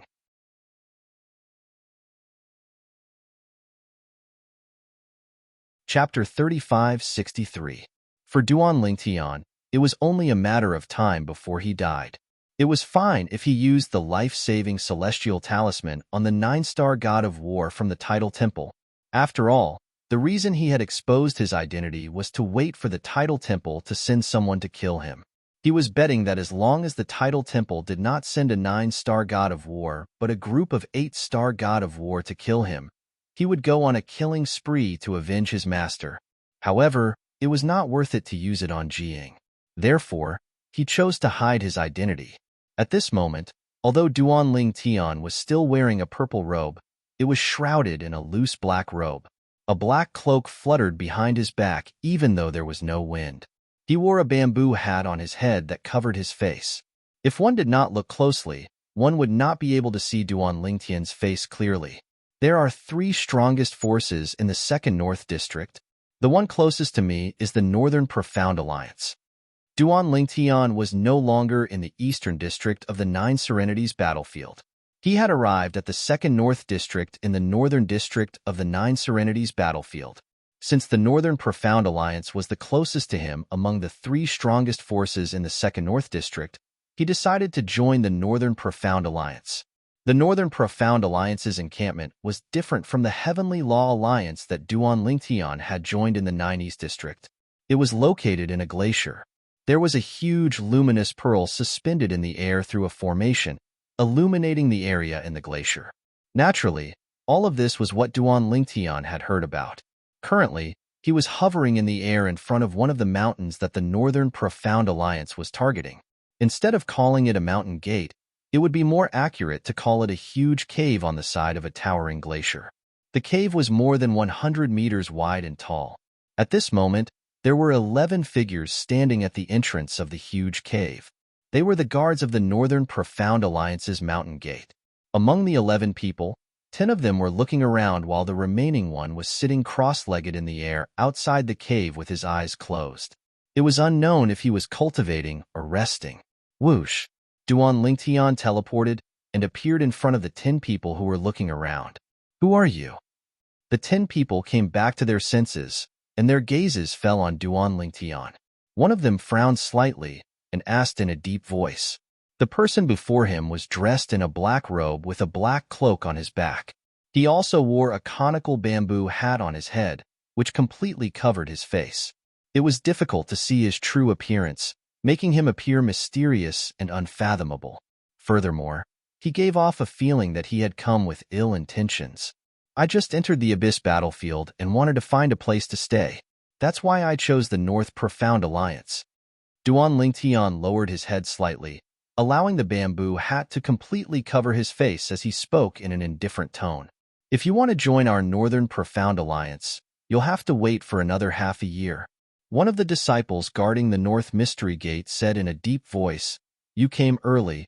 Chapter 3563. For Duan Lingtian, it was only a matter of time before he died. It was fine if he used the life-saving celestial talisman on the 9-star god of war from the Tidal Temple. After all, the reason he had exposed his identity was to wait for the Tidal Temple to send someone to kill him. He was betting that as long as the Tidal Temple did not send a 9-star god of war, but a group of 8-star god of war to kill him, he would go on a killing spree to avenge his master. However, it was not worth it to use it on Jiying. Therefore, he chose to hide his identity. At this moment, although Duan Lingtian was still wearing a purple robe, it was shrouded in a loose black robe. A black cloak fluttered behind his back even though there was no wind. He wore a bamboo hat on his head that covered his face. If one did not look closely, one would not be able to see Duan Lingtian's face clearly. There are 3 strongest forces in the 2nd North District. The one closest to me is the Northern Profound Alliance. Duan Lingtian was no longer in the Eastern District of the 9 Serenities battlefield. He had arrived at the 2nd North District in the Northern District of the 9 Serenities battlefield. Since the Northern Profound Alliance was the closest to him among the 3 strongest forces in the 2nd North District, he decided to join the Northern Profound Alliance. The Northern Profound Alliance's encampment was different from the Heavenly Law Alliance that Duan Lingtian had joined in the 9 East District. It was located in a glacier. There was a huge luminous pearl suspended in the air through a formation, illuminating the area in the glacier. Naturally, all of this was what Duan Lingtian had heard about. Currently, he was hovering in the air in front of one of the mountains that the Northern Profound Alliance was targeting. Instead of calling it a mountain gate, it would be more accurate to call it a huge cave on the side of a towering glacier. The cave was more than 100 meters wide and tall. At this moment, there were 11 figures standing at the entrance of the huge cave. They were the guards of the Northern Profound Alliance's mountain gate. Among the 11 people, 10 of them were looking around while the remaining one was sitting cross-legged in the air outside the cave with his eyes closed. It was unknown if he was cultivating or resting. Whoosh! Duan Lingtian teleported and appeared in front of the 10 people who were looking around. Who are you? The 10 people came back to their senses, and their gazes fell on Duan Lingtian. One of them frowned slightly and asked in a deep voice. The person before him was dressed in a black robe with a black cloak on his back. He also wore a conical bamboo hat on his head, which completely covered his face. It was difficult to see his true appearance, making him appear mysterious and unfathomable. Furthermore, he gave off a feeling that he had come with ill intentions. I just entered the Abyss battlefield and wanted to find a place to stay. That's why I chose the North Profound Alliance. Duan Lingtian lowered his head slightly, allowing the bamboo hat to completely cover his face as he spoke in an indifferent tone. If you want to join our Northern Profound Alliance, you'll have to wait for another half a year. One of the disciples guarding the North Mystery Gate said in a deep voice, "You came early.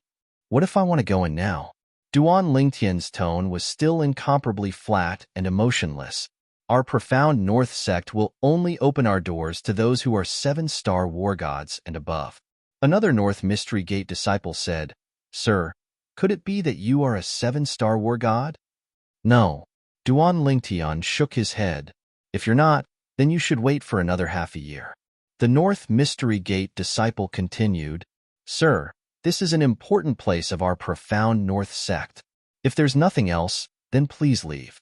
What if I want to go in now?" Duan Lingtian's tone was still incomparably flat and emotionless. Our Profound North sect will only open our doors to those who are 7-star war gods and above. Another North Mystery Gate disciple said, "Sir, could it be that you are a 7-star war god?" No. Duan Lingtian shook his head. "If you're not, then you should wait for another half a year." The North Mystery Gate disciple continued, "Sir, this is an important place of our Profound North sect. If there's nothing else, then please leave."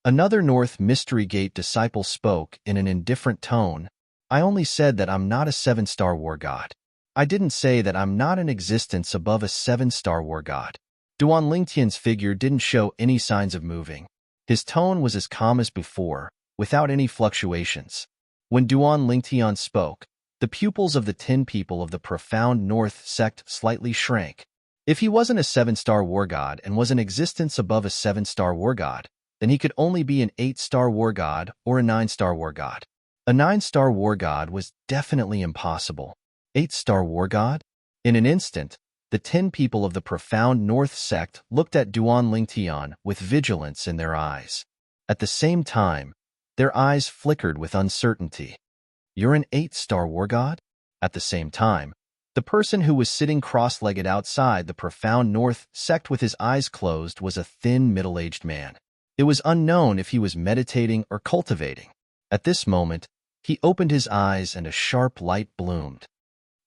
Another North Mystery Gate disciple spoke in an indifferent tone, "I only said that I'm not a 7-star war god. I didn't say that I'm not in existence above a 7-star war god." Duan Lingtian's figure didn't show any signs of moving. His tone was as calm as before, without any fluctuations. When Duan Lingtian spoke, the pupils of the 10 people of the Profound North sect slightly shrank. If he wasn't a 7-star war god and was in existence above a 7-star war god, then he could only be an 8-star war god or a 9-star war god. A 9-star war god was definitely impossible. 8-star war god? In an instant, the 10 people of the profound North sect looked at Duan Lingtian with vigilance in their eyes. At the same time, their eyes flickered with uncertainty. You're an 8-star war god? At the same time, the person who was sitting cross-legged outside the profound North sect with his eyes closed was a thin, middle-aged man. It was unknown if he was meditating or cultivating. At this moment, he opened his eyes and a sharp light bloomed.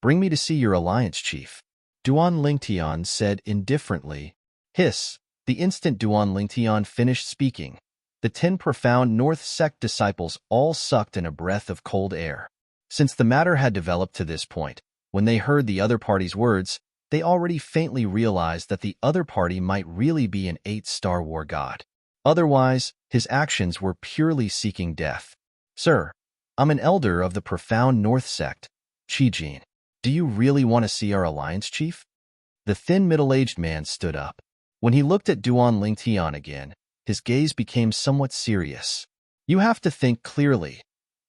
Bring me to see your alliance chief, Duan Lingtian said indifferently. Hiss. The instant Duan Lingtian finished speaking, the 10 profound North sect disciples all sucked in a breath of cold air. Since the matter had developed to this point, when they heard the other party's words, they already faintly realized that the other party might really be an 8-star war god. Otherwise, his actions were purely seeking death. Sir, I'm an elder of the profound North sect, Qijin. Do you really want to see our alliance chief? The thin middle-aged man stood up. When he looked at Duan Lingtian again, his gaze became somewhat serious. You have to think clearly.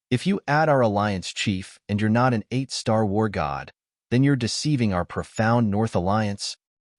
If you add our alliance chief and you're not an 8-star war god, then you're deceiving our profound North alliance.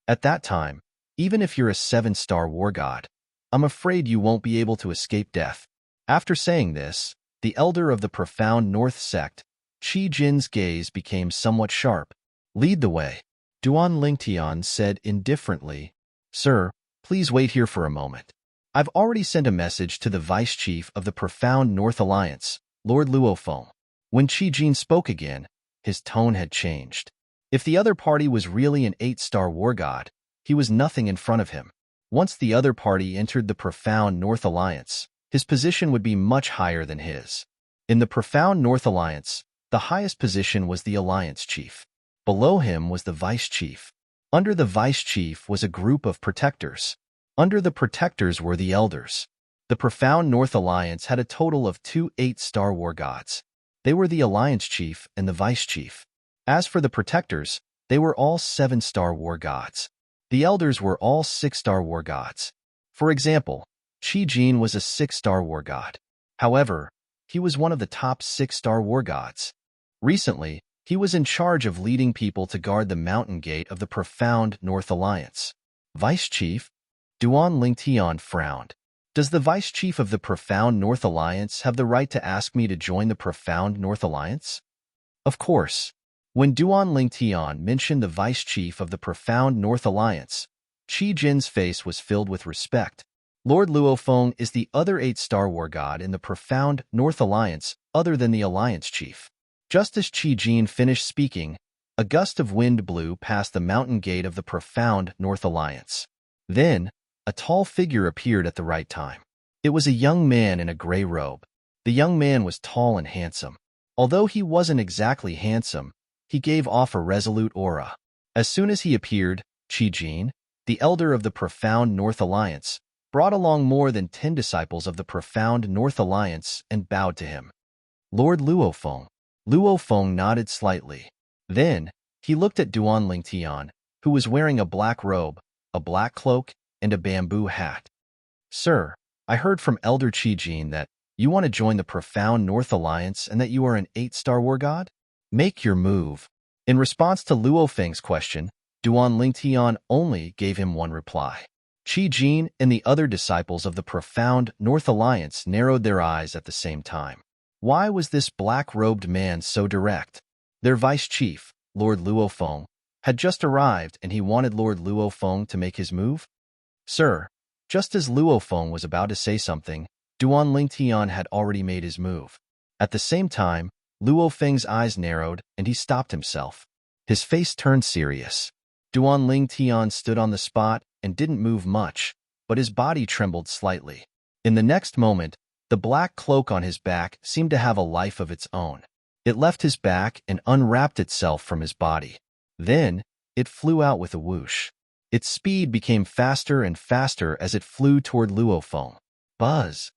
At that time, even if you're a 7-star war god, I'm afraid you won't be able to escape death. After saying this, the elder of the profound North sect, Qi Jin's gaze became somewhat sharp. Lead the way, Duan Lingtian said indifferently. Sir, please wait here for a moment. I've already sent a message to the vice chief of the profound North Alliance, Lord Luofeng. When Qi Jin spoke again, his tone had changed. If the other party was really an 8-star war god, he was nothing in front of him. Once the other party entered the profound North Alliance, his position would be much higher than his. In the profound North Alliance, the highest position was the alliance chief. Below him was the vice chief. Under the vice chief was a group of protectors. Under the protectors were the elders. The profound North Alliance had a total of 2 8-star war gods. They were the alliance chief and the vice chief. As for the protectors, they were all 7-star war gods. The elders were all 6-star war gods. For example, Qi Jin was a 6-star war god. However, he was one of the top 6-star war gods. Recently, he was in charge of leading people to guard the mountain gate of the profound North Alliance. Vice Chief? Duan Lingtian frowned. Does the Vice Chief of the profound North Alliance have the right to ask me to join the profound North Alliance? Of course. When Duan Lingtian mentioned the Vice Chief of the profound North Alliance, Qi Jin's face was filled with respect. Lord Luofeng is the other 8-star war god in the profound North Alliance other than the Alliance Chief. Just as Qi Jin finished speaking, a gust of wind blew past the mountain gate of the profound North Alliance. Then, a tall figure appeared at the right time. It was a young man in a gray robe. The young man was tall and handsome. Although he wasn't exactly handsome, he gave off a resolute aura. As soon as he appeared, Qi Jin, the elder of the profound North Alliance, brought along more than 10 disciples of the profound North Alliance and bowed to him. Lord Luofeng. Luofeng nodded slightly. Then, he looked at Duan Lingtian, who was wearing a black robe, a black cloak, and a bamboo hat. Sir, I heard from Elder Qi Jin that you want to join the profound North Alliance and that you are an 8-star war god? Make your move. In response to Luofeng's question, Duan Lingtian only gave him one reply. Qi Jin and the other disciples of the profound North Alliance narrowed their eyes at the same time. Why was this black-robed man so direct? Their vice chief, Lord Luofeng, had just arrived and he wanted Lord Luofeng to make his move? Sir, just as Luofeng was about to say something, Duan Lingtian had already made his move. At the same time, Luofeng's eyes narrowed and he stopped himself. His face turned serious. Duan Lingtian stood on the spot and didn't move much, but his body trembled slightly. In the next moment, the black cloak on his back seemed to have a life of its own. It left his back and unwrapped itself from his body. Then, it flew out with a whoosh. Its speed became faster and faster as it flew toward Luofeng. Buzz!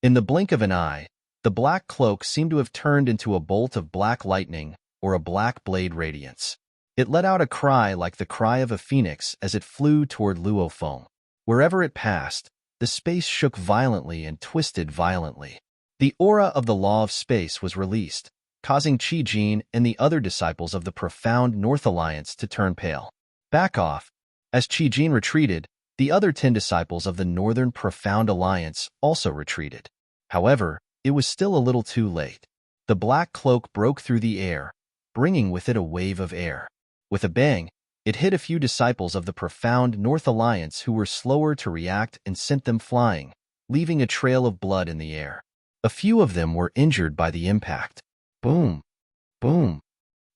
In the blink of an eye, the black cloak seemed to have turned into a bolt of black lightning or a black blade radiance. It let out a cry like the cry of a phoenix as it flew toward Luofeng. Wherever it passed, the space shook violently and twisted violently. The aura of the law of space was released, causing Qi Jin and the other disciples of the Profound North Alliance to turn pale. Back off. As Qi Jin retreated, the other 10 disciples of the Northern Profound Alliance also retreated. However, it was still a little too late. The black cloak broke through the air, bringing with it a wave of air. With a bang, it hit a few disciples of the Profound North Alliance who were slower to react and sent them flying, leaving a trail of blood in the air. A few of them were injured by the impact. Boom! Boom!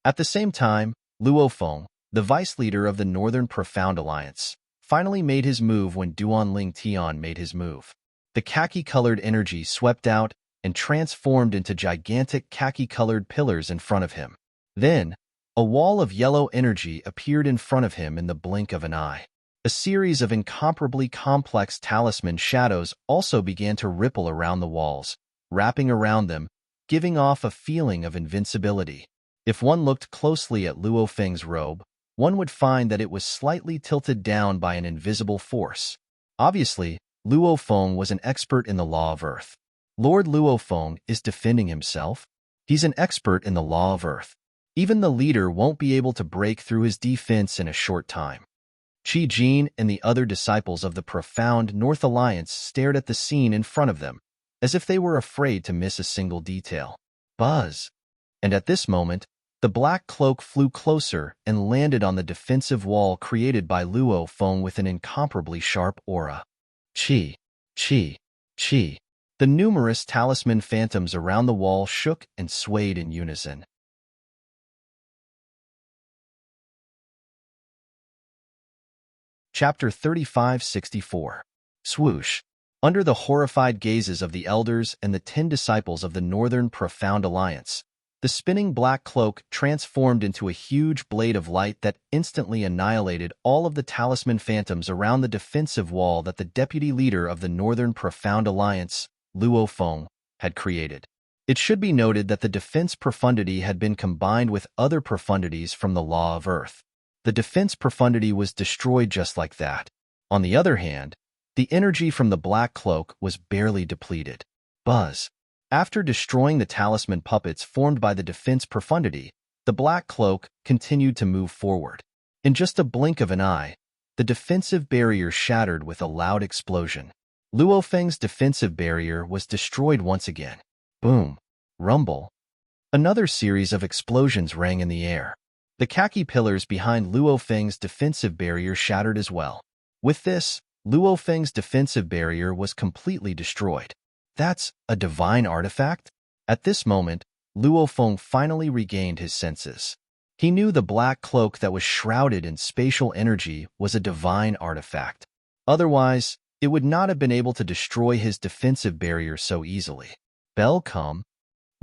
At the same time, Luo Feng, the vice leader of the Northern Profound Alliance, finally made his move when Duan Ling Tian made his move. The khaki-colored energy swept out and transformed into gigantic khaki-colored pillars in front of him. Then, a wall of yellow energy appeared in front of him in the blink of an eye. A series of incomparably complex talisman shadows also began to ripple around the walls, wrapping around them, giving off a feeling of invincibility. If one looked closely at Luo Feng's robe, one would find that it was slightly tilted down by an invisible force. Obviously, Luo Feng was an expert in the law of earth. Lord Luo Feng is defending himself. He's an expert in the law of earth. Even the leader won't be able to break through his defense in a short time. Qi Jin and the other disciples of the Profound North Alliance stared at the scene in front of them, as if they were afraid to miss a single detail. Buzz! And at this moment, the black cloak flew closer and landed on the defensive wall created by Luo Feng with an incomparably sharp aura. Qi, Qi, Qi. The numerous talisman phantoms around the wall shook and swayed in unison. Chapter 3564. Swoosh. Under the horrified gazes of the elders and the 10 disciples of the Northern Profound Alliance, the spinning black cloak transformed into a huge blade of light that instantly annihilated all of the talisman phantoms around the defensive wall that the deputy leader of the Northern Profound Alliance, Luo Feng, had created. It should be noted that the defense profundity had been combined with other profundities from the law of earth. The defense profundity was destroyed just like that. On the other hand, the energy from the black cloak was barely depleted. Buzz. After destroying the talisman puppets formed by the defense profundity, the black cloak continued to move forward. In just a blink of an eye, the defensive barrier shattered with a loud explosion. Luo Feng's defensive barrier was destroyed once again. Boom. Rumble. Another series of explosions rang in the air. The khaki pillars behind Luo Feng's defensive barrier shattered as well. With this, Luo Feng's defensive barrier was completely destroyed. That's a divine artifact? At this moment, Luo Feng finally regained his senses. He knew the black cloak that was shrouded in spatial energy was a divine artifact. Otherwise, it would not have been able to destroy his defensive barrier so easily. Bell come.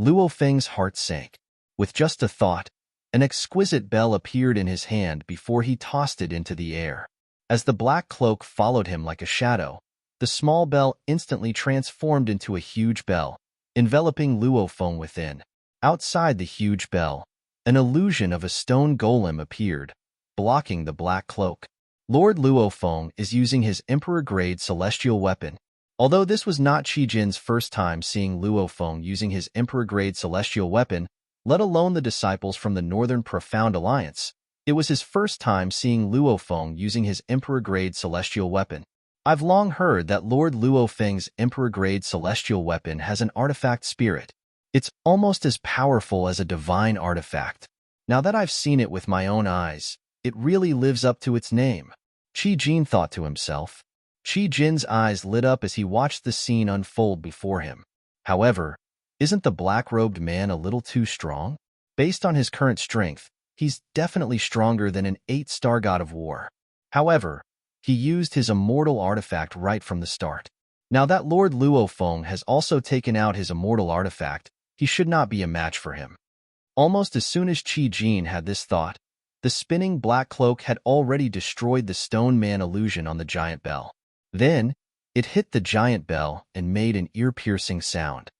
Luo Feng's heart sank. With just a thought, an exquisite bell appeared in his hand before he tossed it into the air. As the black cloak followed him like a shadow, the small bell instantly transformed into a huge bell, enveloping Luo Feng within. Outside the huge bell, an illusion of a stone golem appeared, blocking the black cloak. Lord Luo Feng is using his Emperor-grade celestial weapon. Although this was not Qi Jin's first time seeing Luo Feng using his Emperor-grade celestial weapon, let alone the disciples from the Northern Profound Alliance, it was his first time seeing Luo Feng using his Emperor-grade celestial weapon. I've long heard that Lord Luo Feng's Emperor-grade celestial weapon has an artifact spirit. It's almost as powerful as a divine artifact. Now that I've seen it with my own eyes, it really lives up to its name. Qi Jin thought to himself. Qi Jin's eyes lit up as he watched the scene unfold before him. However, isn't the black-robed man a little too strong? Based on his current strength, he's definitely stronger than an 8-star god of war. However, he used his immortal artifact right from the start. Now that Lord Luo Feng has also taken out his immortal artifact, he should not be a match for him. Almost as soon as Qi Jin had this thought, the spinning black cloak had already destroyed the stone man illusion on the giant bell. Then, it hit the giant bell and made an ear-piercing sound.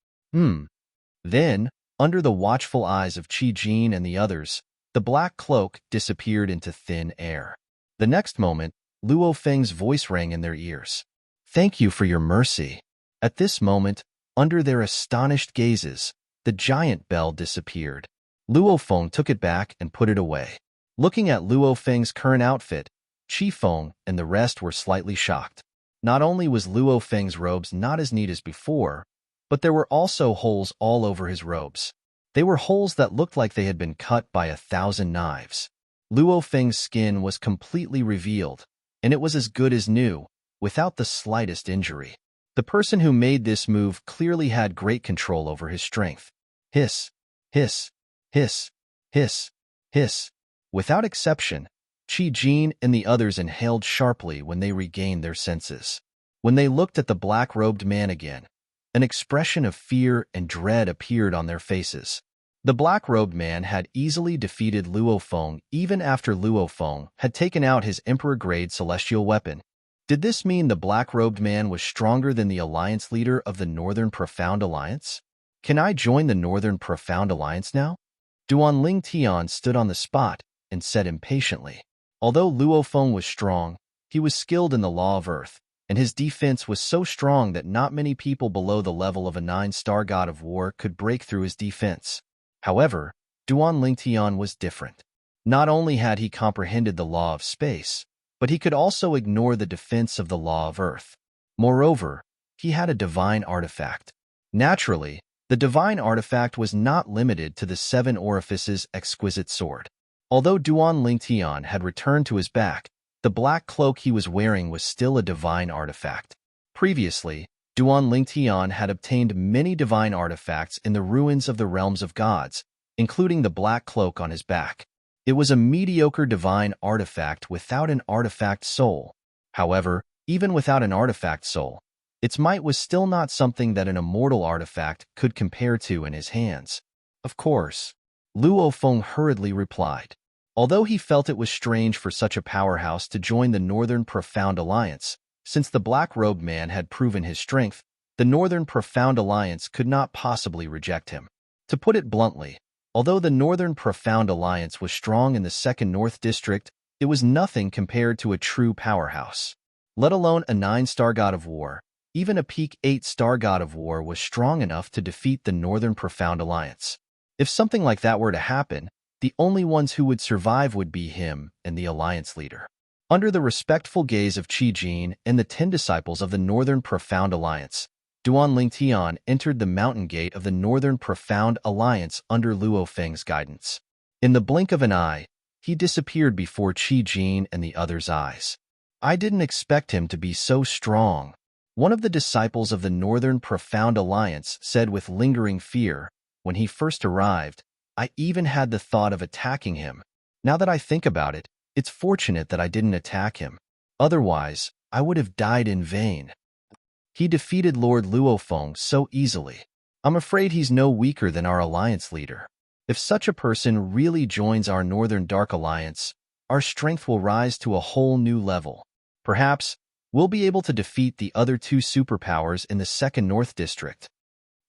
Then, under the watchful eyes of Qi Jin and the others, the black cloak disappeared into thin air. The next moment, Luo Feng's voice rang in their ears. Thank you for your mercy. At this moment, Under their astonished gazes, the giant bell disappeared. Luo Feng took it back and put it away. Looking at Luo Feng's current outfit, Qi Feng and the rest were slightly shocked. Not only was Luo Feng's robes not as neat as before, but there were also holes all over his robes. They were holes that looked like they had been cut by 1,000 knives. Luo Feng's skin was completely revealed, and it was as good as new, without the slightest injury. The person who made this move clearly had great control over his strength. Hiss, hiss, hiss, hiss, hiss. Without exception, Qi Jin and the others inhaled sharply when they regained their senses. When they looked at the black-robed man again, an expression of fear and dread appeared on their faces. The black-robed man had easily defeated Luo Feng even after Luo Feng had taken out his emperor-grade celestial weapon. Did this mean the black-robed man was stronger than the alliance leader of the Northern Profound Alliance? Can I join the Northern Profound Alliance now? Duan Ling Tian stood on the spot and said impatiently. Although Luo Feng was strong, he was skilled in the law of earth, and his defense was so strong that not many people below the level of a 9-star god of war could break through his defense. However, Duan Ling Tian was different. Not only had he comprehended the law of space, but he could also ignore the defense of the law of earth. Moreover, he had a divine artifact. Naturally, the divine artifact was not limited to the 7 orifices exquisite sword. Although Duan Ling Tian had returned to his back, the black cloak he was wearing was still a divine artifact. Previously, Duan Ling Tian had obtained many divine artifacts in the ruins of the realms of gods, including the black cloak on his back. It was a mediocre divine artifact without an artifact soul. However, even without an artifact soul, its might was still not something that an immortal artifact could compare to in his hands. Of course, Luo Feng hurriedly replied. Although he felt it was strange for such a powerhouse to join the Northern Profound Alliance, since the black-robed man had proven his strength, the Northern Profound Alliance could not possibly reject him. To put it bluntly, although the Northern Profound Alliance was strong in the 2nd North District, it was nothing compared to a true powerhouse. Let alone a 9-star god of war, even a peak 8-star god of war was strong enough to defeat the Northern Profound Alliance. If something like that were to happen, the only ones who would survive would be him and the alliance leader. Under the respectful gaze of Qi Jin and the 10 disciples of the Northern Profound Alliance, Duan Ling Tian entered the mountain gate of the Northern Profound Alliance under Luo Feng's guidance. In the blink of an eye, he disappeared before Qi Jin and the others' eyes. I didn't expect him to be so strong, one of the disciples of the Northern Profound Alliance said with lingering fear. When he first arrived, I even had the thought of attacking him. Now that I think about it, it's fortunate that I didn't attack him. Otherwise, I would have died in vain. He defeated Lord Luo Feng so easily. I'm afraid he's no weaker than our alliance leader. If such a person really joins our Northern Dark Alliance, our strength will rise to a whole new level. Perhaps, we'll be able to defeat the other 2 superpowers in the 2nd North District.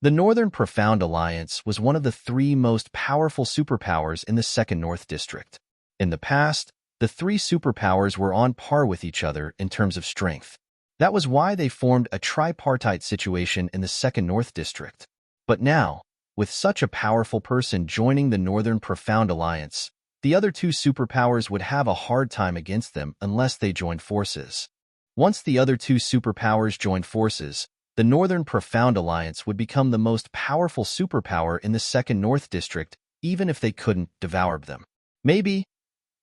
The Northern Profound Alliance was one of the 3 most powerful superpowers in the 2nd North District. In the past, the 3 superpowers were on par with each other in terms of strength. That was why they formed a tripartite situation in the 2nd North District. But now, with such a powerful person joining the Northern Profound Alliance, the other 2 superpowers would have a hard time against them unless they joined forces. Once the other 2 superpowers joined forces, the Northern Profound Alliance would become the most powerful superpower in the 2nd North District, even if they couldn't devour them. Maybe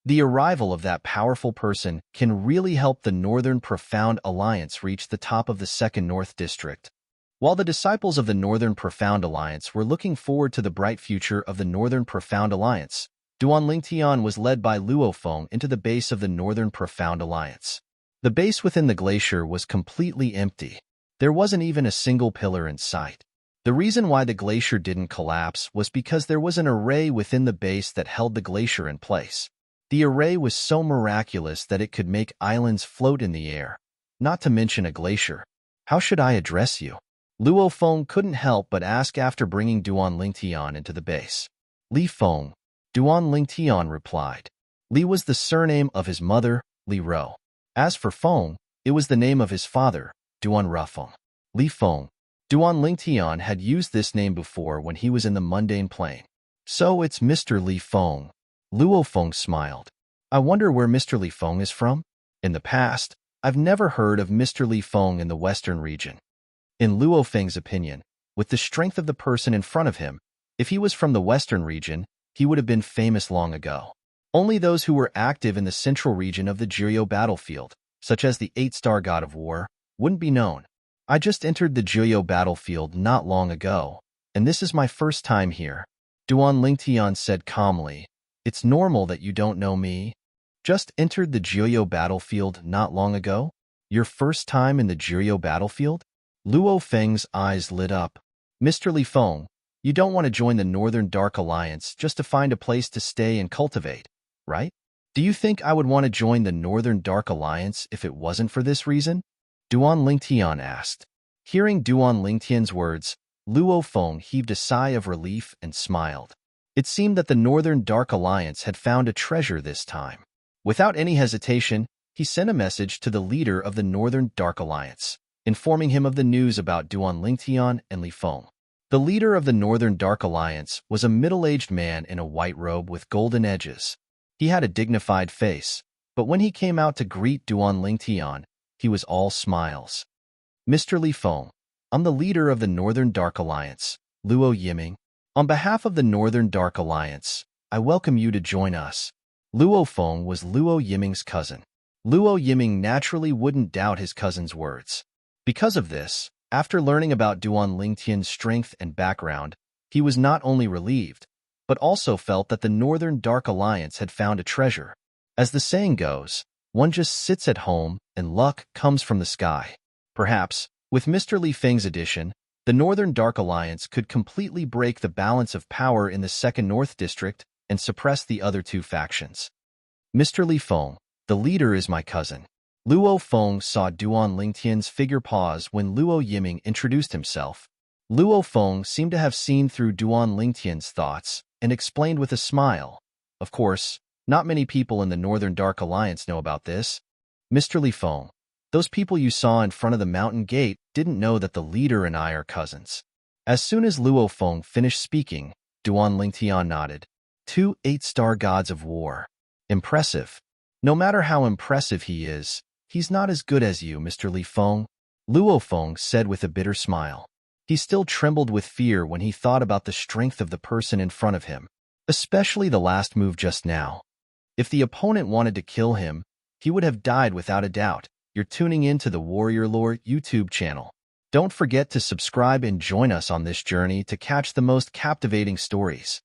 the arrival of that powerful person can really help the Northern Profound Alliance reach the top of the 2nd North District. While the disciples of the Northern Profound Alliance were looking forward to the bright future of the Northern Profound Alliance, Duan Ling Tian was led by Luo Feng into the base of the Northern Profound Alliance. The base within the glacier was completely empty. There wasn't even a single pillar in sight. The reason why the glacier didn't collapse was because there was an array within the base that held the glacier in place. The array was so miraculous that it could make islands float in the air, not to mention a glacier. How should I address you? Luo Feng couldn't help but ask after bringing Duan Ling Tian into the base. Li Feng, Duan Ling Tian replied. Li was the surname of his mother, Li Ro. As for Feng, it was the name of his father, Duan Rufeng. Li Feng, Duan Lingtian had used this name before when he was in the mundane plane. So it's Mr. Li Feng. Luo Feng smiled. I wonder where Mr. Li Feng is from? In the past, I've never heard of Mr. Li Feng in the western region. In Luo Feng's opinion, with the strength of the person in front of him, if he was from the western region, he would have been famous long ago. Only those who were active in the central region of the Jiryo battlefield, such as the 8-star god of war, wouldn't be known. I just entered the Jiryo battlefield not long ago, and this is my first time here. Duan Lingtian said calmly, It's normal that you don't know me. Just entered the Jiryo battlefield not long ago? Your first time in the Jiryo battlefield? Luo Feng's eyes lit up. Mr. Li Feng, you don't want to join the Northern Dark Alliance just to find a place to stay and cultivate, right? Do you think I would want to join the Northern Dark Alliance if it wasn't for this reason? Duan Lingtian asked. Hearing Duan Lingtian's words, Luo Feng heaved a sigh of relief and smiled. It seemed that the Northern Dark Alliance had found a treasure this time. Without any hesitation, he sent a message to the leader of the Northern Dark Alliance, informing him of the news about Duan Lingtian and Li Feng. The leader of the Northern Dark Alliance was a middle-aged man in a white robe with golden edges. He had a dignified face, but when he came out to greet Duan Lingtian, he was all smiles. Mr. Li Feng, I'm the leader of the Northern Dark Alliance, Luo Yiming. On behalf of the Northern Dark Alliance, I welcome you to join us. Luo Feng was Luo Yiming's cousin. Luo Yiming naturally wouldn't doubt his cousin's words. Because of this, after learning about Duan Lingtian's strength and background, he was not only relieved, but also felt that the Northern Dark Alliance had found a treasure. As the saying goes, one just sits at home and luck comes from the sky. Perhaps, with Mr. Li Feng's addition, the Northern Dark Alliance could completely break the balance of power in the Second North District and suppress the other two factions. Mr. Li Feng, the leader is my cousin. Luo Feng saw Duan Lingtian's figure pause when Luo Yiming introduced himself. Luo Feng seemed to have seen through Duan Lingtian's thoughts and explained with a smile. Of course, not many people in the Northern Dark Alliance know about this. Mr. Li Feng, those people you saw in front of the mountain gate didn't know that the leader and I are cousins. As soon as Luo Feng finished speaking, Duan Lingtian nodded. 2 8-star gods of war. Impressive. No matter how impressive he is, he's not as good as you, Mr. Li Feng, Luo Feng said with a bitter smile. He still trembled with fear when he thought about the strength of the person in front of him, especially the last move just now. If the opponent wanted to kill him, he would have died without a doubt. You're tuning in to the Warrior Lore YouTube channel. Don't forget to subscribe and join us on this journey to catch the most captivating stories.